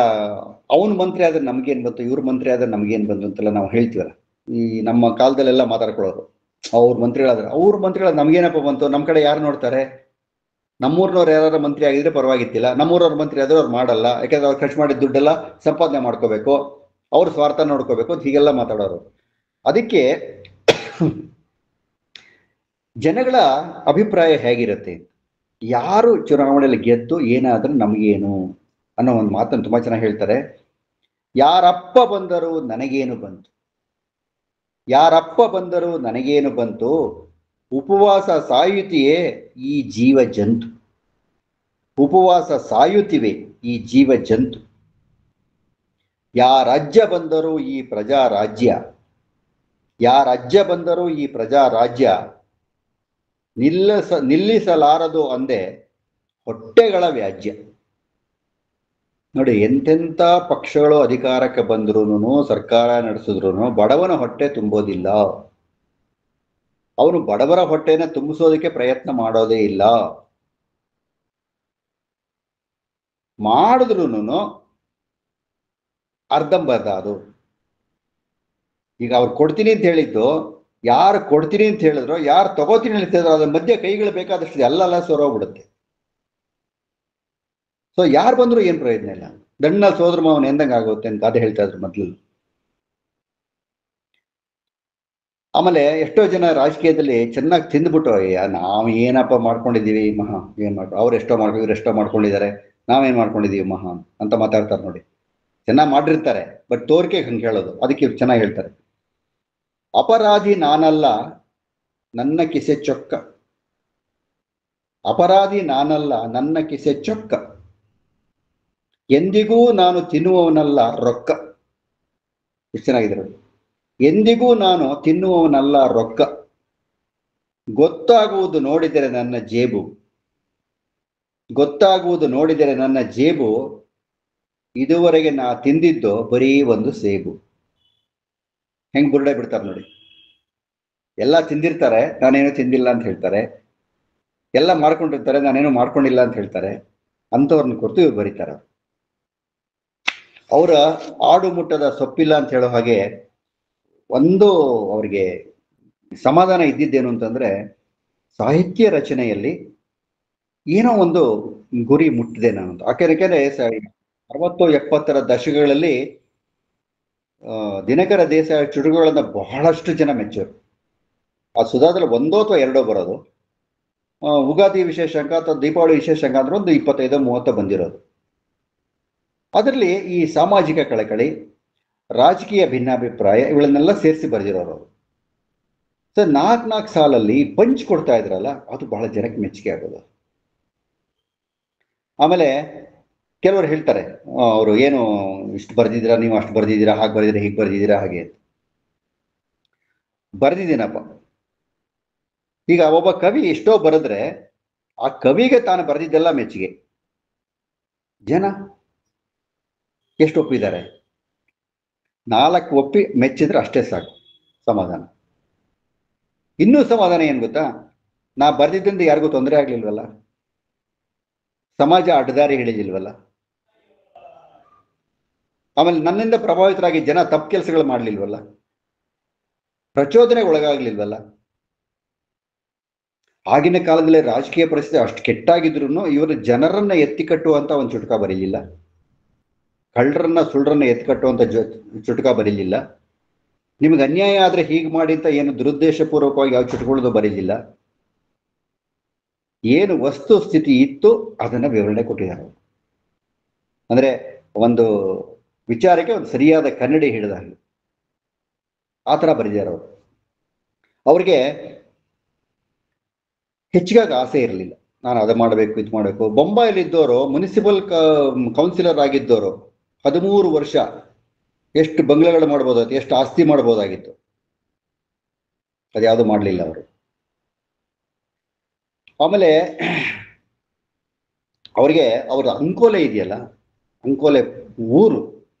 ಅವನು ಮಂತ್ರಿ ಆದ್ರೆ ನಮ್ಗೇನ್ ಬಂತು, ಇವ್ರ ಮಂತ್ರಿ ಆದ್ರೆ ನಮ್ಗೇನ್ ಬಂತು ಅಂತೆಲ್ಲ ನಾವು ಹೇಳ್ತೀವಲ್ಲ, ಈ ನಮ್ಮ ಕಾಲದಲ್ಲೆಲ್ಲ ಮಾತಾಡ್ಕೊಳ್ಳೋರು. ಅವ್ರ ಮಂತ್ರಿಗಳಾದ್ರೆ ನಮ್ಗೇನಪ್ಪ ಬಂತು, ನಮ್ಮ ಕಡೆ ಯಾರು ನೋಡ್ತಾರೆ, ನಮ್ಮೂರ್ನವ್ರು ಯಾರು ಮಂತ್ರಿ ಆಗಿದ್ರೆ ಪರವಾಗಿತ್ತಿಲ್ಲ, ನಮ್ಮೂರವ್ರ ಮಂತ್ರಿ ಆದ್ರೆ ಅವ್ರು ಮಾಡಲ್ಲ, ಯಾಕಂದ್ರೆ ಅವ್ರು ಖರ್ಚು ಮಾಡಿದ ದುಡ್ಡೆಲ್ಲ ಸಂಪಾದನೆ ಮಾಡ್ಕೋಬೇಕು, ಅವ್ರ ಸ್ವಾರ್ಥ ನೋಡ್ಕೋಬೇಕು ಅಂತ ಹೀಗೆಲ್ಲ ಮಾತಾಡೋರು. ಅದಕ್ಕೆ ಜನಗಳ ಅಭಿಪ್ರಾಯ ಹೇಗಿರುತ್ತೆ, ಯಾರು ಚುನಾವಣೆಯಲ್ಲಿ ಗೆದ್ದು ಏನಾದ್ರೂ ನಮಗೇನು ಅನ್ನೋ ಒಂದು ಮಾತನ್ನು ತುಂಬಾ ಚೆನ್ನಾಗಿ ಹೇಳ್ತಾರೆ. ಯಾರಪ್ಪ ಬಂದರೂ ನನಗೇನು ಬಂತು, ಯಾರಪ್ಪ ಬಂದರೂ ನನಗೇನು ಬಂತು, ಉಪವಾಸ ಸಾಯುತ್ತಿಯೇ ಈ ಜೀವ ಜಂತು, ಉಪವಾಸ ಸಾಯುತ್ತಿವೆ ಈ ಜೀವ ಜಂತು, ಯಾರಜ್ಜ ಬಂದರೂ ಈ ಪ್ರಜಾ ರಾಜ್ಯ, ಯಾರಜ್ಜ ಬಂದರೂ ಈ ಪ್ರಜಾ ರಾಜ್ಯ, ನಿಲ್ಲಿಸಲಾರದು ಅಂದೆ ಹೊಟ್ಟೆಗಳ ವ್ಯಾಜ್ಯ. ನೋಡಿ, ಎಂತೆಂಥ ಪಕ್ಷಗಳು ಅಧಿಕಾರಕ್ಕೆ ಬಂದ್ರೂ ಸರ್ಕಾರ ನಡೆಸಿದ್ರು ಬಡವನ ಹೊಟ್ಟೆ ತುಂಬೋದಿಲ್ಲ. ಅವನು ಬಡವರ ಹೊಟ್ಟೆನ ತುಂಬಿಸೋದಕ್ಕೆ ಪ್ರಯತ್ನ ಮಾಡೋದೇ ಇಲ್ಲ. ಮಾಡಿದ್ರು ಅರ್ಧಂಬರ್ಧ. ಅದು ಈಗ ಅವ್ರು ಕೊಡ್ತೀನಿ ಅಂತ ಹೇಳಿದ್ದು, ಯಾರು ಕೊಡ್ತೀನಿ ಅಂತ ಹೇಳಿದ್ರು, ಯಾರು ತಗೋತೀನಿ ಅಂತ ಹೇಳಿದ್ರು, ಅದ್ರ ಮಧ್ಯೆ ಕೈಗಳು ಬೇಕಾದಷ್ಟು ಎಲ್ಲ ಸೋರೋಗ್ಬಿಡುತ್ತೆ. ಸೊ ಯಾರು ಬಂದ್ರು ಏನ್ ಪ್ರಯೋಜನ ಇಲ್ಲ, ದಣ್ಣ ಸೋದ್ರ ಮಾವನ ಎಂದಂಗ ಆಗುತ್ತೆ ಅಂತ ಅದೇ ಹೇಳ್ತಾ ಇದ್ರು ಮೊದ್ಲು. ಆಮೇಲೆ ಎಷ್ಟೋ ಜನ ರಾಜಕೀಯದಲ್ಲಿ ಚೆನ್ನಾಗಿ ತಿಂದ್ಬಿಟ್ಟು, ನಾವ್ ಏನಪ್ಪ ಮಾಡ್ಕೊಂಡಿದೀವಿ ಮಹಾ, ಏನ್ ಅವ್ರು ಎಷ್ಟೋ ಇವ್ರು ಎಷ್ಟೋ ಮಾಡ್ಕೊಂಡಿದ್ದಾರೆ, ನಾವೇನ್ ಮಾಡ್ಕೊಂಡಿದೀವಿ ಮಹಾ ಅಂತ ಮಾತಾಡ್ತಾರೆ ನೋಡಿ. ಚೆನ್ನಾಗಿ ಮಾಡಿರ್ತಾರೆ, ಬಟ್ ತೋರಿಕೆ ಹಂಗೆ ಹೇಳೋದು. ಅದಕ್ಕೆ ಇವ್ರು ಚೆನ್ನಾಗಿ ಹೇಳ್ತಾರೆ, ಅಪರಾಧಿ ನಾನಲ್ಲ ನನ್ನ ಕಿಸೆ ಚೊಕ್ಕ, ಅಪರಾಧಿ ನಾನಲ್ಲ ನನ್ನ ಕಿಸೆ ಚೊಕ್ಕ, ಎಂದಿಗೂ ನಾನು ತಿನ್ನುವವನಲ್ಲ ರೊಕ್ಕ. ಎಷ್ಟು ಚೆನ್ನಾಗಿದೆ. ಎಂದಿಗೂ ನಾನು ತಿನ್ನುವವನಲ್ಲ ರೊಕ್ಕ, ಗೊತ್ತಾಗುವುದು ನೋಡಿದರೆ ನನ್ನ ಜೇಬು, ಗೊತ್ತಾಗುವುದು ನೋಡಿದರೆ ನನ್ನ ಜೇಬು, ಇದುವರೆಗೆ ನಾ ತಿಂದಿದ್ದು ಬರೀ ಒಂದು ಸೇಬು. ಹೆಂಗ್ ಬುರುಡೆ ಬಿಡ್ತಾರೆ ನೋಡಿ. ಎಲ್ಲ ತಿಂದಿರ್ತಾರೆ, ನಾನೇನು ತಿಂದಿಲ್ಲ ಅಂತ ಹೇಳ್ತಾರೆ. ಎಲ್ಲ ಮಾಡ್ಕೊಂಡಿರ್ತಾರೆ, ನಾನೇನು ಮಾಡ್ಕೊಂಡಿಲ್ಲ ಅಂತ ಹೇಳ್ತಾರೆ. ಅಂಥವ್ರನ್ನ ಕುರಿತು ಇವ್ರು ಬರೀತಾರೆ. ಅವರ ಆಡು ಮುಟ್ಟದ ಸೊಪ್ಪಿಲ್ಲ ಅಂತ ಹೇಳೋ ಹಾಗೆ ಒಂದು ಅವ್ರಿಗೆ ಸಮಾಧಾನ ಇದ್ದಿದ್ದೇನು ಅಂತಂದ್ರೆ, ಸಾಹಿತ್ಯ ರಚನೆಯಲ್ಲಿ ಏನೋ ಒಂದು ಗುರಿ ಮುಟ್ಟಿದೆ ನಾನು. ಯಾಕೆಂದ್ರೆ 60-70ರ ದಶಕಗಳಲ್ಲಿ ದಿನಕರ ದೇಸಾಯಿ ಚುಟುಕುಗಳನ್ನ ಬಹಳಷ್ಟು ಜನ ಮೆಚ್ಚರು. ಆ ಸುಧಾದಲ್ಲಿ ಒಂದೋ ಅಥವಾ ಎರಡೋ ಬರೋದು. ಉಗಾದಿ ವಿಶೇಷಾಂಕ ಅಥವಾ ದೀಪಾವಳಿ ವಿಶೇಷಾಂಕ ಅಂದ್ರೆ ಒಂದು 25-30 ಬಂದಿರೋದು. ಅದರಲ್ಲಿ ಈ ಸಾಮಾಜಿಕ ಕಳಕಳಿ, ರಾಜಕೀಯ ಭಿನ್ನಾಭಿಪ್ರಾಯ ಇವುಗಳನ್ನೆಲ್ಲ ಸೇರಿಸಿ ಬರೆದಿರೋರು. ಸರ್ 4 ಸಾಲಲ್ಲಿ ಪಂಚ್ ಕೊಡ್ತಾ ಇದ್ರಲ್ಲ, ಅದು ಬಹಳ ಜನಕ್ಕೆ ಮೆಚ್ಚುಗೆ ಆಗೋದು. ಆಮೇಲೆ ಕೆಲವರು ಹೇಳ್ತಾರೆ, ಅವರು ಏನು ಇಷ್ಟು ಬರ್ದಿದ್ದೀರಾ, ನೀವು ಅಷ್ಟು ಬರ್ದಿದ್ದೀರಾ, ಹಾಗೆ ಬರ್ದಿದ್ದೀರಾ, ಹೀಗೆ ಬರ್ದಿದ್ದೀರಾ, ಹಾಗೆ ಅಂತ. ಬರ್ದಿದ್ದೀನಪ್ಪ. ಈಗ ಒಬ್ಬ ಕವಿ ಎಷ್ಟೋ ಬರೆದ್ರೆ ಆ ಕವಿಗೆ ತಾನು ಬರೆದಿದ್ದೆಲ್ಲ ಮೆಚ್ಚುಗೆ. ಜನ ಎಷ್ಟು ಒಪ್ಪಿದ್ದಾರೆ? 4 ಒಪ್ಪಿ ಮೆಚ್ಚಿದ್ರೆ ಅಷ್ಟೇ ಸಾಕು, ಸಮಾಧಾನ. ಇನ್ನೂ ಸಮಾಧಾನ ಏನ್ ಗೊತ್ತಾ? ನಾ ಬರ್ದಿದ್ದರಿಂದ ಯಾರಿಗೂ ತೊಂದರೆ ಆಗ್ಲಿಲ್ವಲ್ಲ, ಸಮಾಜ ಅಡ್ಡದಾರಿ ಹಿಡಿಲಿಲ್ವಲ್ಲ, ಆಮೇಲೆ ನನ್ನಿಂದ ಪ್ರಭಾವಿತರಾಗಿ ಜನ ತಪ್ಪು ಕೆಲಸಗಳು ಮಾಡ್ಲಿಲ್ವಲ್ಲ, ಪ್ರಚೋದನೆಗೆ ಒಳಗಾಗ್ಲಿಲ್ವಲ್ಲ. ಆಗಿನ ಕಾಲದಲ್ಲಿ ರಾಜಕೀಯ ಪರಿಸ್ಥಿತಿ ಅಷ್ಟು ಕೆಟ್ಟಾಗಿದ್ರು ಇವರು ಜನರನ್ನ ಎತ್ತಿ ಕಟ್ಟುವಂತ ಒಂದು ಚುಟುಕ ಬರೀಲಿಲ್ಲ, ಕಳ್ಳರನ್ನ ಸುಳ್ಳರನ್ನ ಎತ್ತಿ ಕಟ್ಟುವಂತ ಚುಟುಕ ಬರೀಲಿಲ್ಲ, ನಿಮ್ಗೆ ಅನ್ಯಾಯ ಆದ್ರೆ ಹೀಗೆ ಮಾಡಿ ಅಂತ ಏನು ದುರುದ್ದೇಶಪೂರ್ವಕವಾಗಿ ಯಾವ ಚುಟುಕುಗಳದು ಬರೀಲಿಲ್ಲ. ಏನು ವಸ್ತು ಸ್ಥಿತಿ ಇತ್ತು ಅದನ್ನ ವಿವರಣೆ ಕೊಟ್ಟಿದ್ದಾರೆ. ಅಂದ್ರೆ ಒಂದು ವಿಚಾರಕ್ಕೆ ಒಂದು ಸರಿಯಾದ ಕನ್ನಡಿ ಹಿಡಿದ ಹಾಗೆ ಆ ಥರ ಬರೆದಿದ್ದಾರೆ ಅವರು. ಅವ್ರಿಗೆ ಹೆಚ್ಚಿಗಾಗಿ ಆಸೆ ಇರಲಿಲ್ಲ, ನಾನು ಅದು ಮಾಡಬೇಕು ಇದು ಮಾಡಬೇಕು. ಬೊಂಬಾಯಲ್ಲಿ ಇದ್ದವರು ಮುನಿಸಿಪಲ್ ಕೌನ್ಸಿಲರ್ ಆಗಿದ್ದವರು 13 ವರ್ಷ ಎಷ್ಟು ಬಂಗ್ಲೆಗಳು ಮಾಡ್ಬೋದಾಗಿತ್ತು, ಎಷ್ಟು ಆಸ್ತಿ ಮಾಡ್ಬೋದಾಗಿತ್ತು, ಅದ್ಯಾವುದು ಮಾಡಲಿಲ್ಲ ಅವರು. ಆಮೇಲೆ ಅವ್ರಿಗೆ ಅವ್ರ ಅಂಕೋಲೆ ಇದೆಯಲ್ಲ, ಅಂಕೋಲೆ ಊರು,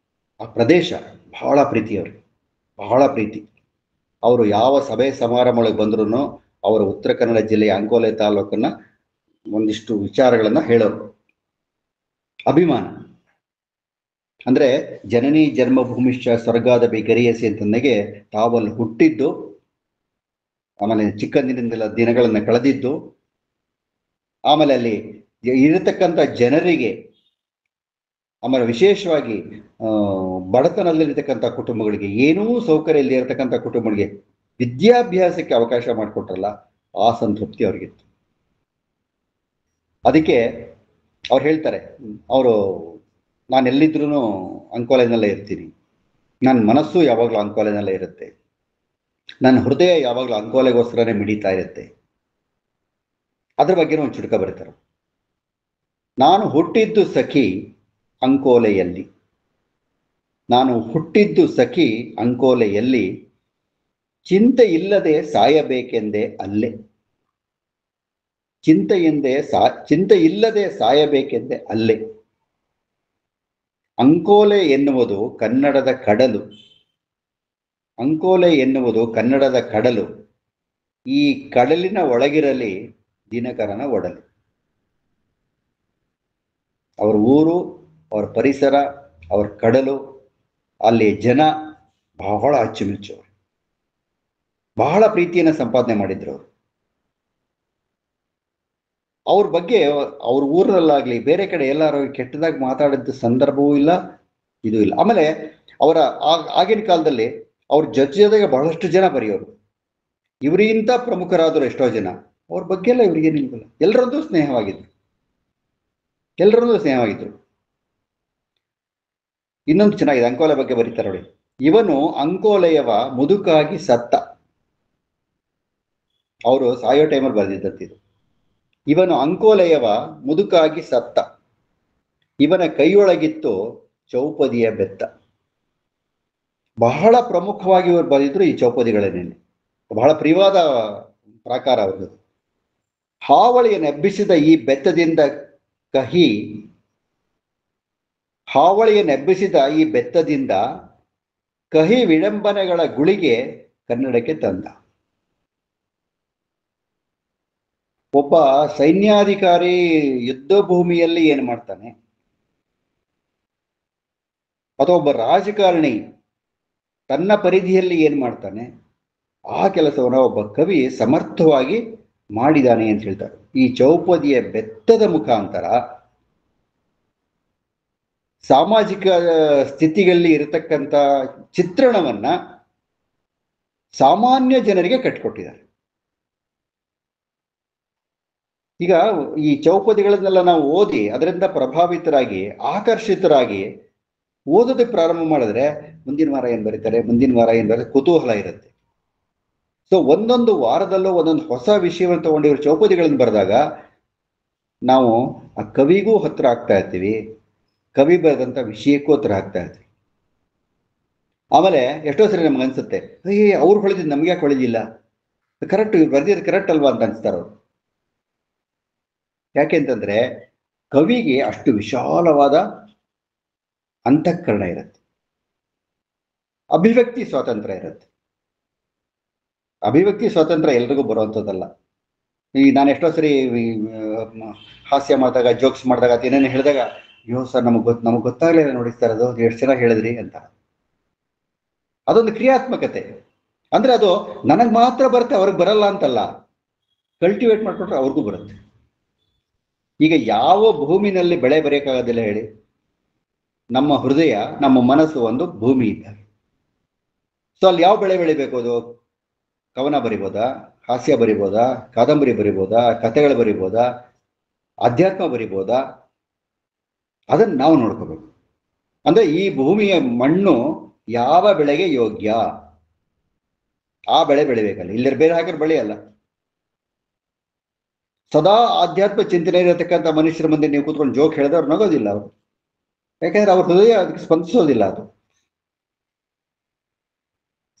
ಆ ಪ್ರದೇಶ ಬಹಳ ಪ್ರೀತಿ ಅವ್ರಿಗೆ, ಬಹಳ ಪ್ರೀತಿ. ಅವರು ಯಾವ ಸಭೆ ಸಮಾರಂಭಗಳಿಗೆ ಬಂದ್ರು ಅವರ ಉತ್ತರ ಕನ್ನಡ ಜಿಲ್ಲೆಯ ಅಂಕೋಲೆ ತಾಲೂಕನ್ನ ಒಂದಿಷ್ಟು ವಿಚಾರಗಳನ್ನ ಹೇಳೋರು. ಅಭಿಮಾನ ಅಂದ್ರೆ ಜನನಿ ಜನ್ಮಭೂಮಿಶ್ಚ ಸ್ವರ್ಗಾದ ಗರಿಯಸಿ ಅಂತಂದಾಗೆ ತಾವಲ್ಲಿ ಹುಟ್ಟಿದ್ದು, ಆಮೇಲೆ ಚಿಕ್ಕಂದಿನಿಂದೆಲ್ಲ ದಿನಗಳನ್ನ ಕಳೆದಿದ್ದು, ಆಮೇಲೆ ಅಲ್ಲಿ ಇರತಕ್ಕಂಥ ಜನರಿಗೆ, ಆಮೇಲೆ ವಿಶೇಷವಾಗಿ ಬಡತನದಲ್ಲಿರ್ತಕ್ಕಂಥ ಕುಟುಂಬಗಳಿಗೆ, ಏನೂ ಸೌಕರ್ಯ ಇಲ್ಲಿ ಇರತಕ್ಕಂಥ ಕುಟುಂಬಗಳಿಗೆ ವಿದ್ಯಾಭ್ಯಾಸಕ್ಕೆ ಅವಕಾಶ ಮಾಡಿಕೊಟ್ರಲ್ಲ, ಆ ಸಂತೃಪ್ತಿ ಅವ್ರಿಗಿತ್ತು. ಅದಕ್ಕೆ ಅವ್ರು ಹೇಳ್ತಾರೆ, ಅವರು ನಾನು ಎಲ್ಲಿದ್ರೂ ಅಂಕೋಲೆನಲ್ಲೇ ಇರ್ತೀನಿ, ನನ್ನ ಮನಸ್ಸು ಯಾವಾಗಲೂ ಅಂಕೋಲೆನಲ್ಲೇ ಇರುತ್ತೆ, ನನ್ನ ಹೃದಯ ಯಾವಾಗಲೂ ಅಂಕೋಲೆಗೋಸ್ಕರನೇ ಮಿಡಿತಾ ಇರುತ್ತೆ. ಅದ್ರ ಬಗ್ಗೆನೂ ಒಂದು ಚುಟುಕ ಬರೀತಾರೆ. ನಾನು ಹುಟ್ಟಿದ್ದು ಸಖಿ ಅಂಕೋಲೆಯಲ್ಲಿ, ನಾನು ಹುಟ್ಟಿದ್ದು ಸಖಿ ಅಂಕೋಲೆಯಲ್ಲಿ, ಚಿಂತೆ ಇಲ್ಲದೆ ಸಾಯಬೇಕೆಂದೇ ಅಲ್ಲೇ, ಚಿಂತೆ ಇಲ್ಲದೆ ಸಾಯಬೇಕೆಂದೇ ಅಲ್ಲೇ. ಅಂಕೋಲೆ ಎನ್ನುವುದು ಕನ್ನಡದ ಕಡಲು, ಅಂಕೋಲೆ ಎನ್ನುವುದು ಕನ್ನಡದ ಕಡಲು, ಈ ಕಡಲಿನ ಒಳಗಿರಲಿ ದಿನಕರನ ಒಡಲು. ಅವ್ರ ಊರು, ಅವ್ರ ಪರಿಸರ, ಅವ್ರ ಕಡಲು, ಅಲ್ಲಿ ಜನ ಬಹಳ ಅಚ್ಚುಮೆಚ್ಚು, ಬಹಳ ಪ್ರೀತಿಯನ್ನು ಸಂಪಾದನೆ ಮಾಡಿದ್ರು ಅವರು. ಅವ್ರ ಬಗ್ಗೆ ಅವ್ರ ಊರಲ್ಲಾಗ್ಲಿ ಬೇರೆ ಕಡೆ ಎಲ್ಲಾರು ಕೆಟ್ಟದಾಗಿ ಮಾತಾಡಿದ ಸಂದರ್ಭವೂ ಇಲ್ಲ, ಇದು ಇಲ್ಲ. ಆಮೇಲೆ ಅವರ ಆಗಿನ ಕಾಲದಲ್ಲಿ ಅವ್ರ ಜೊತೆಗೆ ಬಹಳಷ್ಟು ಜನ ಬರೆಯೋರು, ಇವರಿಗಿಂತ ಪ್ರಮುಖರಾದರು ಎಷ್ಟೋ ಜನ, ಅವ್ರ ಬಗ್ಗೆ ಎಲ್ಲ ಇವ್ರಿಗೇನಿಲ್ವಲ್ಲ, ಎಲ್ಲರದ್ದು ಸ್ನೇಹವಾಗಿದ್ರು, ಎಲ್ಲರನ್ನೂ ಸ್ನೇಹವಾಗಿದ್ರು. ಇನ್ನೊಂದು ಚೆನ್ನಾಗಿದೆ, ಅಂಕೋಲೆ ಬಗ್ಗೆ ಬರೀತಾರೆ ನೋಡಿ. ಇವನು ಅಂಕೋಲೆಯವ ಮುದುಕಾಗಿ ಸತ್ತ, ಅವರು ಸಾಯೋ ಟೈಮಲ್ಲಿ ಬರೆದಿದ್ದಂತಿದು. ಇವನು ಅಂಕೋಲೆಯವ ಮುದುಕಾಗಿ ಸತ್ತ, ಇವನ ಕೈಯೊಳಗಿತ್ತು ಚೌಪದಿಯ ಬೆತ್ತ. ಬಹಳ ಪ್ರಮುಖವಾಗಿ ಇವರು ಬರೆದಿದ್ರು ಈ ಚೌಪದಿಗಳನ್ನೇನೆ. ಬಹಳ ಪ್ರಿಯವಾದ ಪ್ರಾಕಾರ ಅವ್ರದ್ದು. ಹಾವಳಿಯನ್ನು ಎಬ್ಬಿಸಿದ ಈ ಬೆತ್ತದಿಂದ ಕಹಿ ಹಾವಳಿಯನ್ನು ಎಬ್ಬಿಸಿದ ಈ ಬೆತ್ತದಿಂದ ಕಹಿ ವಿಡಂಬನೆಗಳ ಗುಳಿಗೆ ಕನ್ನಡಕ್ಕೆ ತಂದ. ಒಬ್ಬ ಸೈನ್ಯಾಧಿಕಾರಿ ಯುದ್ಧ ಭೂಮಿಯಲ್ಲಿ ಏನು ಮಾಡ್ತಾನೆ, ಅಥವಾ ಒಬ್ಬ ರಾಜಕಾರಣಿ ತನ್ನ ಪರಿಧಿಯಲ್ಲಿ ಏನು ಮಾಡ್ತಾನೆ, ಆ ಕೆಲಸವನ್ನು ಒಬ್ಬ ಕವಿ ಸಮರ್ಥವಾಗಿ ಮಾಡಿದಾನೆ ಅಂತ ಹೇಳ್ತಾರೆ. ಈ ಚೌಪದಿಯ ಬೆತ್ತದ ಮುಖಾಂತರ ಸಾಮಾಜಿಕ ಸ್ಥಿತಿಗಳಲ್ಲಿ ಇರತಕ್ಕಂಥ ಚಿತ್ರಣವನ್ನ ಸಾಮಾನ್ಯ ಜನರಿಗೆ ಕಟ್ಟಿಕೊಟ್ಟಿದ್ದಾರೆ. ಈಗ ಈ ಚೌಪದಿಗಳನ್ನೆಲ್ಲ ನಾವು ಓದಿ ಅದರಿಂದ ಪ್ರಭಾವಿತರಾಗಿ ಆಕರ್ಷಿತರಾಗಿ ಓದೋದಕ್ಕೆ ಪ್ರಾರಂಭ ಮಾಡಿದ್ರೆ ಮುಂದಿನ ವಾರ ಏನ್ ಬರೀತಾರೆ, ಮುಂದಿನ ವಾರ ಏನ್ ಬರೀತಾರೆ, ಕುತೂಹಲ ಇರುತ್ತೆ. ಸೊ ಒಂದೊಂದು ವಾರದಲ್ಲೂ ಒಂದೊಂದು ಹೊಸ ವಿಷಯವನ್ನು ತಗೊಂಡಿರೋ ಚೌಪದಿಗಳನ್ನು ಬರೆದಾಗ ನಾವು ಆ ಕವಿಗೂ ಹತ್ರ ಆಗ್ತಾ ಇರ್ತೀವಿ, ಕವಿ ಬರೆದಂತ ವಿಷಯಕ್ಕೂ ಹತ್ರ ಆಗ್ತಾ ಇರ್ತೀವಿ. ಆಮೇಲೆ ಎಷ್ಟೋ ಸರಿ ನಮ್ಗೆ ಅನ್ಸುತ್ತೆ, ಅವ್ರು ಹೊಳೆದಿದ್ದು ನಮ್ಗೆ ಯಾಕೆ ಹೊಳೆದಿಲ್ಲ, ಕರೆಕ್ಟ್ ಇವ್ರು ಬರ್ದಿದ್ದು ಕರೆಕ್ಟ್ ಅಲ್ವಾ ಅಂತ ಅನ್ಸ್ತಾರ ಅವ್ರು. ಯಾಕೆಂತಂದ್ರೆ ಕವಿಗೆ ಅಷ್ಟು ವಿಶಾಲವಾದ ಅಂತಃಕರಣ ಇರುತ್ತೆ, ಅಭಿವ್ಯಕ್ತಿ ಸ್ವಾತಂತ್ರ್ಯ ಇರುತ್ತೆ. ಅಭಿವ್ಯಕ್ತಿ ಸ್ವಾತಂತ್ರ್ಯ ಎಲ್ರಿಗೂ ಬರುವಂಥದ್ದಲ್ಲ. ಈ ನಾನು ಎಷ್ಟೋ ಸರಿ ಹಾಸ್ಯ ಮಾಡಿದಾಗ, ಜೋಕ್ಸ್ ಮಾಡಿದಾಗ, ಏನೇನು ಹೇಳಿದಾಗ, ಅಯ್ಯೋ ಸರ್ ನಮಗ್ ಗೊತ್ತಾಗ್ಲಿಲ್ಲ ನೋಡಿ ಸರ್, ಅದು ಎಷ್ಟು ಚೆನ್ನಾಗಿ ಹೇಳಿದ್ರಿ ಅಂತ. ಅದೊಂದು ಕ್ರಿಯಾತ್ಮಕತೆ. ಅಂದ್ರೆ ಅದು ನನಗ್ ಮಾತ್ರ ಬರುತ್ತೆ, ಅವ್ರಿಗೆ ಬರಲ್ಲ ಅಂತಲ್ಲ, ಕಲ್ಟಿವೇಟ್ ಮಾಡ್ಕೊಂಡ್ರೆ ಅವ್ರಿಗೂ ಬರುತ್ತೆ. ಈಗ ಯಾವ ಭೂಮಿನಲ್ಲಿ ಬೆಳೆ ಬರೆಯಕ್ಕಾಗೋದಿಲ್ಲ ಹೇಳಿ? ನಮ್ಮ ಹೃದಯ, ನಮ್ಮ ಮನಸ್ಸು ಒಂದು ಭೂಮಿ ಇದ್ದಾಗ. ಸೊ ಅಲ್ಲಿ ಯಾವ ಬೆಳೆ ಬೆಳಿಬೇಕು? ಅದು ಕವನ ಬರಿಬೋದಾ, ಹಾಸ್ಯ ಬರಿಬೋದಾ, ಕಾದಂಬರಿ ಬರಿಬೋದಾ, ಕಥೆಗಳು ಬರಿಬೋದಾ, ಅಧ್ಯಾತ್ಮ ಬರಿಬೋದಾ? ಅದನ್ನು ನಾವು ನೋಡ್ಕೋಬೇಕು. ಅಂದ್ರೆ ಈ ಭೂಮಿಯ ಮಣ್ಣು ಯಾವ ಬೆಳೆಗೆ ಯೋಗ್ಯ, ಆ ಬೆಳೆ ಬೆಳಿಬೇಕಲ್ಲ. ಇಲ್ಲಿ ಬೇರೆ ಹಾಕಿದ್ರೆ ಬೆಳೆಯಲ್ಲ. ಸದಾ ಆಧ್ಯಾತ್ಮ ಚಿಂತನೆ ಇರತಕ್ಕಂಥ ಮನುಷ್ಯರ ಮುಂದೆ ನೀವು ಕೂತ್ಕೊಂಡು ಜೋಕ್ ಹೇಳಿದ್ರೆ ಅವ್ರು ನಗೋದಿಲ್ಲ ಅವರು, ಯಾಕಂದ್ರೆ ಅವ್ರ ಹೃದಯ ಅದಕ್ಕೆ ಸ್ಪಂದಿಸೋದಿಲ್ಲ. ಅದು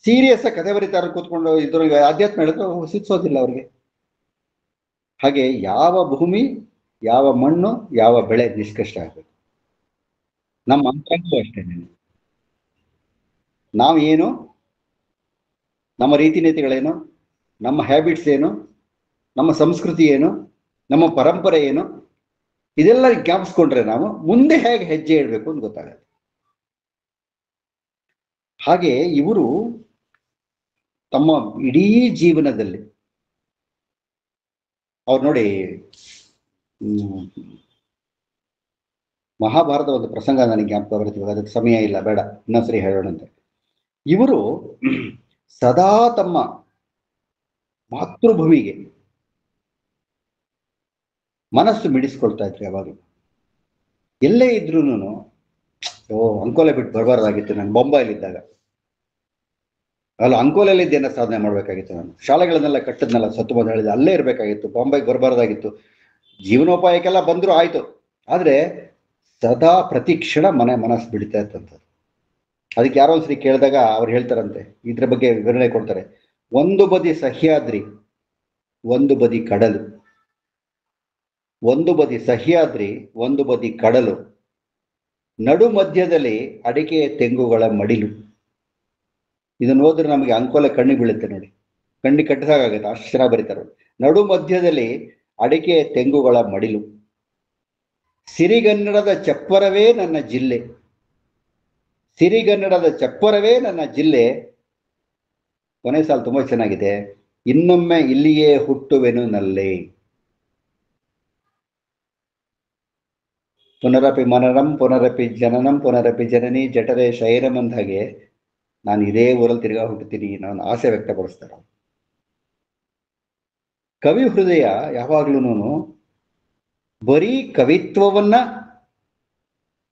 ಸೀರಿಯಸ್ ಕಥೆ ಬರೀತಾರೆ ಕೂತ್ಕೊಂಡು ಇದ್ರ ಆಧ್ಯಾತ್ಮ ಹೇಳಿದ್ರೆ ಸಿದ್ಸೋದಿಲ್ಲ ಅವ್ರಿಗೆ. ಹಾಗೆ ಯಾವ ಭೂಮಿ, ಯಾವ ಮಣ್ಣು, ಯಾವ ಬೆಳೆ ನಿಷ್ಕಷ್ಟ ಆಗ್ಬೇಕು. ನಮ್ಮ ಅಂತರಂಗೂ ಅಷ್ಟೇ. ನಾವೇನು, ನಮ್ಮ ರೀತಿ ನೀತಿಗಳೇನು, ನಮ್ಮ ಹ್ಯಾಬಿಟ್ಸ್ ಏನು, ನಮ್ಮ ಸಂಸ್ಕೃತಿ ಏನು, ನಮ್ಮ ಪರಂಪರೆ ಏನು, ಇದೆಲ್ಲ ಜ್ಞಾಪಿಸ್ಕೊಂಡ್ರೆ ನಾವು ಮುಂದೆ ಹೇಗೆ ಹೆಜ್ಜೆ ಇಡಬೇಕು ಅಂತ ಗೊತ್ತಾಗತ್ತೆ. ಹಾಗೆ ಇವರು ತಮ್ಮ ಇಡೀ ಜೀವನದಲ್ಲಿ ಅವ್ರು ನೋಡಿ, ಮಹಾಭಾರತ ಒಂದು ಪ್ರಸಂಗ ನನಗೆ ಜ್ಞಾಪಕ ಬರ್ತೀವಿ, ಅದಕ್ಕೆ ಸಮಯ ಇಲ್ಲ, ಬೇಡ ಇನ್ನೊಂದ್ಸರಿ ಹೇಳೋಣಂತೆ. ಇವರು ಸದಾ ತಮ್ಮ ಮಾತೃಭೂಮಿಗೆ ಮನಸ್ಸು ಮಿಡಿಸ್ಕೊಳ್ತಾ ಇದ್ರು. ಯಾವಾಗಲೂ ಎಲ್ಲೇ ಇದ್ರು, ಅಂಕೋಲೆ ಬಿಟ್ಟು ಬರಬಾರ್ದಾಗಿತ್ತು ನಾನು ಬೊಂಬಾಯಿಲಿದ್ದಾಗ. ಅಲ್ಲ, ಅಂಕೋಲಲ್ಲಿದ್ದೇನ ಸಾಧನೆ ಮಾಡ್ಬೇಕಾಗಿತ್ತು ನಾನು, ಶಾಲೆಗಳನ್ನೆಲ್ಲ ಕಟ್ಟದ್ನೆಲ್ಲ ಸತ್ತು ಬಂದು ಹೇಳಿದೆ, ಅಲ್ಲೇ ಇರ್ಬೇಕಾಗಿತ್ತು, ಬಾಂಬೆಗೆ ಬರಬಾರ್ದಾಗಿತ್ತು. ಜೀವನೋಪಾಯಕ್ಕೆಲ್ಲ ಬಂದ್ರು ಆಯ್ತು, ಆದ್ರೆ ಸದಾ ಪ್ರತಿ ಕ್ಷಣ ಮನಸ್ಸು ಬಿಡ್ತಾ ಇತ್ತಂಥದ್ದು. ಅದಕ್ಕೆ ಯಾರೋ ಒಂದ್ಸರಿ ಕೇಳಿದಾಗ ಅವ್ರು ಹೇಳ್ತಾರಂತೆ, ಇದ್ರ ಬಗ್ಗೆ ವಿವರಣೆ ಕೊಡ್ತಾರೆ. ಒಂದು ಬದಿ ಸಹ್ಯಾದ್ರಿ, ಒಂದು ಬದಿ ಕಡಲು, ಒಂದು ಬದಿ ಸಹ್ಯಾದ್ರಿ, ಒಂದು ಬದಿ ಕಡಲು, ನಡು ಮಧ್ಯದಲ್ಲಿ ಅಡಿಕೆಯ ತೆಂಗುಗಳ ಮಡಿಲು. ಇದನ್ನು ಹೋದ್ರೆ ನಮಗೆ ಅಂಕೋಲೆ ಕಣ್ಣಿಗೆ ಬೀಳುತ್ತೆ ನೋಡಿ, ಕಣ್ಣಿಗೆ ಕಟ್ಟಿಸಾಗತ್ತೆ, ಅಷ್ಟು ಚೆನ್ನಾಗಿ ಬರೀತಾರೆ. ನಡು ಮಧ್ಯದಲ್ಲಿ ಅಡಿಕೆಯ ತೆಂಗುಗಳ ಮಡಿಲು, ಸಿರಿಗನ್ನಡದ ಚಪ್ಪರವೇ ನನ್ನ ಜಿಲ್ಲೆ, ಸಿರಿಗನ್ನಡದ ಚಪ್ಪರವೇ ನನ್ನ ಜಿಲ್ಲೆ. ಕೊನೆ ಸಾಲು ತುಂಬಾ ಚೆನ್ನಾಗಿದೆ. ಇನ್ನೊಮ್ಮೆ ಇಲ್ಲಿಯೇ ಹುಟ್ಟುವೆನು ನಲ್ಲೆ, ಪುನರಪಿ ಮನನಂ ಪುನರಪಿ ಜನನಂ ಪುನರಪಿ ಜನನಿ ಜಠರೇ ಶಯನಂ ಅಂದ ಹಾಗೆ ನಾನು ಇದೇ ಊರಲ್ಲಿ ತಿರ್ಗಾ ಹುಟ್ಟುತ್ತೀನಿ ನಾನು ಆಸೆ ವ್ಯಕ್ತಪಡಿಸ್ತಾರೆ. ಕವಿ ಹೃದಯ ಯಾವಾಗ್ಲೂ ಬರೀ ಕವಿತ್ವವನ್ನ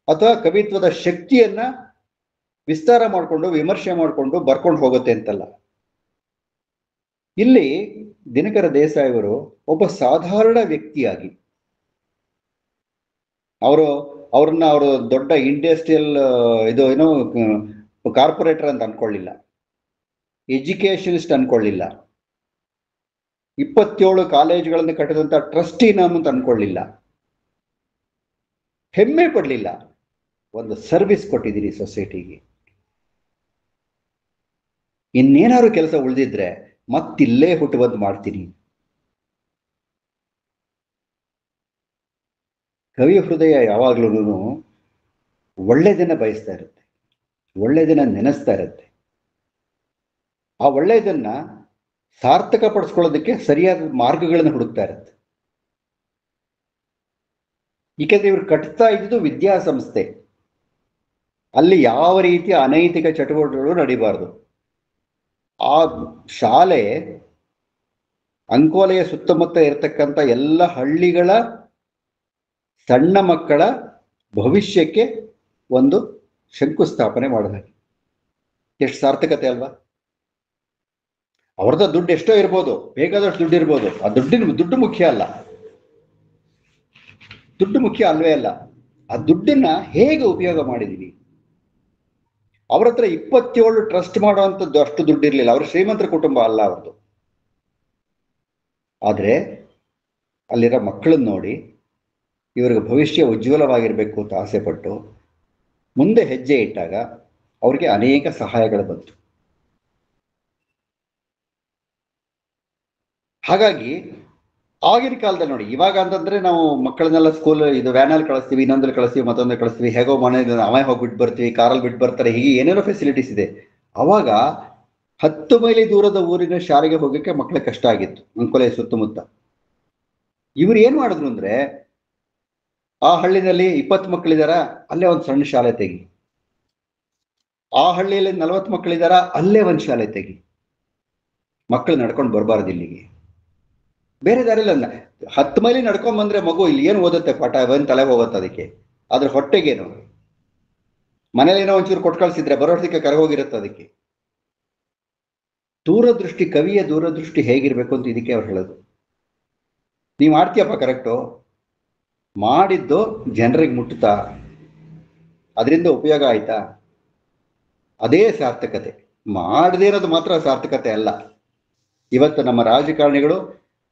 ಅಥವಾ ಕವಿತ್ವದ ಶಕ್ತಿಯನ್ನ ವಿಸ್ತಾರ ಮಾಡಿಕೊಂಡು ವಿಮರ್ಶೆ ಮಾಡಿಕೊಂಡು ಬರ್ಕೊಂಡು ಹೋಗುತ್ತೆ ಅಂತಲ್ಲ. ಇಲ್ಲಿ ದಿನಕರ ದೇಸಾಯಿ ಅವರು ಒಬ್ಬ ಸಾಧಾರಣ ವ್ಯಕ್ತಿಯಾಗಿ ಅವರು ದೊಡ್ಡ ಇಂಡಸ್ಟ್ರಿಯಲ್ ಇದು ಏನೋ ಕಾರ್ಪೊರೇಟರ್ ಅಂತ ಅನ್ಕೊಳ್ಳಿಲ್ಲ, ಎಜುಕೇಷನಿಸ್ಟ್ ಅನ್ಕೊಳ್ಳಿಲ್ಲ, 27 ಕಾಲೇಜುಗಳನ್ನು ಕಟ್ಟಿದಂತ ಟ್ರಸ್ಟಿ ನಾನು ಅಂತ ಅನ್ಕೊಳ್ಳಿಲ್ಲ, ಹೆಮ್ಮೆ ಪಡಲಿಲ್ಲ. ಒಂದು ಸರ್ವಿಸ್ ಕೊಟ್ಟಿದ್ದೀರಿ ಸೊಸೈಟಿಗೆ. ಇನ್ನೇನಾದ್ರು ಕೆಲಸ ಉಳಿದಿದ್ರೆ ಮತ್ತಿಲ್ಲೇ ಹುಟ್ಟು ಬಂದು ಮಾಡ್ತೀನಿ. ಕವಿ ಹೃದಯ ಯಾವಾಗ್ಲೂ ಒಳ್ಳೆಯದನ್ನ ಬಯಸ್ತಾ ಇರುತ್ತೆ, ಒಳ್ಳೆಯದನ್ನ ನೆನೆಸ್ತಾ ಇರುತ್ತೆ. ಆ ಒಳ್ಳೆಯದನ್ನ ಸಾರ್ಥಕ ಪಡಿಸ್ಕೊಳ್ಳೋದಕ್ಕೆ ಸರಿಯಾದ ಮಾರ್ಗಗಳನ್ನು ಹುಡುಕ್ತಾ ಇರುತ್ತೆ. ಏಕೆಂದ್ರೆ ಇವ್ರು ಕಟ್ತಾ ಇದ್ದು ವಿದ್ಯಾಸಂಸ್ಥೆ, ಅಲ್ಲಿ ಯಾವ ರೀತಿಯ ಅನೈತಿಕ ಚಟುವಟಿಕೆಗಳು ನಡೀಬಾರದು. ಆ ಶಾಲೆ ಅಂಕೋಲೆಯ ಸುತ್ತಮುತ್ತ ಇರತಕ್ಕಂಥ ಎಲ್ಲ ಹಳ್ಳಿಗಳ ಸಣ್ಣ ಮಕ್ಕಳ ಭವಿಷ್ಯಕ್ಕೆ ಒಂದು ಶಂಕುಸ್ಥಾಪನೆ ಮಾಡಿದಾಗ ಎಷ್ಟು ಸಾರ್ಥಕತೆ ಅಲ್ವಾ? ಅವ್ರದ ದುಡ್ಡು ಎಷ್ಟೋ ಇರ್ಬೋದು, ಬೇಕಾದಷ್ಟು ದುಡ್ಡು ಇರ್ಬೋದು, ಆ ದುಡ್ಡು ಮುಖ್ಯ ಅಲ್ಲ. ದುಡ್ಡು ಮುಖ್ಯ ಅಲ್ವೇ ಅಲ್ಲ. ಆ ದುಡ್ಡನ್ನ ಹೇಗೆ ಉಪಯೋಗ ಮಾಡಿದೀವಿ. ಅವ್ರ ಹತ್ರ 27 ಟ್ರಸ್ಟ್ ಮಾಡುವಂಥದ್ದು ಅಷ್ಟು ದುಡ್ಡು ಇರ್ಲಿಲ್ಲ. ಅವ್ರ ಶ್ರೀಮಂತರ ಕುಟುಂಬ ಅಲ್ಲ ಅವ್ರದ್ದು. ಆದ್ರೆ ಅಲ್ಲಿರೋ ಮಕ್ಕಳನ್ನ ನೋಡಿ ಇವರಿಗೆ ಭವಿಷ್ಯ ಉಜ್ವಲವಾಗಿರ್ಬೇಕು ಅಂತ ಆಸೆ ಪಟ್ಟು ಮುಂದೆ ಹೆಜ್ಜೆ ಇಟ್ಟಾಗ ಅವ್ರಿಗೆ ಅನೇಕ ಸಹಾಯಗಳು ಬಂತು. ಹಾಗಾಗಿ ಆಗಿನ ಕಾಲದಲ್ಲಿ ನೋಡಿ, ಇವಾಗ ಅಂತಂದ್ರೆ ನಾವು ಮಕ್ಕಳನ್ನೆಲ್ಲ ಸ್ಕೂಲ್ ಇದು ವ್ಯಾನಲ್ಲಿ ಕಳಿಸ್ತೀವಿ, ಇನ್ನೊಂದಲ್ಲಿ ಕಳಿಸ್ತೀವಿ, ಮತ್ತೊಂದಲ್ಲಿ ಕಳಿಸ್ತೀವಿ, ಹೇಗೋ ಮನೆಯಿಂದ ನಾವೇ ಹೋಗ್ಬಿಟ್ಟು ಬರ್ತೀವಿ, ಕಾರಲ್ಲಿ ಬಿಟ್ಟು ಬರ್ತಾರೆ, ಹೀಗೆ ಏನೇನೋ ಫೆಸಿಲಿಟೀಸ್ ಇದೆ. ಅವಾಗ 10 ಮೈಲಿ ದೂರದ ಊರಿನ ಶಾಲೆಗೆ ಹೋಗಕ್ಕೆ ಮಕ್ಕಳಿಗೆ ಕಷ್ಟ ಆಗಿತ್ತು, ಅಂಕೋಲೆ ಸುತ್ತಮುತ್ತ. ಇವ್ರು ಏನ್ ಮಾಡಿದ್ರು ಅಂದ್ರೆ, ಆ ಹಳ್ಳಿನಲ್ಲಿ 20 ಮಕ್ಕಳಿದಾರ, ಅಲ್ಲೇ ಒಂದು ಸಣ್ಣ ಶಾಲೆ ತೆಗಿ. ಆ ಹಳ್ಳಿಯಲ್ಲಿ 40 ಮಕ್ಕಳಿದಾರ, ಅಲ್ಲೇ ಒಂದು ಶಾಲೆ ತೆಗಿ. ಮಕ್ಕಳು ನಡ್ಕೊಂಡು ಬರಬಾರ್ದು ಇಲ್ಲಿಗೆ, ಬೇರೆ ದಾರಿಲ್ಲ. 10 ಮೈಲಿ ನಡ್ಕೊಂಡ್ ಬಂದ್ರೆ ಮಗು ಇಲ್ಲಿ ಏನು ಓದುತ್ತೆ, ಪಾಠ ಬಂದು ತಲೆ ಹೋಗುತ್ತೆ ಅದಕ್ಕೆ. ಆದ್ರೆ ಹೊಟ್ಟೆಗೇನು, ಮನೇಲೇನೋ ಒಂಚೂರು ಕೊಟ್ಟು ಕಳ್ಸಿದ್ರೆ ಬರೋದಕ್ಕೆ ಕರಗೋಗಿರುತ್ತೆ ಅದಕ್ಕೆ. ದೂರದೃಷ್ಟಿ, ಕವಿಯ ದೂರದೃಷ್ಟಿ ಹೇಗಿರ್ಬೇಕು ಅಂತ ಇದಕ್ಕೆ ಅವ್ರು ಹೇಳೋದು. ನೀವ್ ಮಾಡ್ತೀಯಪ್ಪ ಕರೆಕ್ಟು, ಮಾಡಿದ್ದು ಜನರಿಗೆ ಮುಟ್ಟುತ್ತಾ, ಅದರಿಂದ ಉಪಯೋಗ ಆಯ್ತಾ, ಅದೇ ಸಾರ್ಥಕತೆ. ಮಾಡದೇ ಇರೋದು ಮಾತ್ರ ಸಾರ್ಥಕತೆ ಅಲ್ಲ. ಇವತ್ತು ನಮ್ಮ ರಾಜಕಾರಣಿಗಳು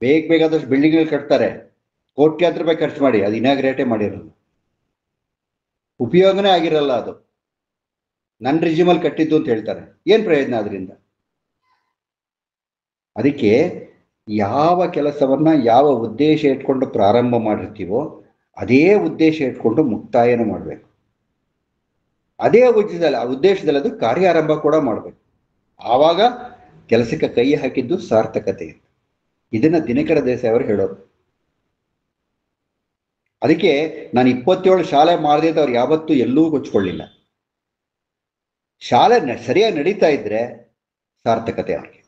ಬೇಕಾದಷ್ಟು ಬಿಲ್ಡಿಂಗ್ಗಳು ಕಟ್ತಾರೆ, ಕೋಟ್ಯಾಂತರ ರೂಪಾಯಿ ಖರ್ಚು ಮಾಡಿ, ಅದು ಇನಾಗ್ರೇಟೇ ಮಾಡಿರೋದು, ಉಪಯೋಗನೇ ಆಗಿರಲ್ಲ. ಅದು ನನ್ನ ರಿಜ್ಯೂಮಲ್ಲಿ ಕಟ್ಟಿದ್ದು ಅಂತ ಹೇಳ್ತಾರೆ. ಏನ್ ಪ್ರಯೋಜನ ಅದರಿಂದ? ಅದಕ್ಕೆ ಯಾವ ಕೆಲಸವನ್ನ ಯಾವ ಉದ್ದೇಶ ಇಟ್ಕೊಂಡು ಪ್ರಾರಂಭ ಮಾಡಿರ್ತೀವೋ ಅದೇ ಉದ್ದೇಶ ಇಟ್ಕೊಂಡು ಮುಕ್ತಾಯನ ಮಾಡಬೇಕು. ಅದೇ ಉದ್ದೇಶದಲ್ಲಿ ಅದು ಕಾರ್ಯಾರಂಭ ಕೂಡ ಮಾಡಬೇಕು. ಆವಾಗ ಕೆಲಸಕ್ಕೆ ಕೈ ಹಾಕಿದ್ದು ಸಾರ್ಥಕತೆ. ಇದನ್ನ ದಿನಕರ ದೇಸಾಯಿ ಅವರು ಹೇಳೋರು. ಅದಕ್ಕೆ ನಾನು 27 ಶಾಲೆ ಮಾಡಿದೆ ಅಂತ ಅವ್ರು ಯಾವತ್ತೂ ಎಲ್ಲೂ ಕೊಚ್ಕೊಳ್ಳಿಲ್ಲ. ಶಾಲೆ ಸರಿಯಾಗಿ ನಡೀತಾ ಇದ್ರೆ ಸಾರ್ಥಕತೆ ಅವ್ರಿಗೆ.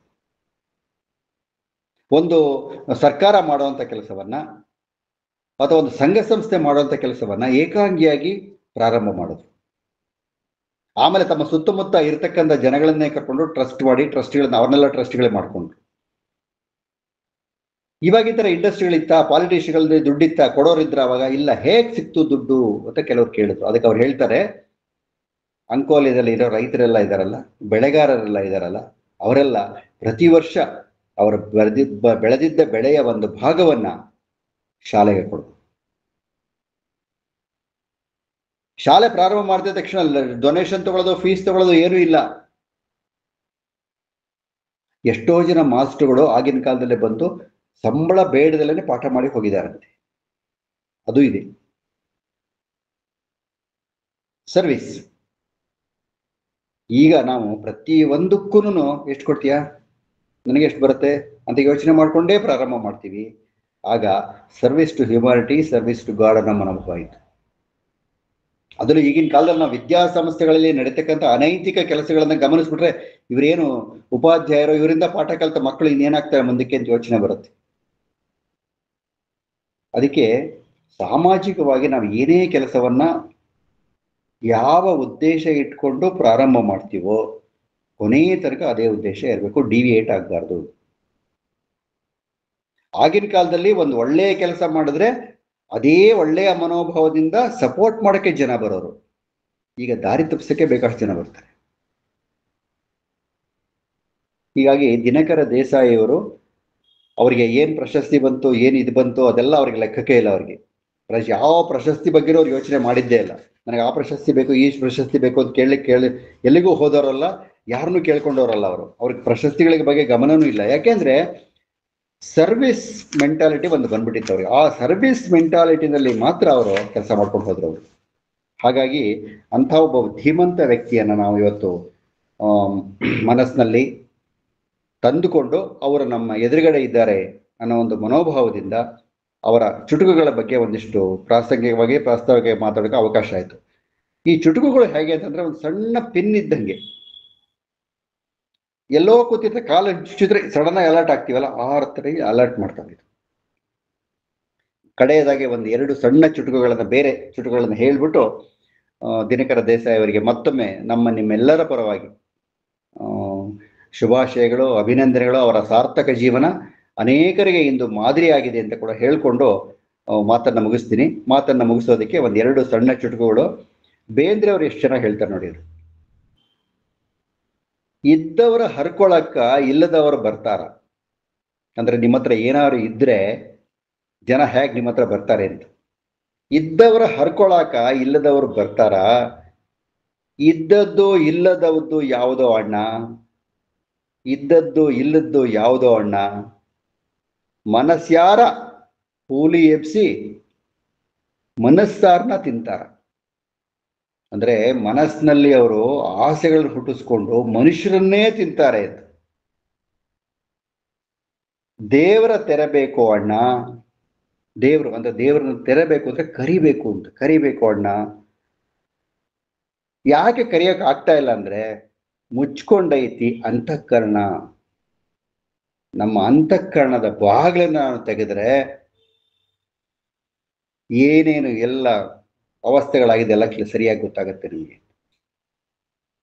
ಒಂದು ಸರ್ಕಾರ ಮಾಡುವಂತ ಕೆಲಸವನ್ನ ಅಥವಾ ಒಂದು ಸಂಘ ಸಂಸ್ಥೆ ಮಾಡುವಂತ ಕೆಲಸವನ್ನ ಏಕಾಂಗಿಯಾಗಿ ಪ್ರಾರಂಭ ಮಾಡೋದು. ಆಮೇಲೆ ತಮ್ಮ ಸುತ್ತಮುತ್ತ ಇರತಕ್ಕಂಥ ಜನಗಳನ್ನೇ ಕರ್ಕೊಂಡು ಟ್ರಸ್ಟ್ ಮಾಡಿ, ಟ್ರಸ್ಟ್ಗಳನ್ನ ಅವ್ರನ್ನೆಲ್ಲ ಟ್ರಸ್ಟ್ಗಳೇ ಮಾಡ್ಕೊಂಡ್ರು. ಇವಾಗ ಈ ತರ ಇಂಡಸ್ಟ್ರಿಗಳಿತ್ತ, ಪಾಲಿಟಿಷಿಯನ್ಗಳಲ್ಲಿ ದುಡ್ಡಿತ್ತ, ಕೊಡೋರಿದ್ರ ಅವಾಗ? ಇಲ್ಲ. ಹೇಗ್ ಸಿಕ್ತು ದುಡ್ಡು ಅಂತ ಕೆಲವ್ರು ಕೇಳಿದ್ರು. ಅದಕ್ಕೆ ಅವ್ರು ಹೇಳ್ತಾರೆ, ಅಂಕೋಲೆಯಲ್ಲಿ ಇರೋ ರೈತರೆಲ್ಲ ಇದಾರಲ್ಲ, ಬೆಳೆಗಾರರೆಲ್ಲ ಇದಾರಲ್ಲ, ಅವರೆಲ್ಲ ಪ್ರತಿ ವರ್ಷ ಅವರು ಬೆಳೆದಿದ್ದ ಬೆಳೆಯ ಒಂದು ಭಾಗವನ್ನ ಶಾಲೆಗೆ ಕೊಡು. ಶಾಲೆ ಪ್ರಾರಂಭ ಮಾಡಿದ ತಕ್ಷಣ ಡೊನೇಷನ್ ತಗೊಳ್ಳೋದು, ಫೀಸ್ ತಗೊಳ್ಳೋದು ಏನೂ ಇಲ್ಲ. ಎಷ್ಟೋ ಜನ ಮಾಸ್ಟರ್ಗಳು ಆಗಿನ ಕಾಲದಲ್ಲೇ ಬಂದು ಸಂಬಳ ಬೇಡದಲ್ಲೇ ಪಾಠ ಮಾಡಿ ಹೋಗಿದಾರಂತೆ. ಅದು ಇದೆ ಸರ್ವಿಸ್. ಈಗ ನಾವು ಪ್ರತಿ ಒಂದಕ್ಕೂ ಎಷ್ಟು ಕೊಡ್ತೀಯಾ, ನನಗೆ ಎಷ್ಟು ಬರುತ್ತೆ ಅಂತ ಯೋಚನೆ ಮಾಡ್ಕೊಂಡೇ ಪ್ರಾರಂಭ ಮಾಡ್ತೀವಿ. ಆಗ service to humanity, service to God ಅನ್ನೋ ಮನೋಭಾವ ಆಯಿತು. ಅದರಲ್ಲೂ ಈಗಿನ ಕಾಲದಲ್ಲಿ ನಾವು ವಿದ್ಯಾಸಂಸ್ಥೆಗಳಲ್ಲಿ ನಡೀತಕ್ಕಂಥ ಅನೈತಿಕ ಕೆಲಸಗಳನ್ನ ಗಮನಿಸ್ಬಿಟ್ರೆ, ಇವರೇನು ಉಪಾಧ್ಯಾಯರು, ಇವರಿಂದ ಪಾಠ ಕಲಿತ ಮಕ್ಕಳು ಇನ್ನೇನಾಗ್ತಾರೆ ಮುಂದಕ್ಕೆ ಅಂತ ಯೋಚನೆ ಬರುತ್ತೆ. ಅದಕ್ಕೆ ಸಾಮಾಜಿಕವಾಗಿ ನಾವು ಏನೇ ಕೆಲಸವನ್ನ ಯಾವ ಉದ್ದೇಶ ಇಟ್ಕೊಂಡು ಪ್ರಾರಂಭ ಮಾಡ್ತೀವೋ ಕೊನೆಯ ತನಕ ಅದೇ ಉದ್ದೇಶ ಇರಬೇಕು, ಡಿವಿಯೇಟ್ ಆಗಬಾರ್ದು. ಆಗಿನ ಕಾಲದಲ್ಲಿ ಒಂದು ಒಳ್ಳೆಯ ಕೆಲಸ ಮಾಡಿದ್ರೆ ಅದೇ ಒಳ್ಳೆಯ ಮನೋಭಾವದಿಂದ ಸಪೋರ್ಟ್ ಮಾಡೋಕ್ಕೆ ಜನ ಬರೋರು. ಈಗ ದಾರಿ ತಪ್ಪಿಸಕ್ಕೆ ಬೇಕಷ್ಟು ಜನ ಬರ್ತಾರೆ. ಹೀಗಾಗಿ ದಿನಕರ ದೇಸಾಯಿಯವರು ಅವರಿಗೆ ಏನ್ ಪ್ರಶಸ್ತಿ ಬಂತು ಏನ್ ಇದು ಬಂತು ಅದೆಲ್ಲ ಅವ್ರಿಗೆ ಲೆಕ್ಕಕ್ಕೆ ಇಲ್ಲ. ಅವ್ರಿಗೆ ಯಾವ ಪ್ರಶಸ್ತಿ ಬಗ್ಗೆನೂ ಅವ್ರು ಯೋಚನೆ ಮಾಡಿದ್ದೇ ಇಲ್ಲ. ನನಗೆ ಆ ಪ್ರಶಸ್ತಿ ಬೇಕು ಈ ಪ್ರಶಸ್ತಿ ಬೇಕು ಅಂತ ಕೇಳಿ ಎಲ್ಲಿಗೂ ಹೋದವರಲ್ಲ, ಯಾರನ್ನೂ ಕೇಳ್ಕೊಂಡವರಲ್ಲ. ಅವ್ರಿಗೆ ಪ್ರಶಸ್ತಿಗಳ ಬಗ್ಗೆ ಗಮನನೂ ಇಲ್ಲ. ಯಾಕೆಂದ್ರೆ ಸರ್ವಿಸ್ ಮೆಂಟಾಲಿಟಿ ಒಂದು ಬಂದ್ಬಿಟ್ಟಿತ್ತು ಅವ್ರಿಗೆ. ಆ ಸರ್ವಿಸ್ ಮೆಂಟಾಲಿಟಿನಲ್ಲಿ ಮಾತ್ರ ಅವರು ಕೆಲಸ ಮಾಡ್ಕೊಂಡು ಹೋದ್ರು ಅವರು. ಹಾಗಾಗಿ ಅಂಥ ಒಬ್ಬ ಧೀಮಂತ ವ್ಯಕ್ತಿಯನ್ನ ನಾವು ಇವತ್ತು ಮನಸ್ಸಿನಲ್ಲಿ ತಂದುಕೊಂಡು ಅವರು ನಮ್ಮ ಎದುರುಗಡೆ ಇದ್ದಾರೆ ಅನ್ನೋ ಒಂದು ಮನೋಭಾವದಿಂದ ಅವರ ಚುಟುಕುಗಳ ಬಗ್ಗೆ ಒಂದಿಷ್ಟು ಪ್ರಾಸ್ತಾವಿಕವಾಗಿ ಮಾತಾಡೋಕೆ ಅವಕಾಶ ಆಯಿತು. ಈ ಚುಟುಕುಗಳು ಹೇಗೆ ಅಂತಂದ್ರೆ ಒಂದು ಸಣ್ಣ ಪಿನ್ ಇದ್ದಂಗೆ, ಎಲ್ಲೋ ಕೂತಿದ್ರೆ ಕಾಲ ಚುಚ್ಚಿದ್ರೆ ಸಡನ್ ಆಗಿ ಅಲರ್ಟ್ ಆಗ್ತೀವಲ್ಲ, ಆ ಅರ್ಥದಲ್ಲಿ ಅಲರ್ಟ್ ಮಾಡ್ತಾರೆ. ಕಡೆಯದಾಗಿ ಒಂದು 2 ಸಣ್ಣ ಚುಟುಕುಗಳನ್ನ, ಬೇರೆ ಚುಟುಕುಗಳನ್ನ ಹೇಳ್ಬಿಟ್ಟು ದಿನಕರ ದೇಸಾಯಿ ಅವರಿಗೆ ಮತ್ತೊಮ್ಮೆ ನಿಮ್ಮೆಲ್ಲರ ಪರವಾಗಿ ಶುಭಾಶಯಗಳು, ಅಭಿನಂದನೆಗಳು. ಅವರ ಸಾರ್ಥಕ ಜೀವನ ಅನೇಕರಿಗೆ ಇಂದು ಮಾದರಿಯಾಗಿದೆ ಅಂತ ಕೂಡ ಹೇಳ್ಕೊಂಡು ಮಾತನ್ನ ಮುಗಿಸ್ತೀನಿ. ಮಾತನ್ನ ಮುಗಿಸೋದಕ್ಕೆ 1-2 ಸಣ್ಣ ಚುಟುಕುಗಳು. ಬೇಂದ್ರೆ ಅವರು ಎಷ್ಟು ಚೆನ್ನಾಗಿ ಹೇಳ್ತಾರೆ ನೋಡಿ. ಇದ್ದವರ ಹರ್ಕೊಳಕ್ಕ ಇಲ್ಲದವರು ಬರ್ತಾರ. ಅಂದ್ರೆ ನಿಮ್ಮ ಹತ್ರ ಏನಾದ್ರು ಇದ್ರೆ ಜನ ಹೇಗೆ ನಿಮ್ಮ ಹತ್ರ ಬರ್ತಾರೆ ಅಂತ. ಇದ್ದವರ ಹರ್ಕೊಳಕ ಇಲ್ಲದವರು ಬರ್ತಾರ. ಇದ್ದದ್ದು ಇಲ್ಲದವದ್ದು ಯಾವುದೋ ಅಣ್ಣ, ಇದ್ದದ್ದು ಇಲ್ಲದ್ದು ಯಾವುದೋ ಅಣ್ಣ, ಮನಸ್ಯಾರ ಕೂಲಿ ಎಬ್ಸಿ ಮನಸ್ಸಾರನ್ನ ತಿಂತಾರ. ಅಂದ್ರೆ ಮನಸ್ಸಿನಲ್ಲಿ ಅವರು ಆಸೆಗಳನ್ನು ಹುಟ್ಟಿಸ್ಕೊಂಡು ಮನುಷ್ಯರನ್ನೇ ತಿಂತಾರೆ ಅಂತ. ದೇವರ ತೆರಬೇಕು ಅಣ್ಣ, ದೇವರನ್ನ ತೆರಬೇಕು ಅಂದ್ರೆ ಕರಿಬೇಕು ಅಣ್ಣ. ಯಾಕೆ ಕರಿಯಕ್ ಆಗ್ತಾ ಇಲ್ಲ ಅಂದ್ರೆ ಮುಚ್ಕೊಂಡೈತಿ ಅಂತಃಕರಣ. ನಮ್ಮ ಅಂತಃಕರಣದ ಬಾಗಿಲನ್ನ ನಾನು ತೆಗೆದ್ರೆ ಏನೇನು ಎಲ್ಲ ಅವಸ್ಥೆಗಳಾಗಿದೆ ಎಲ್ಲ ಸರಿಯಾಗಿ ಗೊತ್ತಾಗುತ್ತೆ ನಿಮಗೆ.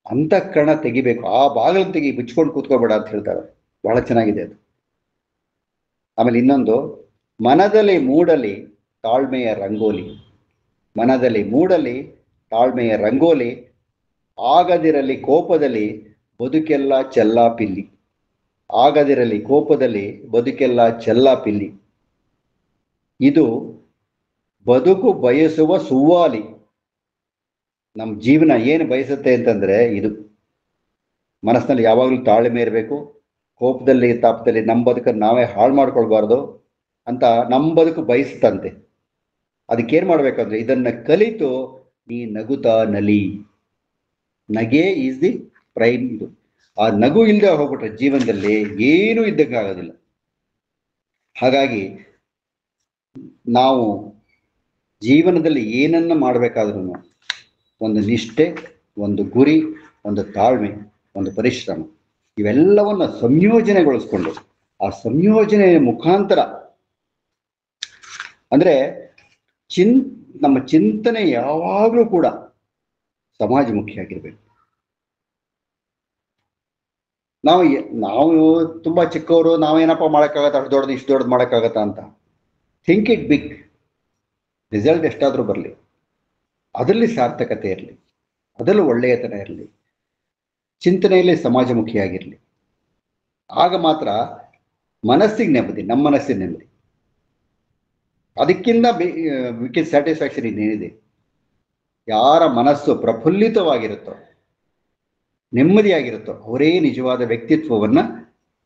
ಅಂತಃಕರಣ ತೆಗಿಬೇಕು, ಆ ಬಾಗಿಲನ್ನು ಮುಚ್ಕೊಂಡು ಕೂತ್ಕೋಬೇಡ ಅಂತ ಹೇಳ್ತಾರೆ. ಬಹಳ ಚೆನ್ನಾಗಿದೆ ಅದು. ಆಮೇಲೆ ಇನ್ನೊಂದು, ಮನದಲ್ಲಿ ಮೂಡಲಿ ತಾಳ್ಮೆಯ ರಂಗೋಲಿ, ಮನದಲ್ಲಿ ಮೂಡಲಿ ತಾಳ್ಮೆಯ ರಂಗೋಲಿ, ಆಗದಿರಲಿ ಕೋಪದಲ್ಲಿ ಬದುಕೆಲ್ಲ ಚೆಲ್ಲಾಪಿಲ್ಲಿ, ಆಗದಿರಲಿ ಕೋಪದಲ್ಲಿ ಬದುಕೆಲ್ಲ ಚೆಲ್ಲಾಪಿಲ್ಲಿ. ಇದು ಬದುಕು ಬಯಸುವ ಸುವ್ವಾಲಿ. ನಮ್ಮ ಜೀವನ ಏನು ಬಯಸುತ್ತೆ ಅಂತಂದ್ರೆ ಇದು. ಮನಸ್ಸಿನಲ್ಲಿ ಯಾವಾಗಲೂ ತಾಳ್ಮೆ ಇರಬೇಕು. ಕೋಪದಲ್ಲಿ ತಾಪದಲ್ಲಿ ನಮ್ಮ ಬದುಕನ್ನು ನಾವೇ ಹಾಳು ಮಾಡ್ಕೊಳ್ಬಾರ್ದು ಅಂತ ನಮ್ಮ ಬದುಕು ಬಯಸ್ತಂತೆ. ಅದಕ್ಕೇನು ಮಾಡ್ಬೇಕಂದ್ರೆ ಇದನ್ನ ಕಲಿತು ನೀ ನಗುತ್ತಾ ನಲಿ. ನಗೆ ಈಸ್ ದಿ ಪ್ರೈಮ್. ಇದು ಆ ನಗು ಇಲ್ಲದೆ ಹೋಗ್ಬಿಟ್ರೆ ಜೀವನದಲ್ಲಿ ಏನೂ ಇದ್ದಕ್ಕಾಗೋದಿಲ್ಲ. ಹಾಗಾಗಿ ನಾವು ಜೀವನದಲ್ಲಿ ಏನನ್ನ ಮಾಡಬೇಕಾದ್ರೂ ಒಂದು ನಿಷ್ಠೆ, ಒಂದು ಗುರಿ, ಒಂದು ತಾಳ್ಮೆ, ಒಂದು ಪರಿಶ್ರಮ, ಇವೆಲ್ಲವನ್ನ ಸಂಯೋಜನೆಗೊಳಿಸ್ಕೊಂಡು ಆ ಸಂಯೋಜನೆಯ ಮುಖಾಂತರ ಅಂದ್ರೆ ನಮ್ಮ ಚಿಂತನೆ ಯಾವಾಗಲೂ ಕೂಡ ಸಮಾಜಮುಖಿಯಾಗಿರ್ಬೇಕು. ನಾವು ತುಂಬಾ ಚಿಕ್ಕವರು, ನಾವೇನಪ್ಪ ಮಾಡೋಕ್ಕಾಗತ್ತ, ಅಷ್ಟು ದೊಡ್ಡದು ಇಷ್ಟು ದೊಡ್ಡದು ಮಾಡೋಕ್ಕಾಗತ್ತಾ ಅಂತ. Think it big. ರಿಸಲ್ಟ್ ಎಷ್ಟಾದ್ರೂ ಬರಲಿ, ಅದರಲ್ಲಿ ಸಾರ್ಥಕತೆ ಇರಲಿ, ಅದರಲ್ಲಿ ಒಳ್ಳೆಯತನ ಇರಲಿ, ಚಿಂತನೆಯಲ್ಲಿ ಸಮಾಜಮುಖಿಯಾಗಿರಲಿ. ಆಗ ಮಾತ್ರ ಮನಸ್ಸಿಗೆ ನೆಮ್ಮದಿ, ನಮ್ಮ ಮನಸ್ಸಿಗೆ ನೆಮ್ಮದಿ. ಅದಕ್ಕಿಂತ ವಿಕೆಟ್ ಸ್ಯಾಟಿಸ್ಫ್ಯಾಕ್ಷನ್ ಇನ್ನೇನಿದೆ? ಯಾರ ಮನಸ್ಸು ಪ್ರಫುಲ್ಲಿತವಾಗಿರುತ್ತೋ, ನೆಮ್ಮದಿಯಾಗಿರುತ್ತೋ ಅವರೇ ನಿಜವಾದ ವ್ಯಕ್ತಿತ್ವವನ್ನ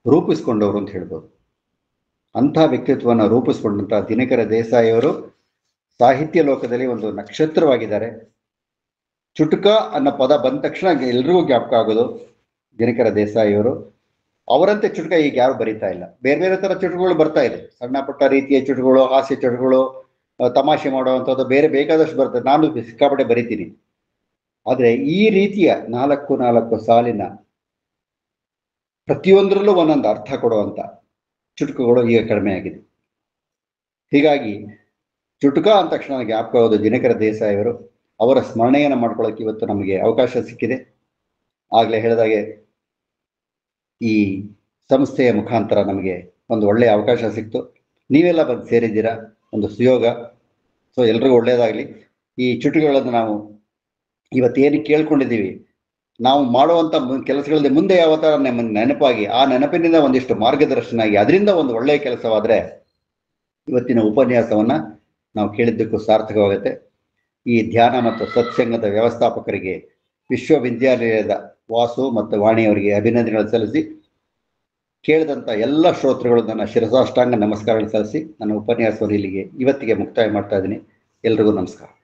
ರೂಪಿಸ್ಕೊಂಡವರು ಅಂತ ಹೇಳ್ಬೋದು. ಅಂಥ ವ್ಯಕ್ತಿತ್ವವನ್ನು ರೂಪಿಸ್ಕೊಂಡಂತಹ ದಿನಕರ ದೇಸಾಯಿಯವರು ಸಾಹಿತ್ಯ ಲೋಕದಲ್ಲಿ ಒಂದು ನಕ್ಷತ್ರವಾಗಿದ್ದಾರೆ. ಚುಟುಕ ಅನ್ನೋ ಪದ ಬಂದ ತಕ್ಷಣ ಎಲ್ರಿಗೂ ಜ್ಞಾಪಕ ಆಗೋದು ದಿನಕರ ದೇಸಾಯಿಯವರು. ಅವರಂತೆ ಚುಟುಕ ಈಗ ಯಾರು ಬರೀತಾ ಇಲ್ಲ. ಬೇರೆ ಬೇರೆ ತರ ಚುಟುಕುಗಳು ಬರ್ತಾ ಇದೆ, ಸಣ್ಣ ಪುಟ್ಟ ರೀತಿಯ ಚುಟುಕುಗಳು, ಹಾಸ್ಯ ಚುಟುಕುಗಳು, ತಮಾಷೆ ಮಾಡುವಂಥದ್ದು ಬೇರೆ ಬೇಕಾದಷ್ಟು ಬರ್ತದೆ. ನಾನು ಸಿಕ್ಕಾಪಟ್ಟೆ ಬರಿತೀನಿ. ಆದರೆ ಈ ರೀತಿಯ 4 ಸಾಲಿನ ಪ್ರತಿಯೊಂದರಲ್ಲೂ ಒಂದೊಂದು ಅರ್ಥ ಕೊಡುವಂತ ಚುಟುಕುಗಳು ಈಗ ಕಡಿಮೆ ಆಗಿದೆ. ಹೀಗಾಗಿ ಚುಟುಕ ಅಂದ ತಕ್ಷಣ ಜ್ಞಾಪಕ ಆಗೋದು ದಿನಕರ ದೇಸಾಯಿಯವರು. ಅವರ ಸ್ಮರಣೆಯನ್ನು ಮಾಡ್ಕೊಳ್ಳೋಕೆ ಇವತ್ತು ನಮಗೆ ಅವಕಾಶ ಸಿಕ್ಕಿದೆ. ಆಗಲೇ ಹೇಳಿದಾಗೆ ಈ ಸಂಸ್ಥೆಯ ಮುಖಾಂತರ ನಮಗೆ ಒಂದು ಒಳ್ಳೆಯ ಅವಕಾಶ ಸಿಕ್ತು. ನೀವೆಲ್ಲ ಬಂದು ಸೇರಿದ್ದೀರಾ, ಒಂದು ಸುಯೋಗ. ಸೊ ಎಲ್ರಿಗೂ ಒಳ್ಳೆಯದಾಗಲಿ. ಈ ಚುಟುಕುಗಳನ್ನು ನಾವು ಇವತ್ತೇನು ಕೇಳ್ಕೊಂಡಿದ್ದೀವಿ ನಾವು ಮಾಡುವಂಥ ಕೆಲಸಗಳಲ್ಲಿ ಮುಂದೆ ಯಾವ ಥರ ನಮ್ಮ ನೆನಪಾಗಿ ಆ ನೆನಪಿನಿಂದ ಒಂದಿಷ್ಟು ಮಾರ್ಗದರ್ಶನ ಆಗಿ ಅದರಿಂದ ಒಂದು ಒಳ್ಳೆಯ ಕೆಲಸವಾದರೆ ಇವತ್ತಿನ ಉಪನ್ಯಾಸವನ್ನು ನಾವು ಕೇಳಿದ್ದಕ್ಕೂ ಸಾರ್ಥಕವಾಗುತ್ತೆ. ಈ ಧ್ಯಾನ ಮತ್ತು ಸತ್ಸಂಗದ ವ್ಯವಸ್ಥಾಪಕರಿಗೆ ವಿಶ್ವವಿದ್ಯಾನಿಲಯದ ವಾಸು ಮತ್ತು ವಾಣಿಯವರಿಗೆ ಅಭಿನಂದನೆಗಳು ಸಲ್ಲಿಸಿ, ಕೇಳಿದಂಥ ಎಲ್ಲ ಶ್ರೋತೃಗಳು ನನ್ನ ಶಿರಸಾಷ್ಟಾಂಗ ನಮಸ್ಕಾರಗಳು ಸಲ್ಲಿಸಿ ನನ್ನ ಉಪನ್ಯಾಸವನ್ನು ಇಲ್ಲಿಗೆ ಇವತ್ತಿಗೆ ಮುಕ್ತಾಯ ಮಾಡ್ತಾ ಇದ್ದೀನಿ. ಎಲ್ರಿಗೂ ನಮಸ್ಕಾರ.